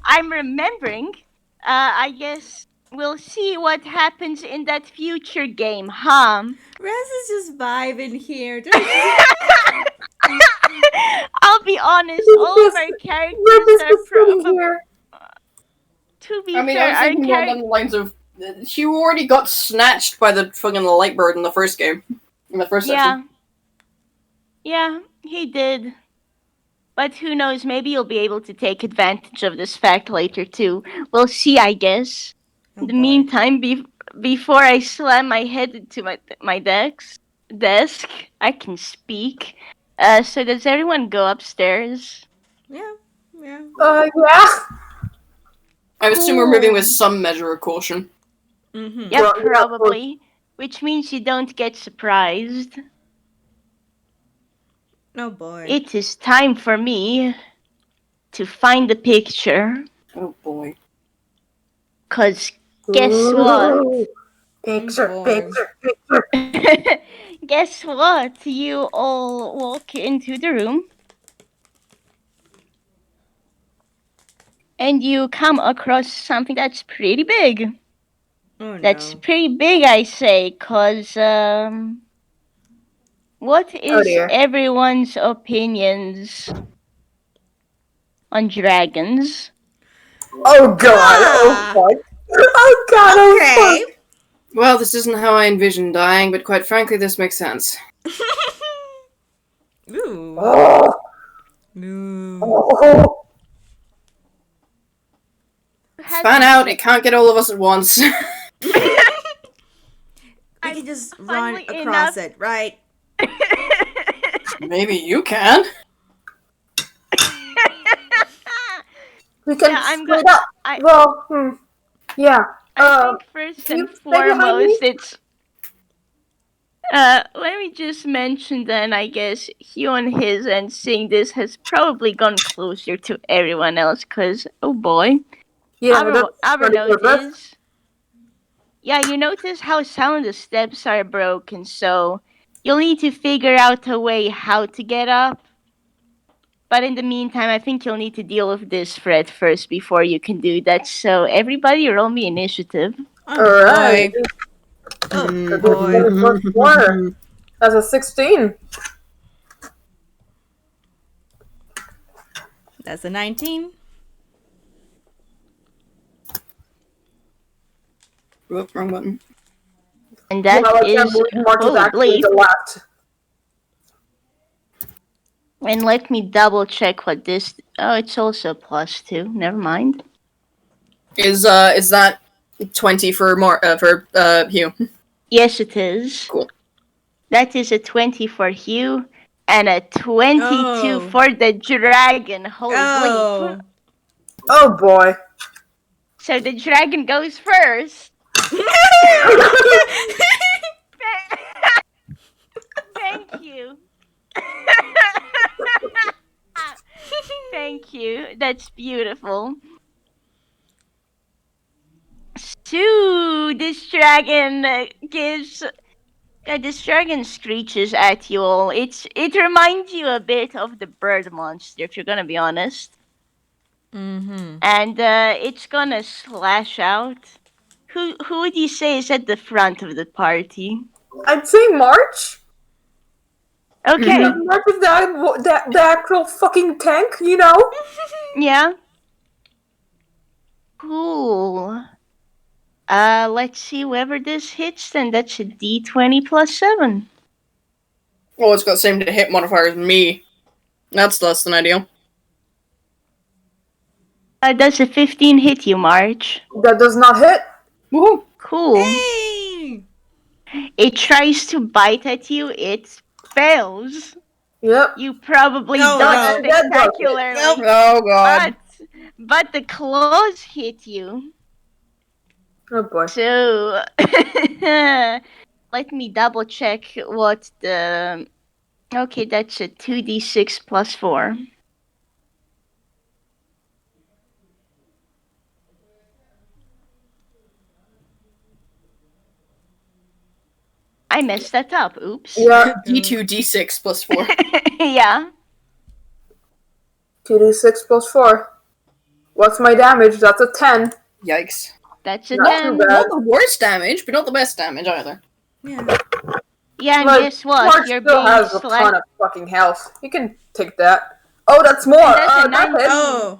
Speaker 1: I'm remembering. I guess we'll see what happens in that future game, huh?
Speaker 3: Rez is just vibing here.
Speaker 1: I'll be honest, all of our characters are
Speaker 2: here.
Speaker 1: to be
Speaker 4: I mean, I
Speaker 1: fair,
Speaker 4: was
Speaker 1: our
Speaker 4: thinking more
Speaker 1: characters.
Speaker 4: along the lines of Hugh already got snatched by the fucking light bird in the first game. In the first section.
Speaker 1: Yeah, he did. But who knows, maybe you'll be able to take advantage of this fact later too. We'll see, I guess.
Speaker 3: Oh,
Speaker 1: In the
Speaker 3: boy.
Speaker 1: meantime, before I slam my head into my desk, I can speak. So does everyone go upstairs?
Speaker 3: Yeah.
Speaker 2: Yeah.
Speaker 4: I assume we're moving with some measure of caution.
Speaker 3: Mm-hmm.
Speaker 1: Yep,
Speaker 2: Well, yeah,
Speaker 1: probably. Which means you don't get surprised.
Speaker 3: Oh boy.
Speaker 1: It is time for me to find the picture.
Speaker 4: Oh boy.
Speaker 1: 'Cause guess what?
Speaker 2: Ooh, Picture,
Speaker 3: boy.
Speaker 2: picture.
Speaker 1: Guess what? You all walk into the room. And you come across something that's pretty big.
Speaker 3: Oh
Speaker 1: That's
Speaker 3: no.
Speaker 1: pretty big, I say, 'cause, what is
Speaker 2: dear.
Speaker 1: everyone's opinions on dragons?
Speaker 2: Oh god,
Speaker 3: Ah.
Speaker 2: oh fuck. Oh god, oh
Speaker 3: Okay.
Speaker 2: fuck.
Speaker 4: Well, this isn't how I envisioned dying, but quite frankly, this makes sense.
Speaker 3: Ooh.
Speaker 2: Oh,
Speaker 3: Ooh.
Speaker 2: oh.
Speaker 4: Fan out, it can't get all of us at once.
Speaker 3: We can just run
Speaker 1: funnily
Speaker 3: across
Speaker 1: enough-
Speaker 3: it, right?
Speaker 4: Maybe you can.
Speaker 2: We can
Speaker 1: Yeah, I'm
Speaker 2: split
Speaker 1: go-
Speaker 2: up.
Speaker 1: I-
Speaker 2: Well, yeah.
Speaker 1: I think first
Speaker 2: can
Speaker 1: and
Speaker 2: you stay behind me?
Speaker 1: foremost, it's. Let me just mention then, I guess, Hugh on his end seeing this has probably gone closer to everyone else, because, oh boy.
Speaker 2: Yeah,
Speaker 1: Our
Speaker 2: that's pretty good. That's-
Speaker 1: notice. Yeah, you notice how sound the steps are broken, so you'll need to figure out a way how to get up. But in the meantime, I think you'll need to deal with this threat first before you can do that. So everybody roll me initiative.
Speaker 3: Oh
Speaker 2: Alright.
Speaker 3: boy. Oh
Speaker 4: Mm.
Speaker 3: boy.
Speaker 2: First corner. That's a 16.
Speaker 3: That's a 19.
Speaker 4: Whoop, wrong button.
Speaker 1: And that
Speaker 2: Well, I can't
Speaker 1: is
Speaker 2: believe March is
Speaker 1: holy
Speaker 2: actually
Speaker 1: bleep.
Speaker 2: the left.
Speaker 1: And let me double check what this. Oh, it's also +2. Never mind.
Speaker 4: Is that 20 for Hugh?
Speaker 1: Yes, it is.
Speaker 4: Cool.
Speaker 1: That is a 20 for Hugh and a 22
Speaker 3: Oh.
Speaker 1: for the dragon. Holy
Speaker 3: Oh.
Speaker 1: bleep.
Speaker 2: Oh boy.
Speaker 1: So the dragon goes first. Thank you. Thank you. That's beautiful. So this dragon this dragon screeches at you all. It reminds you a bit of the bird monster, if you're gonna be honest.
Speaker 3: Mm-hmm.
Speaker 1: And it's gonna slash out. Who would you say is at the front of the party?
Speaker 2: I'd say March.
Speaker 1: Okay.
Speaker 2: March is the actual fucking tank, you know?
Speaker 1: Yeah. Cool. Let's see whoever this hits then. That's a D20 plus 7.
Speaker 4: Oh, it's got the same to hit modifier as me. That's less than ideal.
Speaker 1: Does a 15 hit you, March?
Speaker 2: That does not hit.
Speaker 4: Woohoo!
Speaker 1: Cool.
Speaker 3: Hey!
Speaker 1: It tries to bite at you. It fails.
Speaker 2: Yep.
Speaker 1: You probably
Speaker 3: No,
Speaker 1: dodge
Speaker 3: no.
Speaker 1: spectacularly.
Speaker 4: Oh god.
Speaker 1: But the claws hit you.
Speaker 2: Oh boy.
Speaker 1: So let me double check what the. Okay, that's a 2d6 plus 4. I messed that up. Oops.
Speaker 2: Yeah.
Speaker 4: D2, D6 plus 4.
Speaker 1: Yeah.
Speaker 2: 2d6 plus 4. What's my damage? That's a 10.
Speaker 4: Yikes.
Speaker 1: That's a
Speaker 2: Not
Speaker 1: 10.
Speaker 2: too bad.
Speaker 4: Not the worst damage, but not the best damage either.
Speaker 3: Yeah.
Speaker 1: Yeah, and
Speaker 2: Like,
Speaker 1: guess what?
Speaker 2: March
Speaker 1: You're
Speaker 2: still
Speaker 1: being
Speaker 2: has a ton
Speaker 1: slashed.
Speaker 2: of fucking health. You can take that. Oh, that's more.
Speaker 1: That's a
Speaker 2: That
Speaker 1: 19.
Speaker 2: hits.
Speaker 3: Oh.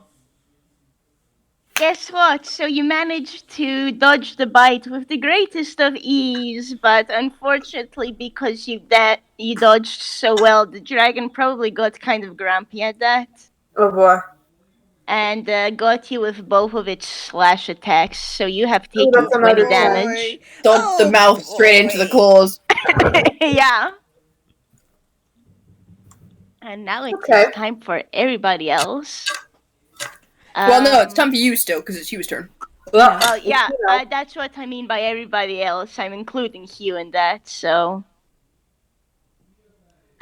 Speaker 1: guess what? So you managed to dodge the bite with the greatest of ease, but unfortunately, because you dodged so well, the dragon probably got kind of grumpy at that.
Speaker 2: Oh boy.
Speaker 1: And got you with both of its slash attacks, so you have taken
Speaker 2: that's
Speaker 1: 20
Speaker 2: another
Speaker 1: damage.
Speaker 4: Dodge the mouth straight into the claws.
Speaker 1: Yeah. And now it's
Speaker 2: Okay.
Speaker 1: time for everybody else.
Speaker 4: Well, no, it's time for you still, because it's Hugh's turn.
Speaker 1: Well, yeah, that's what I mean by everybody else. I'm including Hugh in that, so...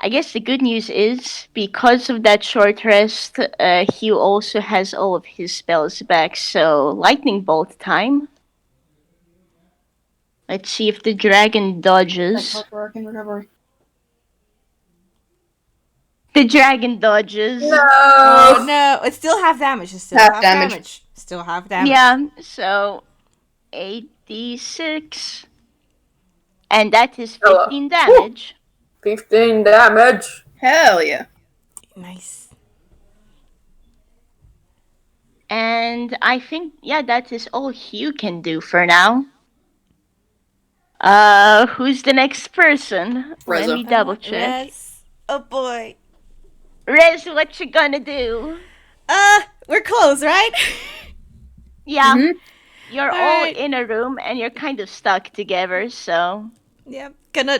Speaker 1: I guess the good news is, because of that short rest, Hugh also has all of his spells back, so Lightning Bolt time. Let's see if the dragon dodges. The dragon dodges.
Speaker 2: No.
Speaker 3: Oh no! It's still half damage. It's still half damage. Still half damage.
Speaker 1: Yeah, so 8d6. And that is 15 damage.
Speaker 2: 15 damage.
Speaker 4: Hell yeah.
Speaker 3: Nice.
Speaker 1: And I think, yeah, that is all Hugh can do for now. Who's the next person?
Speaker 4: Rezze.
Speaker 1: Let me double check.
Speaker 3: Rez. Oh boy.
Speaker 1: Rez, what you gonna do?
Speaker 3: We're close, right?
Speaker 1: Yeah,
Speaker 4: Mhm.
Speaker 1: you're all in a room and you're kind of stuck together, so...
Speaker 3: Yep. Gonna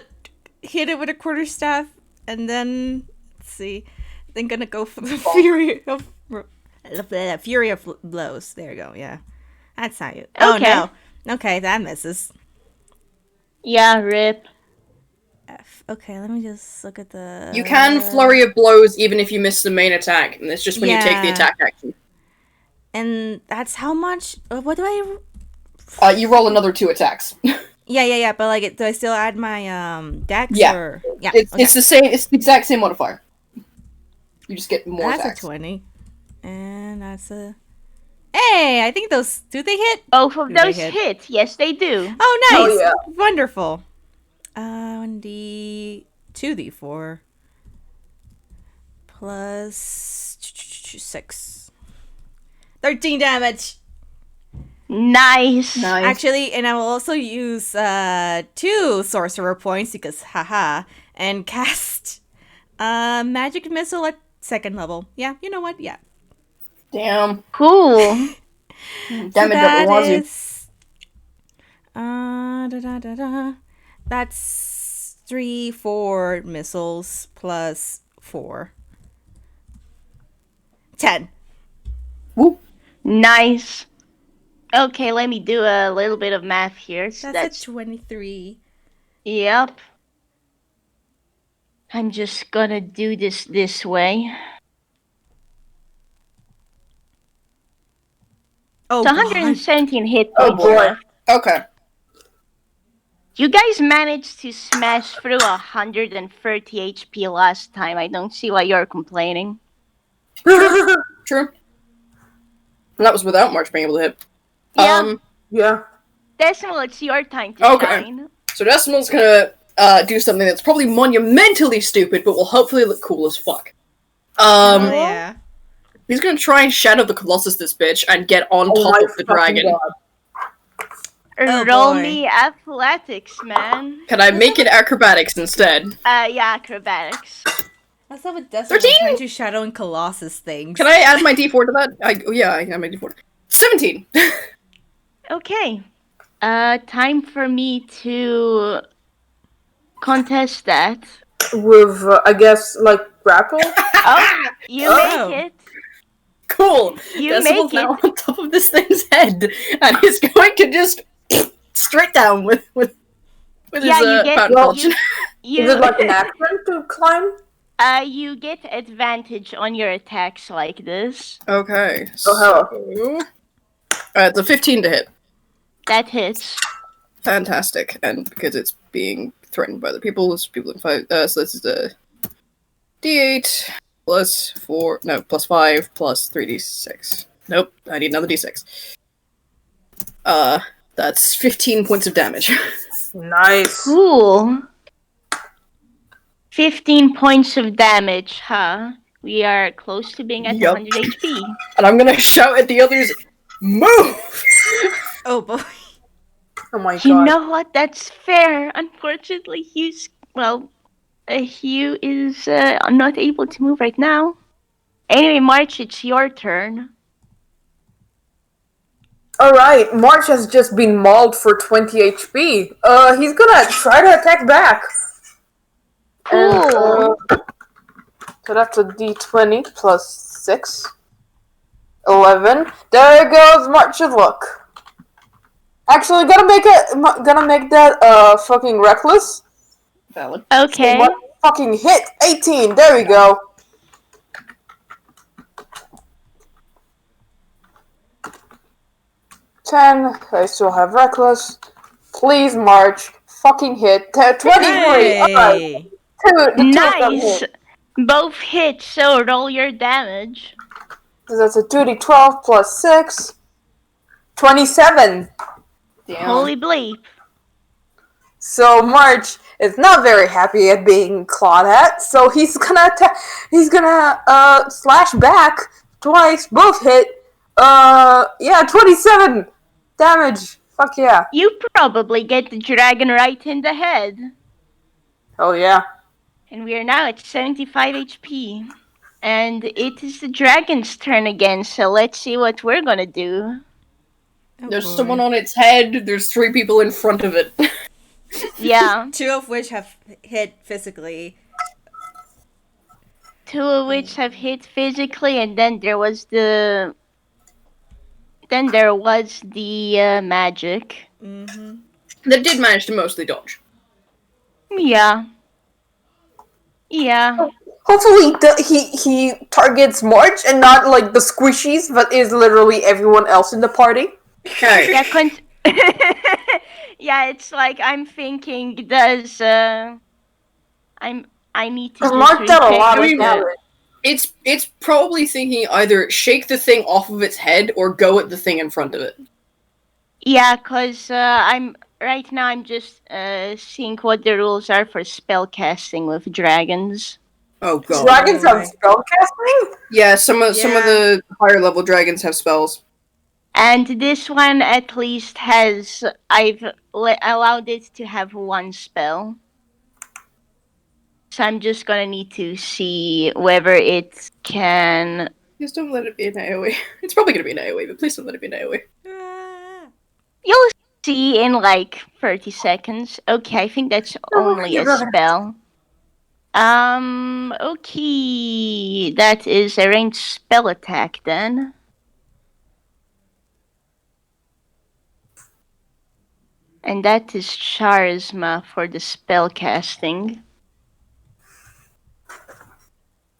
Speaker 3: hit it with a quarterstaff, and then let's see. Then gonna go for the fury of blows. There you go. Yeah, that's how you. Oh
Speaker 1: Okay.
Speaker 3: no. Okay, that misses.
Speaker 1: Yeah, rip.
Speaker 3: F. Okay, let me just look at the.
Speaker 4: You can flurry of blows even if you miss the main attack, and it's just when you take the
Speaker 3: Yeah.
Speaker 4: attack action.
Speaker 3: And that's how much? What do I?
Speaker 4: You roll another 2 attacks.
Speaker 3: Yeah. But like, do I still add my dex?
Speaker 4: Yeah.
Speaker 3: Or... Yeah.
Speaker 4: It's the same. It's the exact same modifier. You just get more
Speaker 3: That's
Speaker 4: attacks.
Speaker 3: a 20, and that's a. Hey, I think those do they hit?
Speaker 1: Both of
Speaker 3: Do they
Speaker 1: those
Speaker 3: hit?
Speaker 1: hit. Yes, they do.
Speaker 3: Oh, nice!
Speaker 2: Oh, yeah.
Speaker 3: Wonderful. 1d, 2d4 plus 6. 13 damage.
Speaker 1: Nice.
Speaker 3: Actually, and I will also use 2 sorcerer points because haha, and cast magic missile at 2nd level. Yeah, you know what? Yeah.
Speaker 4: Damn.
Speaker 1: Cool.
Speaker 4: Damage
Speaker 3: So
Speaker 4: up
Speaker 3: that
Speaker 4: Wazoo.
Speaker 3: is that's 3, 4 missiles plus 4. 10.
Speaker 4: Woo.
Speaker 1: Nice. Okay, let me do a little bit of math here. So
Speaker 3: That's a 23.
Speaker 1: Yep. I'm just gonna do this way.
Speaker 3: Oh,
Speaker 1: It's
Speaker 3: God.
Speaker 1: 117 hit
Speaker 2: Oh,
Speaker 1: points
Speaker 2: boy.
Speaker 1: left.
Speaker 4: Okay.
Speaker 1: You guys managed to smash through 130 HP last time. I don't see why you're complaining.
Speaker 4: True. And that was without March being able to hit.
Speaker 1: Yeah.
Speaker 2: Yeah.
Speaker 1: Decimal, it's your time to
Speaker 4: Okay.
Speaker 1: shine.
Speaker 4: So Decimal's gonna do something that's probably monumentally stupid, but will hopefully look cool as fuck.
Speaker 3: Oh, yeah.
Speaker 4: He's gonna try and shadow the Colossus, this bitch, and get on
Speaker 2: Oh
Speaker 4: top
Speaker 2: my
Speaker 4: of the dragon.
Speaker 2: fucking God.
Speaker 3: Oh,
Speaker 1: Roll
Speaker 3: boy.
Speaker 1: me athletics, man.
Speaker 4: Can I make it acrobatics instead?
Speaker 1: Yeah, acrobatics.
Speaker 3: What's up with Decimal
Speaker 4: 13?
Speaker 3: trying to shadow and Colossus things?
Speaker 4: Can I add my d4 to that? I can add my d4. 17!
Speaker 1: Okay. Time for me to contest that.
Speaker 2: With, I guess, like, grapple?
Speaker 1: Oh, you
Speaker 3: Oh.
Speaker 1: make it.
Speaker 4: Cool!
Speaker 1: You
Speaker 4: Decimal's
Speaker 1: make
Speaker 4: now
Speaker 1: it.
Speaker 4: on top of this thing's head, and he's going to just straight down with his
Speaker 1: Yeah, you get
Speaker 4: pattern
Speaker 2: well,
Speaker 4: function.
Speaker 2: Is it like an action to climb?
Speaker 1: You get advantage on your attacks like this.
Speaker 4: Okay.
Speaker 2: Oh,
Speaker 4: It's a 15 to hit.
Speaker 1: That hits.
Speaker 4: Fantastic. And because it's being threatened by the people, it's people in fight. So this is a d8 plus 4. No, plus 5 plus 3d6. Nope, I need another d6. That's 15 points of damage.
Speaker 2: Nice.
Speaker 1: Cool. 15 points of damage, huh? We are close to being at
Speaker 4: Yup.
Speaker 1: 100 HP.
Speaker 4: And I'm gonna shout at the others, Move!
Speaker 3: Oh boy.
Speaker 2: Oh my
Speaker 1: You
Speaker 2: god.
Speaker 1: know what? That's fair. Unfortunately, Hugh is not able to move right now. Anyway, March, it's your turn.
Speaker 2: Alright, March has just been mauled for 20 HP. He's gonna try to attack back. And,
Speaker 1: Cool.
Speaker 2: so that's a d20 plus 6. 11. There goes March's luck. Actually, gonna make that, fucking reckless.
Speaker 4: Valid.
Speaker 1: Okay.
Speaker 2: March fucking hit! 18, there we go. Ten. I still have reckless. Please, March. Fucking hit. 23. Alright.
Speaker 3: Hey.
Speaker 2: The two of them
Speaker 1: Nice.
Speaker 2: hit.
Speaker 1: Both hit, so roll your damage.
Speaker 2: So that's a 2d12 plus 6. 27.
Speaker 4: Damn.
Speaker 1: Holy bleep.
Speaker 2: So March is not very happy at being clawed at, so he's gonna slash back twice, both hit. 27 damage. Fuck yeah.
Speaker 1: You probably get the dragon right in the head.
Speaker 2: Oh yeah.
Speaker 1: And we are now at 75 HP. And it is the dragon's turn again, so let's see what we're gonna do.
Speaker 3: Oh,
Speaker 4: There's
Speaker 3: boy.
Speaker 4: someone on its head, there's 3 people in front of it.
Speaker 1: Yeah.
Speaker 3: 2 of which have hit physically.
Speaker 1: 2 of which have hit physically, and then there was the magic.
Speaker 3: Mm-hmm.
Speaker 4: That did manage to mostly dodge.
Speaker 1: Yeah. Yeah.
Speaker 2: Hopefully he targets March and not like the squishies, but is literally everyone else in the party.
Speaker 4: Okay.
Speaker 1: Yeah, yeah, it's like I'm thinking, does I need to
Speaker 2: Because
Speaker 1: just
Speaker 2: March did a
Speaker 1: recheck
Speaker 2: lot of
Speaker 1: the-
Speaker 2: damage.
Speaker 4: It's probably thinking either shake the thing off of its head or go at the thing in front of it.
Speaker 1: Yeah, cause I'm just seeing what the rules are for spell casting with dragons.
Speaker 4: Oh god.
Speaker 2: Dragons have
Speaker 3: Right.
Speaker 2: spellcasting?
Speaker 4: Yeah, some of
Speaker 3: Yeah.
Speaker 4: the higher level dragons have spells.
Speaker 1: And this one at least has allowed it to have 1 spell. So I'm just gonna need to see whether it can.
Speaker 4: Just don't let it be an AoE. It's probably gonna be an AoE, but please don't let it be an AoE.
Speaker 3: Ah.
Speaker 1: You'll see in like 30 seconds. Okay, I think that's only a spell. Okay, that is a ranged spell attack then. And that is Charisma for the spell casting.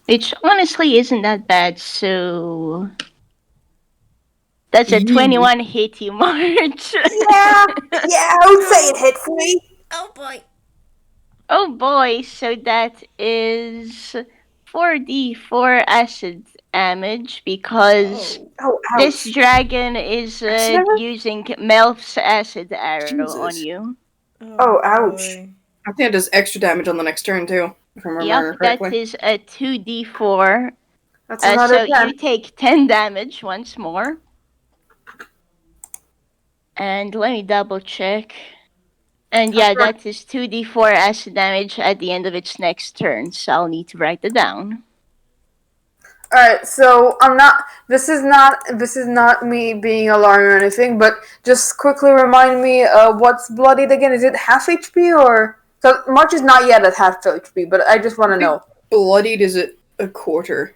Speaker 1: Which honestly isn't that bad, so that's a 21 hit you, March.
Speaker 2: Yeah, I would say it hits me.
Speaker 3: Oh boy.
Speaker 1: Oh boy, so that is 4d4 acid damage because
Speaker 2: Oh, ouch.
Speaker 1: this dragon is
Speaker 2: Acid arrow?
Speaker 1: using Melf's acid arrow on
Speaker 4: Jesus.
Speaker 1: you.
Speaker 2: Oh, ouch.
Speaker 3: boy.
Speaker 4: I think it does extra damage on the next turn too, if I remember
Speaker 1: Yep, that
Speaker 4: correctly.
Speaker 1: is a 2d4.
Speaker 2: That's
Speaker 1: So
Speaker 2: another 10.
Speaker 1: you take 10 damage once more. And let me double check. And yeah,
Speaker 2: Okay.
Speaker 1: that is 2d4 acid damage at the end of its next turn, so I'll need to write it down.
Speaker 2: Alright, so this is not me being alarmed or anything, but just quickly remind me, what's bloodied again? Is it half HP or? So March is not yet at half HP, but I just want to know.
Speaker 4: Bloodied is at a quarter.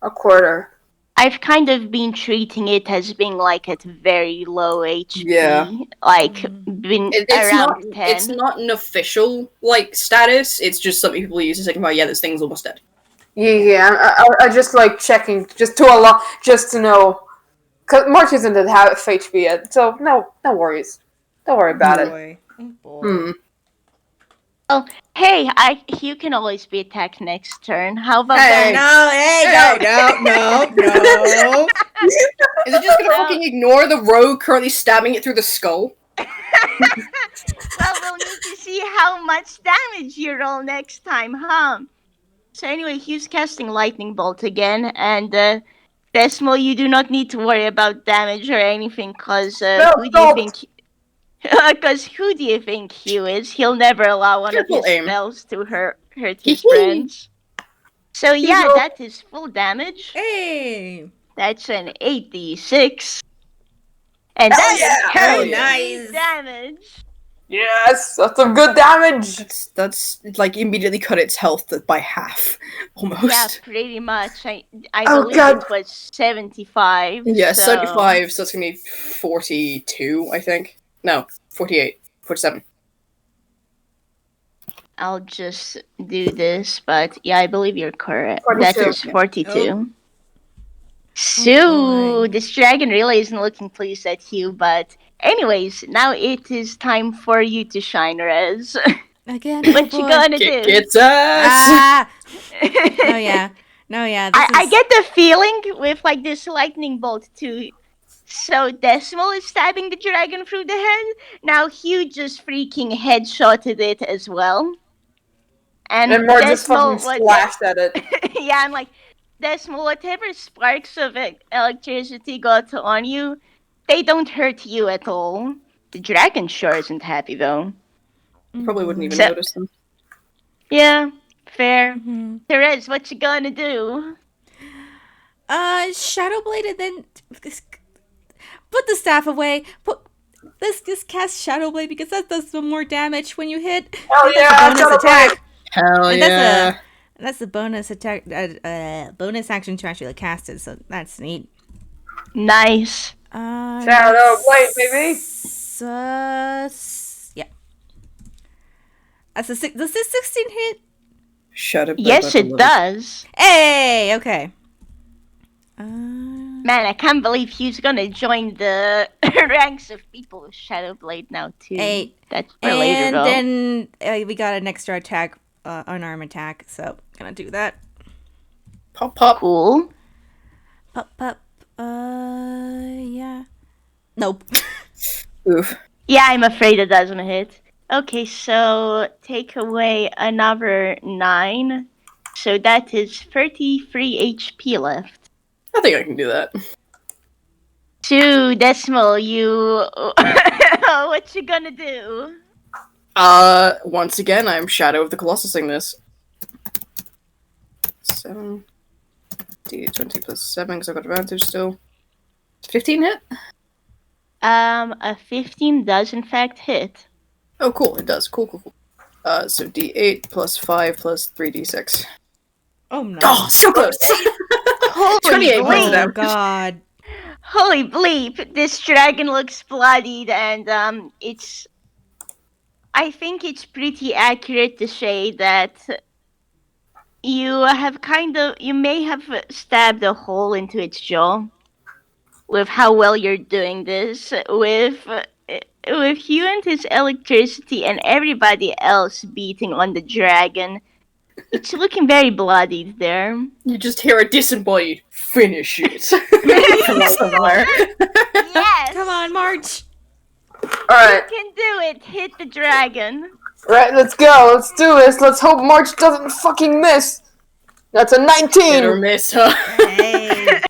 Speaker 2: A quarter.
Speaker 1: I've kind of been treating it as being like at very low HP.
Speaker 4: Yeah.
Speaker 1: Like, been
Speaker 4: It's
Speaker 1: around
Speaker 4: not
Speaker 1: 10.
Speaker 4: it's not an official like status, it's just something people use to signify, yeah, this thing's almost dead.
Speaker 2: Yeah. I just like checking just to know. Cause March isn't at half HP yet, so no worries. Don't worry about it.
Speaker 3: Boy. Oh boy.
Speaker 4: Hmm.
Speaker 1: Hey, you can always be attacked next turn. How about
Speaker 4: Hey.
Speaker 1: that?
Speaker 3: No.
Speaker 4: Is it just gonna
Speaker 1: Well-
Speaker 4: fucking ignore the rogue currently stabbing it through the skull?
Speaker 1: Well, we'll need to see how much damage you roll next time, huh? So anyway, Hugh's casting Lightning Bolt again, and Decimal, you do not need to worry about damage or anything, cause
Speaker 2: No,
Speaker 1: who do you
Speaker 2: don't.
Speaker 1: think? Because who do you think Hugh is? He'll never allow one of
Speaker 4: Careful
Speaker 1: his
Speaker 4: aim.
Speaker 1: spells to hurt his
Speaker 4: Hee hee.
Speaker 1: friends. So yeah,
Speaker 2: Hero.
Speaker 1: that is full damage.
Speaker 3: Hey!
Speaker 1: That's an 8d6. And
Speaker 2: Hell
Speaker 1: that is
Speaker 2: yeah!
Speaker 3: Oh,
Speaker 1: heavy
Speaker 3: nice.
Speaker 1: damage.
Speaker 2: Yes, that's some good damage.
Speaker 4: That's like immediately cut its health by half, almost.
Speaker 1: Yeah, pretty much. I
Speaker 2: Oh,
Speaker 1: believe
Speaker 2: God.
Speaker 1: it was 75.
Speaker 4: Yeah,
Speaker 1: so
Speaker 4: 75, so it's gonna be 42, I think. No, 48. 47.
Speaker 1: I'll just do this, but yeah, I believe you're correct. That
Speaker 2: 42.
Speaker 1: is 42.
Speaker 3: Oh.
Speaker 1: So,
Speaker 3: boy.
Speaker 1: this dragon really isn't looking pleased at you, but anyways, now it is time for you to shine, Rez.
Speaker 3: Again,
Speaker 1: What you
Speaker 3: boy.
Speaker 1: gonna
Speaker 4: Kick
Speaker 1: do?
Speaker 4: its ass!
Speaker 3: Ah! No, yeah. No, yeah. This
Speaker 1: I
Speaker 3: is...
Speaker 1: get the feeling with like this lightning bolt too. So Decimal is stabbing the dragon through the head. Now Hugh just freaking headshotted it as well.
Speaker 2: And more just fucking
Speaker 1: Decimal,
Speaker 2: slashed at it.
Speaker 1: yeah, I'm like, Decimal, whatever sparks of electricity got on you, they don't hurt you at all. The dragon sure isn't happy though.
Speaker 4: Probably wouldn't even
Speaker 1: So-
Speaker 4: notice them.
Speaker 1: Yeah, fair.
Speaker 3: Mm-hmm.
Speaker 1: Therese, what you gonna do?
Speaker 3: Shadow Blade and then put the staff away. Let's just cast Shadow Blade because that does some more damage when you hit.
Speaker 2: Hell
Speaker 3: And
Speaker 2: yeah,
Speaker 3: that's a bonus
Speaker 2: Shadow Blade.
Speaker 3: attack.
Speaker 4: Hell
Speaker 3: And
Speaker 4: yeah.
Speaker 3: that's the bonus attack. Bonus action to actually cast it. So that's neat.
Speaker 1: Nice.
Speaker 2: Shadow Blade, baby.
Speaker 3: Yeah. That's the 16 hit.
Speaker 4: Shut up.
Speaker 1: Yes, it does.
Speaker 3: Hey, okay.
Speaker 1: Man, I can't believe Hugh's gonna join the ranks of people with Shadow Blade now too.
Speaker 3: 8.
Speaker 1: That's for later
Speaker 3: And
Speaker 1: though.
Speaker 3: then we got an extra attack, unarmed attack. So gonna do that.
Speaker 4: Pop, pop.
Speaker 1: Cool.
Speaker 3: Pop. Yeah. Nope.
Speaker 4: Oof.
Speaker 1: Yeah, I'm afraid it doesn't hit. Okay, so take away another 9. So that is 33 HP left.
Speaker 4: I think I can do that.
Speaker 1: 2 Decimal, you... what you gonna do?
Speaker 4: Once again, I'm Shadow of the Colossusing this. 7. D20 plus 7, because I've got advantage still. 15 hit?
Speaker 1: A 15 does in fact hit.
Speaker 4: Oh, cool, it does. Cool. So D8 plus 5 plus 3D6.
Speaker 3: Oh no.
Speaker 4: Oh, so close!
Speaker 1: Holy
Speaker 4: 28 points of
Speaker 1: bleep!
Speaker 3: Oh
Speaker 4: damage.
Speaker 3: god.
Speaker 1: Holy bleep! This dragon looks bloodied, and it's. I think it's pretty accurate to say that you may have stabbed a hole into its jaw. With how well you're doing this, with Hugh and his electricity and everybody else beating on the dragon, it's looking very bloodied there.
Speaker 4: You just hear a disembodied finish it from somewhere.
Speaker 1: Yes!
Speaker 3: Come on, March.
Speaker 2: Alright,
Speaker 1: You can do it! Hit the dragon!
Speaker 2: right, let's go. Let's do this. Let's hope March doesn't fucking miss. That's a
Speaker 4: Hit or
Speaker 2: 19.
Speaker 4: miss, huh?
Speaker 3: Hey.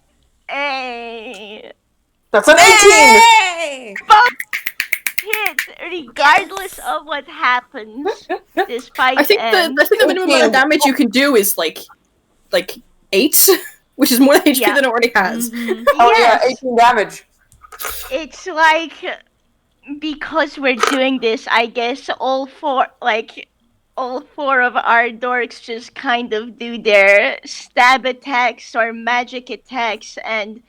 Speaker 1: Hey!
Speaker 2: That's an 18.
Speaker 3: Hey.
Speaker 1: Hit, regardless of what happens. This fight
Speaker 4: I think
Speaker 1: ends.
Speaker 4: the minimum amount of damage you can do is like 8, which is more HP
Speaker 1: Yeah.
Speaker 4: than it already has.
Speaker 3: Mhm.
Speaker 2: Oh
Speaker 1: Yes.
Speaker 2: yeah, 18 damage.
Speaker 1: It's like because we're doing this, I guess all four of our dorks just kind of do their stab attacks or magic attacks, and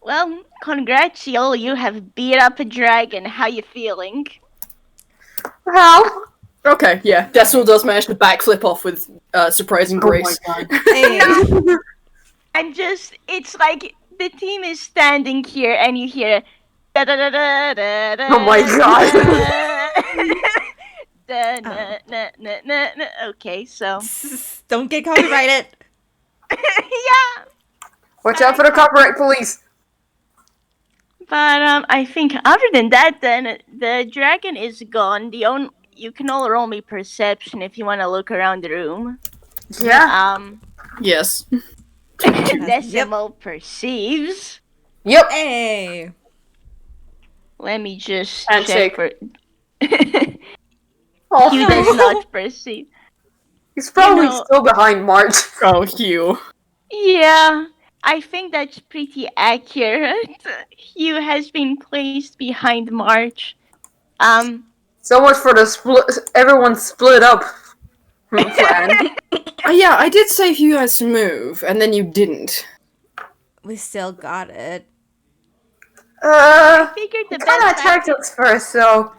Speaker 1: well, congrats, y'all, you have beat up a dragon. How you feeling?
Speaker 2: How?
Speaker 4: Okay, yeah, Decimal does manage to backflip off with surprising grace.
Speaker 2: Oh my god.
Speaker 3: Hey.
Speaker 1: It's like the team is standing here and you hear da da da da da da.
Speaker 2: Oh my god.
Speaker 1: Okay, so
Speaker 3: Don't get copyrighted.
Speaker 1: yeah,
Speaker 2: Watch out for the copyright police.
Speaker 1: but I think other than that, then the dragon is gone. You can all roll me perception if you want to look around the room.
Speaker 2: Yeah.
Speaker 4: Yes.
Speaker 1: Decimal perceives.
Speaker 2: Yep.
Speaker 3: Hey.
Speaker 1: Let me just
Speaker 2: Handshake.
Speaker 1: check for.
Speaker 2: Oh,
Speaker 1: Hugh does not perceive.
Speaker 2: he's probably
Speaker 1: You know-
Speaker 2: still behind March.
Speaker 4: Oh, Hugh.
Speaker 1: Yeah, I think that's pretty accurate. Hugh has been placed behind March.
Speaker 2: So much for the split. Everyone split up plan.
Speaker 4: Yeah, I did say Hugh has to move, and then you didn't.
Speaker 3: We still got it.
Speaker 1: I figured the
Speaker 2: Kind of
Speaker 1: best I
Speaker 2: attacked
Speaker 1: could.
Speaker 2: us first, so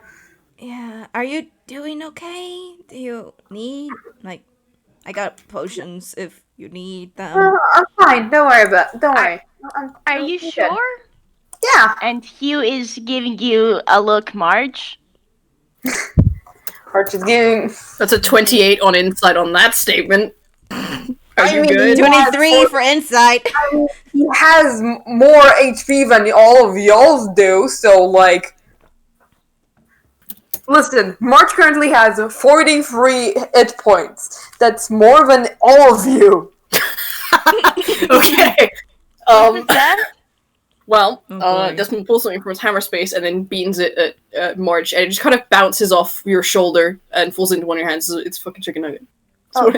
Speaker 3: Yeah. Are you doing okay? Do you need like I got potions if you need them.
Speaker 2: I'm fine. Don't worry about. Don't worry.
Speaker 1: Are you
Speaker 2: I'm good.
Speaker 1: sure?
Speaker 2: Yeah.
Speaker 1: And Hugh is giving you a look, March.
Speaker 2: March is giving.
Speaker 4: That's a 28 on insight on that statement. Are
Speaker 2: I
Speaker 4: you
Speaker 2: mean,
Speaker 4: good?
Speaker 2: you-
Speaker 3: 23 for insight.
Speaker 2: He has more HP than all of y'all do, so like. Listen, March currently has 43 hit points. That's more than all of you.
Speaker 4: Okay.
Speaker 1: What's that?
Speaker 4: Well,
Speaker 3: Oh, boy.
Speaker 4: Desmond pulls something from his hammer space and then beans it at March, and it just kind of bounces off your shoulder and falls into one of your hands. It's fucking chicken nugget.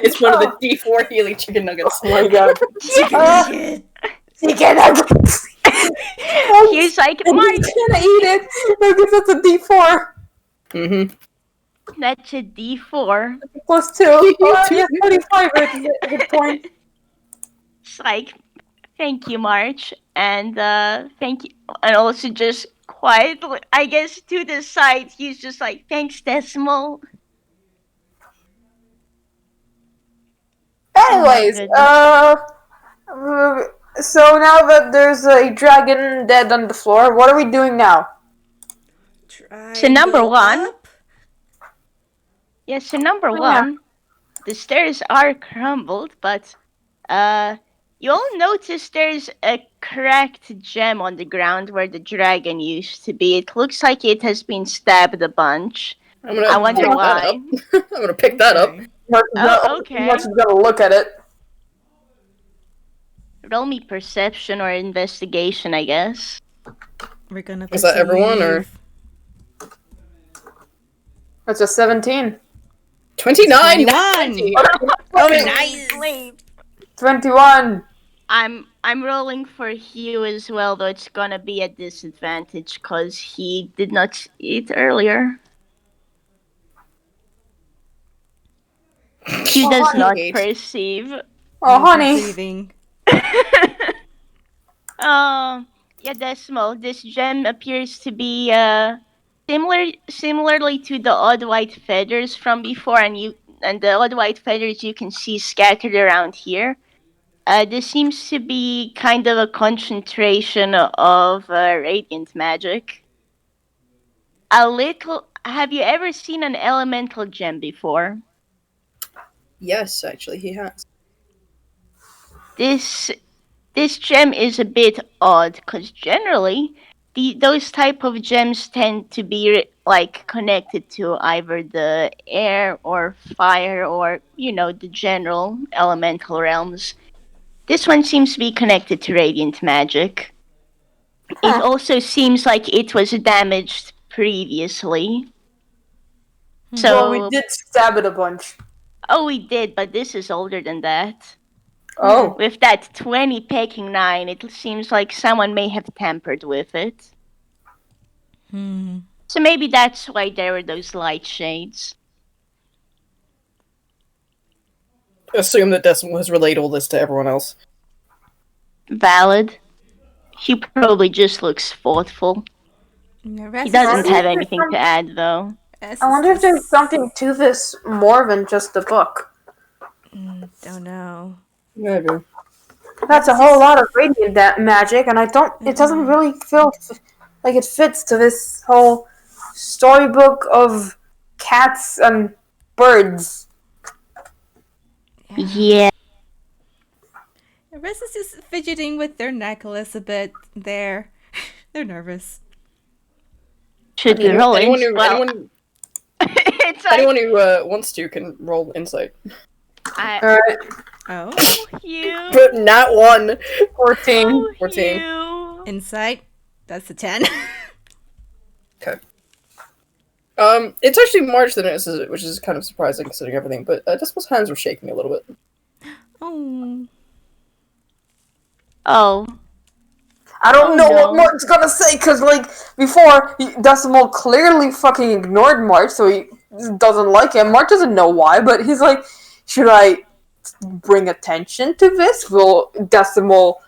Speaker 4: It's one of the D4 healing chicken nuggets.
Speaker 2: Oh my god.
Speaker 3: Shit.
Speaker 2: Chicken nuggets!
Speaker 1: Hugh's like,
Speaker 2: And
Speaker 1: March,
Speaker 2: he's gonna eat it! Because that's a D4.
Speaker 4: Mm-hmm.
Speaker 1: that's a D4.
Speaker 2: Plus 2. Oh, yeah, 45 hit point.
Speaker 1: It's like, thank you, March, and thank you, and also just quietly, I guess, to the side, he's just like, thanks, Decimal.
Speaker 2: Anyways, so now that there's a dragon dead on the floor, what are we doing now?
Speaker 1: So number one,
Speaker 3: Up.
Speaker 1: yeah, so number
Speaker 2: yeah.
Speaker 1: one, the stairs are crumbled, but you all notice there's a cracked gem on the ground where the dragon used to be. It looks like it has been stabbed a bunch. I wonder
Speaker 4: pick that
Speaker 1: why.
Speaker 4: up. I'm gonna pick that up.
Speaker 1: Okay.
Speaker 2: March is gonna look at it.
Speaker 1: Roll me perception or investigation, I guess.
Speaker 3: We're gonna
Speaker 4: Is that everyone, or-
Speaker 3: perceive.
Speaker 2: That's a 17.
Speaker 4: 29!
Speaker 3: 21.
Speaker 2: Oh,
Speaker 3: Nice.
Speaker 2: 21.
Speaker 1: I'm rolling for Hugh as well, though it's gonna be a disadvantage because he did not eat earlier. Hugh does not
Speaker 4: honey.
Speaker 1: perceive.
Speaker 2: Oh, honey.
Speaker 3: Perceiving.
Speaker 1: Yeah, Decimal. This gem appears to be similarly to the odd white feathers from before, and the odd white feathers you can see scattered around here. This seems to be kind of a concentration of radiant magic. A little. Have you ever seen an elemental gem before?
Speaker 4: Yes, actually, he has.
Speaker 1: This gem is a bit odd because generally those type of gems tend to be like connected to either the air or fire or the general elemental realms. This one seems to be connected to radiant magic. It also seems like it was damaged previously. So
Speaker 2: Well, we did stab it a bunch.
Speaker 1: oh, we did, but this is older than that.
Speaker 2: Oh.
Speaker 1: With that 20 pecking 9, it seems like someone may have tampered with it. So maybe that's why there were those light shades.
Speaker 4: Assume that Decimal has relayed all this to everyone else.
Speaker 1: Valid. He probably just looks thoughtful. He doesn't have anything to add, though.
Speaker 2: I wonder if there's something to this more than just the book.
Speaker 3: Don't know.
Speaker 4: Maybe.
Speaker 2: That's a whole lot of radiant magic, and it doesn't really feel like it fits to this whole storybook of cats and birds.
Speaker 1: Yeah.
Speaker 3: Rest is just fidgeting with their necklace a bit there. They're nervous.
Speaker 1: Should we roll in?
Speaker 4: Anyone who wants to can roll insight.
Speaker 2: Alright.
Speaker 3: Oh.
Speaker 1: Hugh.
Speaker 4: But not one.
Speaker 2: 14.
Speaker 1: Oh,
Speaker 4: 14.
Speaker 1: Hugh.
Speaker 3: Insight. That's a 10.
Speaker 4: Okay. It's actually March that notices it, which is kind of surprising considering everything, but Decimal's hands were shaking a little bit.
Speaker 3: Oh.
Speaker 1: Oh.
Speaker 2: I don't
Speaker 1: Oh,
Speaker 2: know
Speaker 1: no.
Speaker 2: what Mark's gonna say, because, like, before, Decimal clearly fucking ignored Mark, so he doesn't like him. Mark doesn't know why, but he's like, should I bring attention to this? Will Decimal,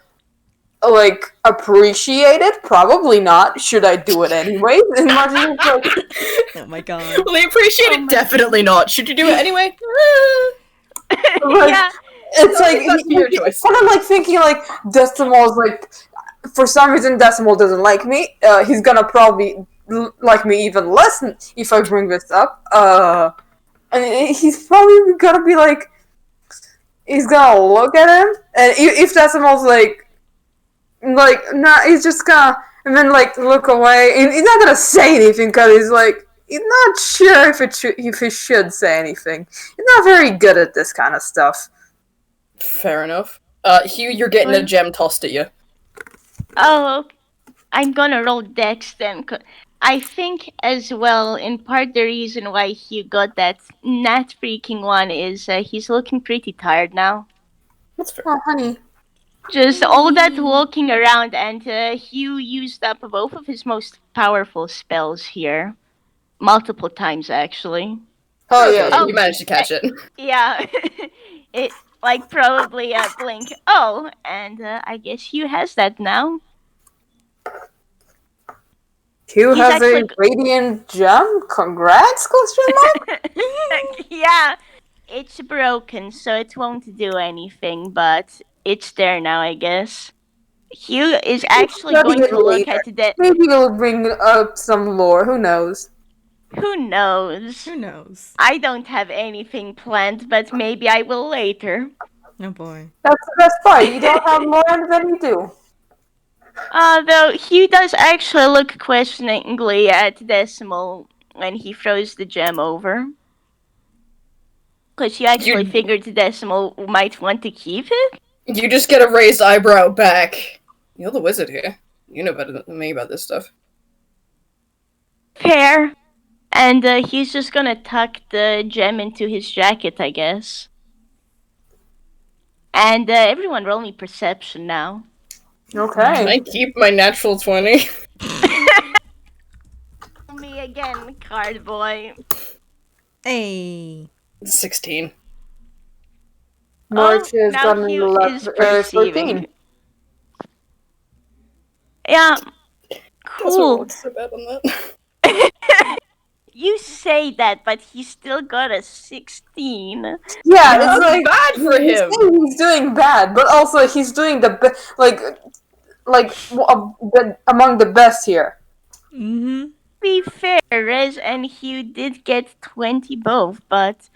Speaker 2: like, appreciate it? Probably not. Should I do it anyway? And Mark's just like,
Speaker 3: Oh my god.
Speaker 4: Well, they appreciate
Speaker 1: Oh
Speaker 4: it.
Speaker 1: my
Speaker 4: Definitely not. Should you do it anyway?
Speaker 2: like,
Speaker 1: Yeah.
Speaker 2: it's
Speaker 4: No,
Speaker 2: like,
Speaker 4: that's your choice.
Speaker 2: kind of like thinking, like, Decimal's like, for some reason Decimal doesn't like me. He's gonna probably like me even less if I bring this up. And he's probably gonna be like, he's gonna look at him, and if Decimal's like, nah, he's just gonna, and then like look away. He's not gonna say anything because he's like, he's not sure if he should say anything. He's not very good at this kind of stuff.
Speaker 4: Fair enough. Hugh, you're getting a gem tossed at you.
Speaker 1: Oh, I'm gonna roll Dex then. I think as well, in part the reason why Hugh got that nat freaking one is he's looking pretty tired now.
Speaker 4: That's fair.
Speaker 2: Oh, honey.
Speaker 1: Just all that walking around, and Hugh used up both of his most powerful spells here. Multiple times, actually.
Speaker 2: Oh yeah.
Speaker 1: Oh.
Speaker 4: You managed to catch it.
Speaker 1: Yeah. It, like, probably blink. Oh, and I guess Hugh has that now.
Speaker 2: Q
Speaker 1: He's
Speaker 2: has a
Speaker 1: actually-
Speaker 2: radiant gem. Congrats? Question mark.
Speaker 1: Yeah. It's broken, so it won't do anything, but it's there now, I guess. Hugh is actually
Speaker 2: study
Speaker 1: going
Speaker 2: it
Speaker 1: to look
Speaker 2: later.
Speaker 1: at the...
Speaker 2: Maybe it'll bring up some lore. Who knows?
Speaker 1: Who knows?
Speaker 3: Who knows?
Speaker 1: I don't have anything planned, but maybe I will later.
Speaker 3: Oh boy.
Speaker 2: That's the best part. You don't have lore, and then you do.
Speaker 1: Though Hugh does actually look questioningly at Decimal when he throws the gem over. Because you actually figured Decimal might want to keep it?
Speaker 4: You just get a raised eyebrow back. You're the wizard here. You know better than me about this stuff.
Speaker 1: Fair. And he's just gonna tuck the gem into his jacket, I guess. And everyone roll me perception now.
Speaker 4: Can
Speaker 2: Okay.
Speaker 4: I keep my natural 20?
Speaker 1: Me again, card boy.
Speaker 3: Hey.
Speaker 4: 16.
Speaker 2: March has
Speaker 1: now
Speaker 2: gotten
Speaker 1: Hugh
Speaker 2: 11,
Speaker 1: is perceiving.
Speaker 2: 13.
Speaker 1: Yeah.
Speaker 4: That's what
Speaker 1: Cool.
Speaker 4: looks so bad on that.
Speaker 1: You say that, but he still got a 16.
Speaker 2: Yeah,
Speaker 4: That's
Speaker 2: it's like
Speaker 4: bad for
Speaker 2: he's
Speaker 4: him.
Speaker 2: saying he's doing bad, but also he's doing the among the best here.
Speaker 3: Mm-hmm.
Speaker 1: Be fair, Rez and Hugh did get 20 both, but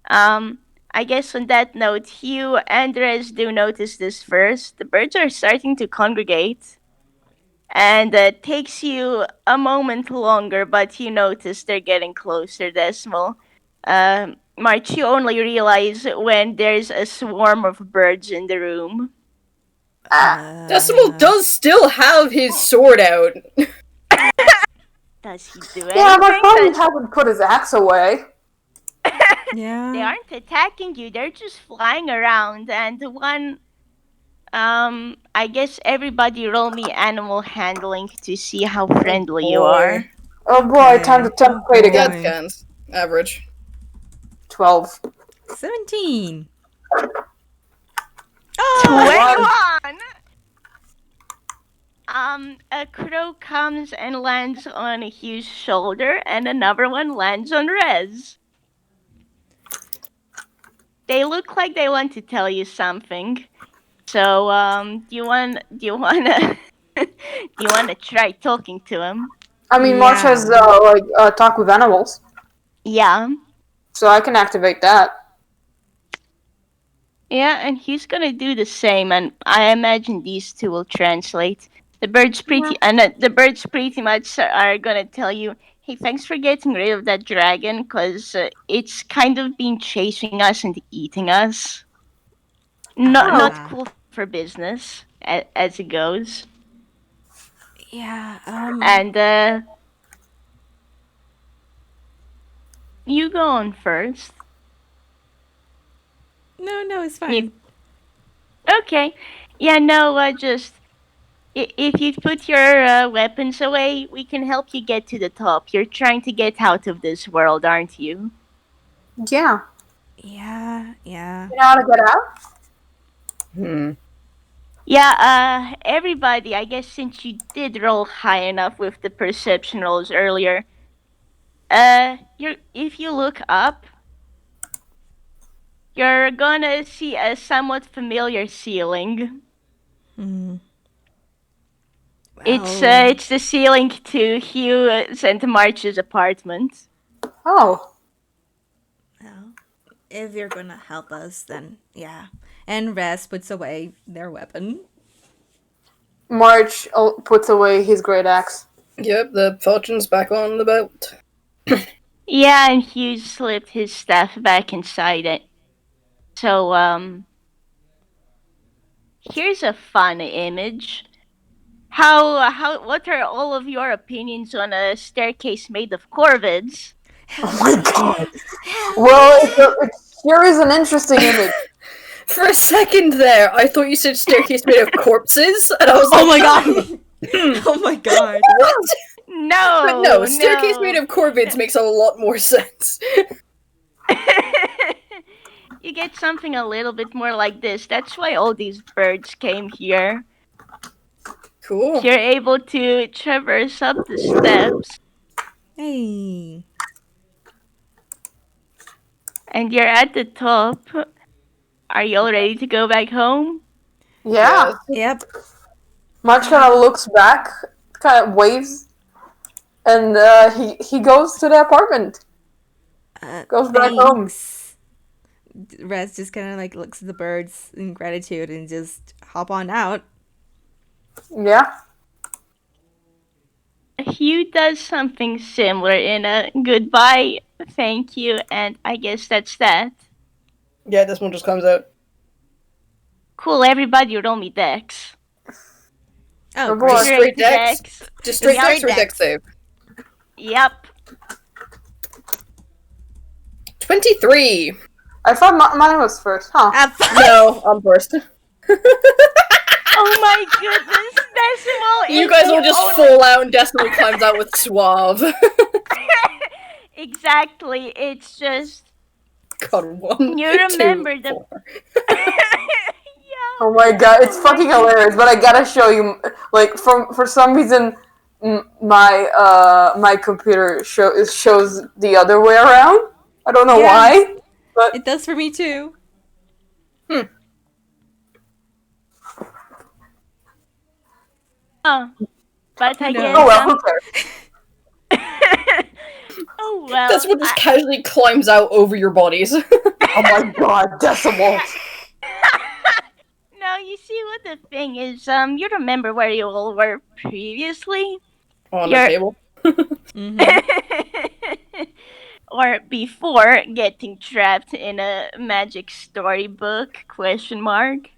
Speaker 1: I guess on that note, Hugh and Rez do notice this first. The birds are starting to congregate. And it takes you a moment longer, but you notice they're getting closer, Decimal. March, you only realize when there's a swarm of birds in the room.
Speaker 4: Decimal does still have his sword out.
Speaker 1: Does he do
Speaker 2: Yeah, but
Speaker 1: anything?
Speaker 2: probably hasn't put his axe away.
Speaker 3: Yeah.
Speaker 1: They aren't attacking you, they're just flying around. And one, I guess everybody roll me animal handling to see how friendly you are.
Speaker 2: Oh boy, time to
Speaker 3: Okay.
Speaker 2: template again.
Speaker 4: That scans. Average.
Speaker 2: 12.
Speaker 3: 17. Oh!
Speaker 1: 21! A crow comes and lands on Hugh's shoulder, and another one lands on Rez. They look like they want to tell you something. So, do you wanna try talking to him?
Speaker 2: I mean, March has talk with animals,
Speaker 1: Yeah.
Speaker 2: so I can activate that.
Speaker 1: Yeah, and he's gonna do the same, and I imagine these two will translate. The birds pretty much are gonna tell you, "Hey, thanks for getting rid of that dragon, cause it's kind of been chasing us and eating us." Not
Speaker 3: Ah.
Speaker 1: cool for business as it goes.
Speaker 3: Yeah.
Speaker 1: And you go on first.
Speaker 3: No, it's fine.
Speaker 1: You, okay. Yeah, no, just if you put your weapons away, we can help you get to the top. You're trying to get out of this world, aren't you?
Speaker 2: Yeah.
Speaker 3: Yeah.
Speaker 2: You know how to get out?
Speaker 4: Hmm.
Speaker 1: Yeah, everybody, I guess since you did roll high enough with the perception rolls earlier, if you look up, you're gonna see a somewhat familiar ceiling.
Speaker 3: Hmm.
Speaker 1: It's
Speaker 3: Well,
Speaker 1: it's the ceiling to Hugh and March's apartment.
Speaker 2: Oh.
Speaker 3: well, if you're gonna help us, then yeah. And Raz puts away their weapon.
Speaker 2: March puts away his great axe.
Speaker 4: Yep, the fortune's back on the boat.
Speaker 1: Yeah, and Hugh slipped his staff back inside it. So, here's a fun image. What are all of your opinions on a staircase made of corvids?
Speaker 2: Oh my god. Well, here is an interesting image.
Speaker 4: For a second there, I thought you said staircase made of corpses, and I was like,
Speaker 3: Oh my god! Oh my god!
Speaker 4: what?
Speaker 1: No,
Speaker 4: But no, staircase
Speaker 1: no.
Speaker 4: made of corvids makes a lot more sense.
Speaker 1: You get something a little bit more like this. That's why all these birds came here.
Speaker 4: Cool.
Speaker 1: You're able to traverse up the steps,
Speaker 3: Hey.
Speaker 1: and you're at the top. Are you all ready to go back home?
Speaker 2: Yeah.
Speaker 3: Yep.
Speaker 2: March kind of looks back, kind of waves, and he goes to the apartment. Goes back home.
Speaker 3: Thanks. Raz just kind of like looks at the birds in gratitude and just hop on out.
Speaker 2: Yeah.
Speaker 1: Hugh does something similar in a goodbye, thank you, and I guess that's that.
Speaker 4: Yeah, this one just comes out.
Speaker 1: Cool, everybody roll me dex.
Speaker 3: Oh,
Speaker 2: Oh, boy.
Speaker 3: great.
Speaker 4: Straight dex?
Speaker 1: Dex.
Speaker 4: Just straight
Speaker 1: Yep.
Speaker 4: dex or dex save?
Speaker 1: Yep.
Speaker 4: 23.
Speaker 2: I thought mine was first, huh?
Speaker 3: Ah, fuck.
Speaker 4: No, I'm first.
Speaker 1: Oh my goodness, Decimal
Speaker 4: You
Speaker 1: is
Speaker 4: guys
Speaker 1: the
Speaker 4: will just
Speaker 1: only-
Speaker 4: fall out and Decimal climbs out with Suave.
Speaker 1: Exactly, it's just...
Speaker 4: God, 1,
Speaker 1: You remember
Speaker 4: 2,
Speaker 1: the-
Speaker 4: 4.
Speaker 1: Yeah.
Speaker 2: Oh my god, it's
Speaker 1: Oh my
Speaker 2: fucking hilarious. But I gotta show you, like, for some reason, my computer shows the other way around. I don't know
Speaker 3: Yeah.
Speaker 2: why, but
Speaker 3: It does for me too.
Speaker 1: Oh, but I
Speaker 3: No.
Speaker 1: guess...
Speaker 2: oh well, who cares?
Speaker 1: Oh well.
Speaker 4: That's what just casually climbs out over your bodies.
Speaker 2: Oh my god, Decimal.
Speaker 1: No, you see what the thing is, you remember where you all were previously?
Speaker 4: On
Speaker 1: You're-
Speaker 4: the table.
Speaker 3: Mm-hmm.
Speaker 1: Or before getting trapped in a magic storybook, question mark.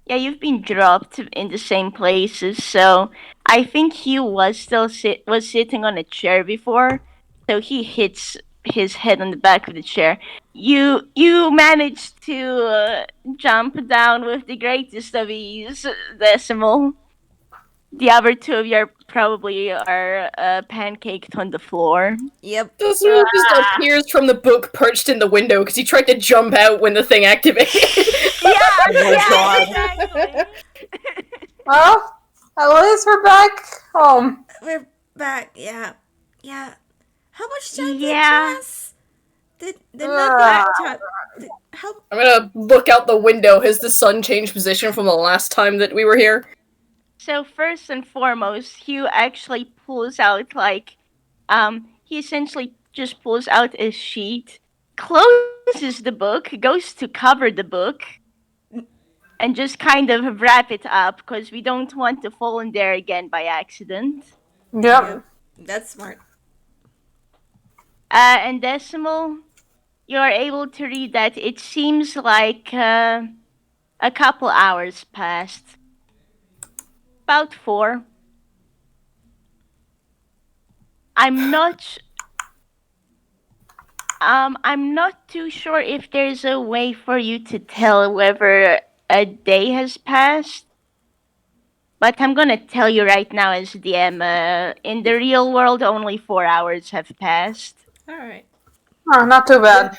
Speaker 1: Yeah, you've been dropped in the same places, so I think Hugh was sitting on a chair before, so he hits his head on the back of the chair. You managed to jump down with the greatest of ease, Decimal. The other two of you probably are pancaked on the floor.
Speaker 3: Yep.
Speaker 4: Decimal just appears from the book perched in the window because he tried to jump out when the thing activated.
Speaker 1: Yeah,
Speaker 2: my God.
Speaker 1: exactly.
Speaker 2: Well, at least we're back home.
Speaker 3: We're back. Yeah. Yeah. How much time did
Speaker 1: Yeah.
Speaker 3: pass? Did
Speaker 2: Ah.
Speaker 3: nothing how
Speaker 4: I'm gonna look out the window. Has the sun changed position from the last time that we were here?
Speaker 1: So first and foremost, Hugh actually pulls out he essentially just pulls out a sheet, closes the book, goes to cover the book, and just kind of wrap it up because we don't want to fall in there again by accident.
Speaker 2: Yep.
Speaker 3: That's smart.
Speaker 1: And Decimal, you are able to read that it seems like A couple hours passed. About 4. I'm not too sure if there's a way for you to tell whether a day has passed. But I'm gonna tell you right now as DM, in the real world, only 4 hours have passed.
Speaker 3: Alright.
Speaker 2: Oh, not too bad.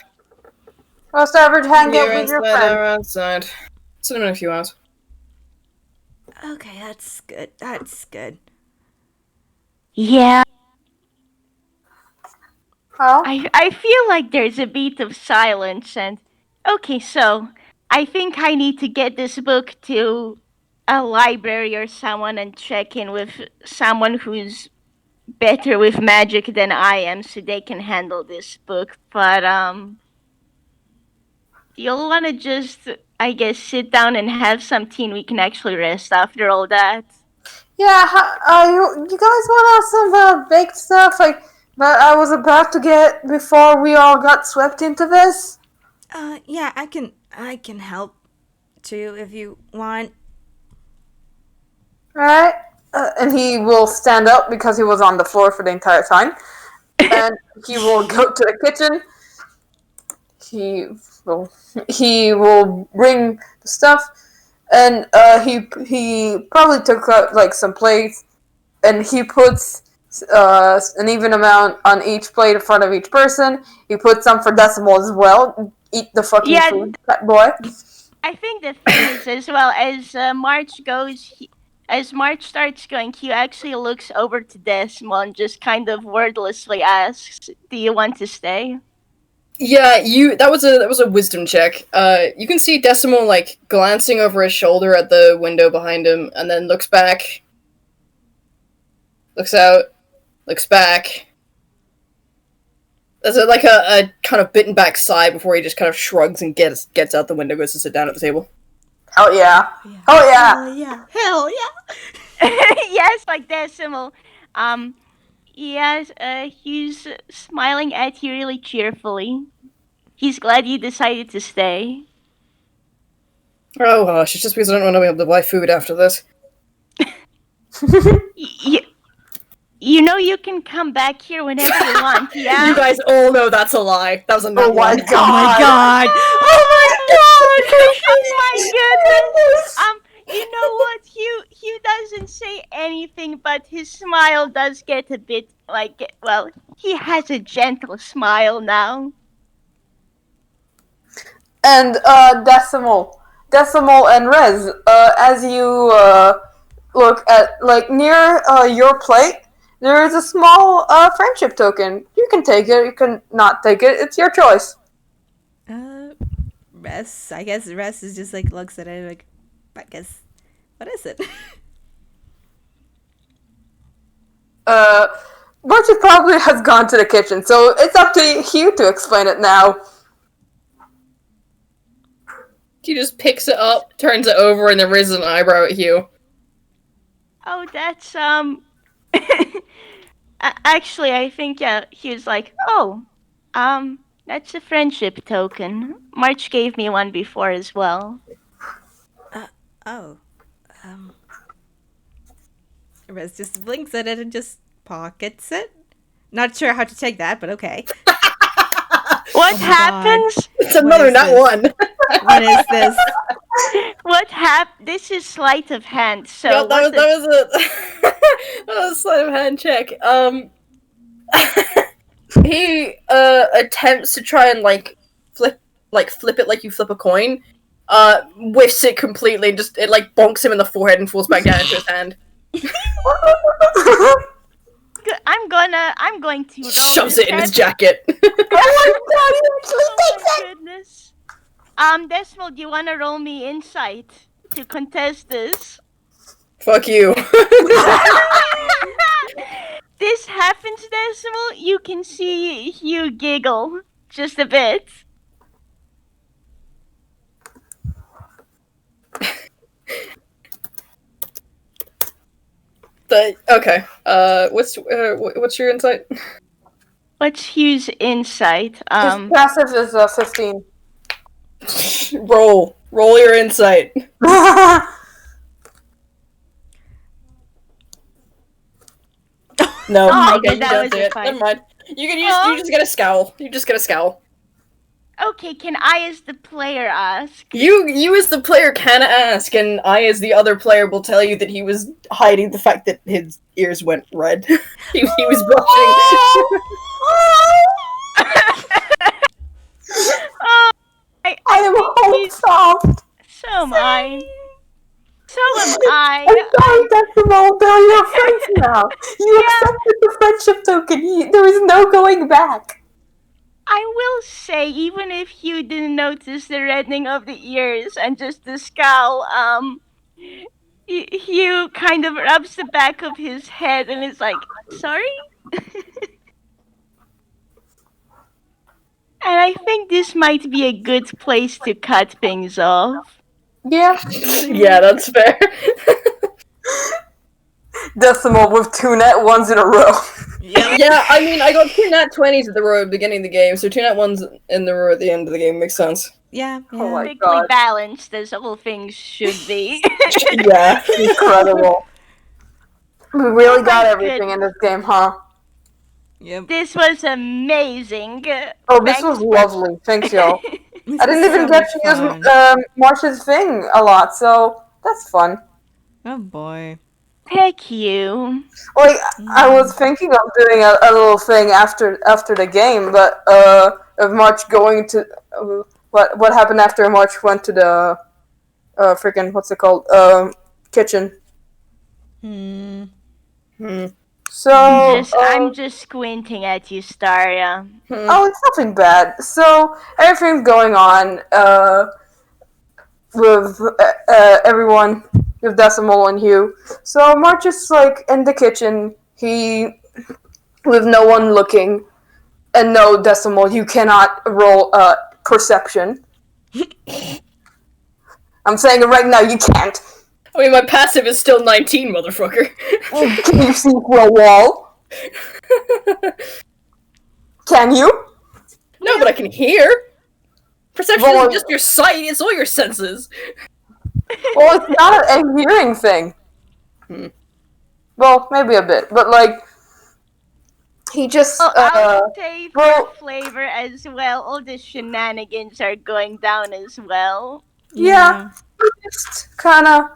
Speaker 2: Most average hangout
Speaker 4: You're
Speaker 2: with your
Speaker 4: inside
Speaker 2: friend.
Speaker 4: or outside. It's in a few hours.
Speaker 3: Okay, that's good. That's good.
Speaker 1: Yeah,
Speaker 2: Well,
Speaker 1: I feel like there's a beat of silence, and okay, so I think I need to get this book to a library or someone and check in with someone who's better with magic than I am, so they can handle this book. But you'll want to just, I guess, sit down and have some tea, and we can actually rest after all that.
Speaker 2: yeah, you guys want some baked stuff? But I was about to get before we all got swept into this.
Speaker 3: Yeah, I can help too if you want.
Speaker 2: Right? And he will stand up because he was on the floor for the entire time. And he will go to the kitchen. He will bring the stuff, and he probably took out like some plates, and he puts an even amount on each plate in front of each person. He puts some for Decimal as well. Eat the fucking
Speaker 1: Yeah,
Speaker 2: food, fat boy.
Speaker 1: I think the thing is, as well as as March starts going, Q actually looks over to Decimal and just kind of wordlessly asks, "Do you want to stay?"
Speaker 4: Yeah, that was a wisdom check. You can see Decimal like glancing over his shoulder at the window behind him, and then looks back, looks out, looks back. There's like a kind of bitten back sigh before he just kind of shrugs and gets out the window, goes to sit down at the table.
Speaker 2: Hell yeah! Hell yeah!
Speaker 3: Hell yeah! Hell yeah!
Speaker 1: Yes, like Decimal. Yes, he's smiling at you really cheerfully. He's glad you decided to stay.
Speaker 4: Oh hush, it's just because I don't want to be able to buy food after this.
Speaker 1: You know you can come back here whenever you want, yeah?
Speaker 4: You guys all know that's a lie. That was a
Speaker 2: Oh
Speaker 4: nut
Speaker 2: my
Speaker 4: one.
Speaker 2: god!
Speaker 3: Oh my god!
Speaker 1: Oh my goodness! You know what? Hugh doesn't say anything, but his smile does get a bit like, well, he has a gentle smile now.
Speaker 2: And Decimal and Rez, as you look at like near your plate, there is a small friendship token. You can take it. You can not take it. It's your choice.
Speaker 3: Rest. I guess Rest is just like looks at it like, I guess, what is it?
Speaker 2: Butchie probably has gone to the kitchen, so it's up to Hugh to explain it now.
Speaker 4: He just picks it up, turns it over, and then raises an eyebrow at Hugh.
Speaker 1: Oh, that's actually, I think he was like, oh, that's a friendship token. March gave me one before as well.
Speaker 3: Oh, Rest just blinks at it and just pockets it. Not sure how to take that, but okay.
Speaker 1: What
Speaker 3: Oh my
Speaker 1: happens?
Speaker 4: It's another
Speaker 3: is
Speaker 4: nut
Speaker 3: this?
Speaker 4: one.
Speaker 3: What is this?
Speaker 1: This is sleight of hand. So
Speaker 4: Yeah, that was that was a sleight of hand check. He attempts to try and flip it like you flip a coin. Whiffs it completely, and just it like bonks him in the forehead and falls back down into his hand.
Speaker 1: I'm going to roll
Speaker 4: Shoves
Speaker 1: this
Speaker 4: it in his
Speaker 1: head-
Speaker 4: jacket.
Speaker 1: Oh my goodness. Decimal, do you want to roll me insight to contest this?
Speaker 4: Fuck you.
Speaker 1: This happens, Decimal. You can see Hugh giggle just a bit.
Speaker 4: Okay. What's your insight?
Speaker 1: What's Hugh's insight?
Speaker 2: His passive is 15.
Speaker 4: Roll. Roll your insight. No,
Speaker 1: Oh,
Speaker 4: okay, you
Speaker 1: that
Speaker 4: don't
Speaker 1: was
Speaker 4: do
Speaker 1: a
Speaker 4: it.
Speaker 1: fight.
Speaker 4: Never mind. You just get a scowl. You just get a scowl.
Speaker 1: Okay, can I as the player ask?
Speaker 4: You as the player can ask, and I as the other player will tell you that he was hiding the fact that his ears went red. he was brushing.
Speaker 1: Oh,
Speaker 2: I
Speaker 1: I
Speaker 2: am
Speaker 1: think
Speaker 2: all
Speaker 1: he's
Speaker 2: soft.
Speaker 1: so mine. So am I.
Speaker 2: I'm sorry, Decimal, but you're friends now. You
Speaker 1: Yeah.
Speaker 2: accepted the friendship token. There is no going back.
Speaker 1: I will say, even if you didn't notice the reddening of the ears and just the scowl, Hugh kind of rubs the back of his head and is like, sorry? And I think this might be a good place to cut things off.
Speaker 2: Yeah.
Speaker 4: Yeah, that's fair.
Speaker 2: Decimal with 2 net 1s in a row.
Speaker 3: Yep.
Speaker 4: Yeah, I mean, I got 2 nat 20s at the row at the beginning of the game, so 2 nat 1s in the row at the end of the game makes sense.
Speaker 3: Yeah.
Speaker 2: Oh my
Speaker 1: Perfectly
Speaker 2: god.
Speaker 1: balanced as all things should be.
Speaker 4: Yeah.
Speaker 2: Incredible. We really
Speaker 1: Oh
Speaker 2: got
Speaker 1: my
Speaker 2: everything in this game, huh?
Speaker 3: Yep.
Speaker 1: This was amazing.
Speaker 2: Oh, this
Speaker 1: Thanks
Speaker 2: was lovely. Thanks, y'all.
Speaker 3: This
Speaker 2: I didn't
Speaker 3: was
Speaker 2: even
Speaker 3: so
Speaker 2: get
Speaker 3: much
Speaker 2: to use
Speaker 3: fun.
Speaker 2: Marsh's thing a lot, so that's fun.
Speaker 3: Oh boy.
Speaker 1: Heck you.
Speaker 2: Like, I was thinking of doing a little thing after the game, but of March going to what happened after March went to the freaking what's it called kitchen.
Speaker 3: Hmm.
Speaker 2: So
Speaker 1: I'm just squinting at you, Staria.
Speaker 2: oh, it's nothing bad. So everything's going on with everyone, with Decimal and Hugh. So March is like in the kitchen. He with no one looking. And no, Decimal, you cannot roll perception. I'm saying it right now, you can't.
Speaker 4: I mean, my passive is still 19, motherfucker.
Speaker 2: Can you see through a wall? Can you?
Speaker 4: No, but I can hear. Perception
Speaker 2: Well,
Speaker 4: isn't just your sight, it's all your senses.
Speaker 2: Well, it's not a hearing thing. Well, maybe a bit, but like, he just,
Speaker 1: I'll say for
Speaker 2: well-
Speaker 1: flavor as well, all the shenanigans are going down as well.
Speaker 2: yeah, he just kinda,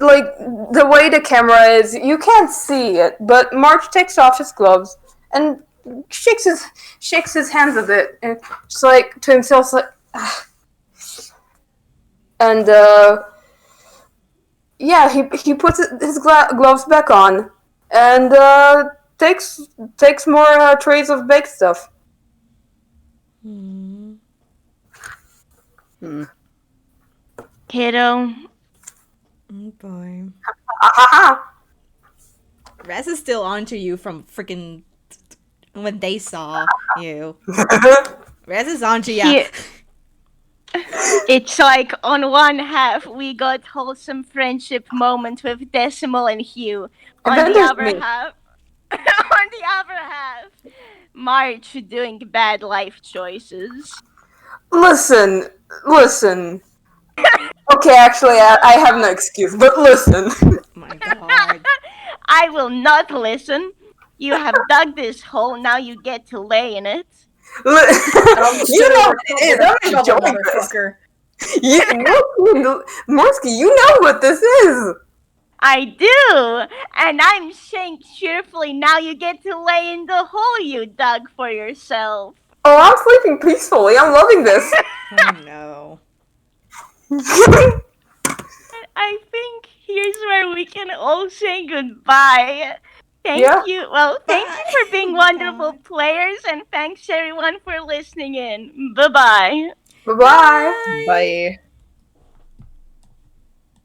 Speaker 2: like, the way the camera is, you can't see it, but March takes off his gloves and shakes his hands a bit, and just like, to himself, like, ah. And, yeah, he puts his gloves back on, and, takes more, trays of baked stuff.
Speaker 1: Kiddo,
Speaker 3: Oh boy.
Speaker 2: Ha
Speaker 3: Raz is still onto you from freaking when they saw you.
Speaker 2: ha
Speaker 3: Raz is onto ya.
Speaker 1: Here- it's like on one half we got wholesome friendship moment with Decimal and Hugh.
Speaker 2: And
Speaker 1: On
Speaker 2: then
Speaker 1: the
Speaker 2: there's
Speaker 1: other
Speaker 2: me.
Speaker 1: half, on the other half, March doing bad life choices.
Speaker 2: Listen. Okay, actually, I have no excuse, but listen.
Speaker 3: Oh my god.
Speaker 1: I will not listen. You have dug this hole, now you get to lay in it.
Speaker 2: You know what it is. I'm
Speaker 4: Shovel,
Speaker 2: enjoying this.
Speaker 4: motherfucker.
Speaker 2: Morski, you know what this is.
Speaker 1: I do, and I'm saying cheerfully, now you get to lay in the hole you dug for yourself.
Speaker 2: Oh, I'm sleeping peacefully. I'm loving this.
Speaker 3: Oh no.
Speaker 1: I think here's where we can all say goodbye. Thank
Speaker 2: Yeah.
Speaker 1: you. Well, thank you for being
Speaker 3: Bye.
Speaker 1: wonderful players, and thanks everyone for listening in. Bye-bye.
Speaker 2: Bye-bye.
Speaker 4: Bye.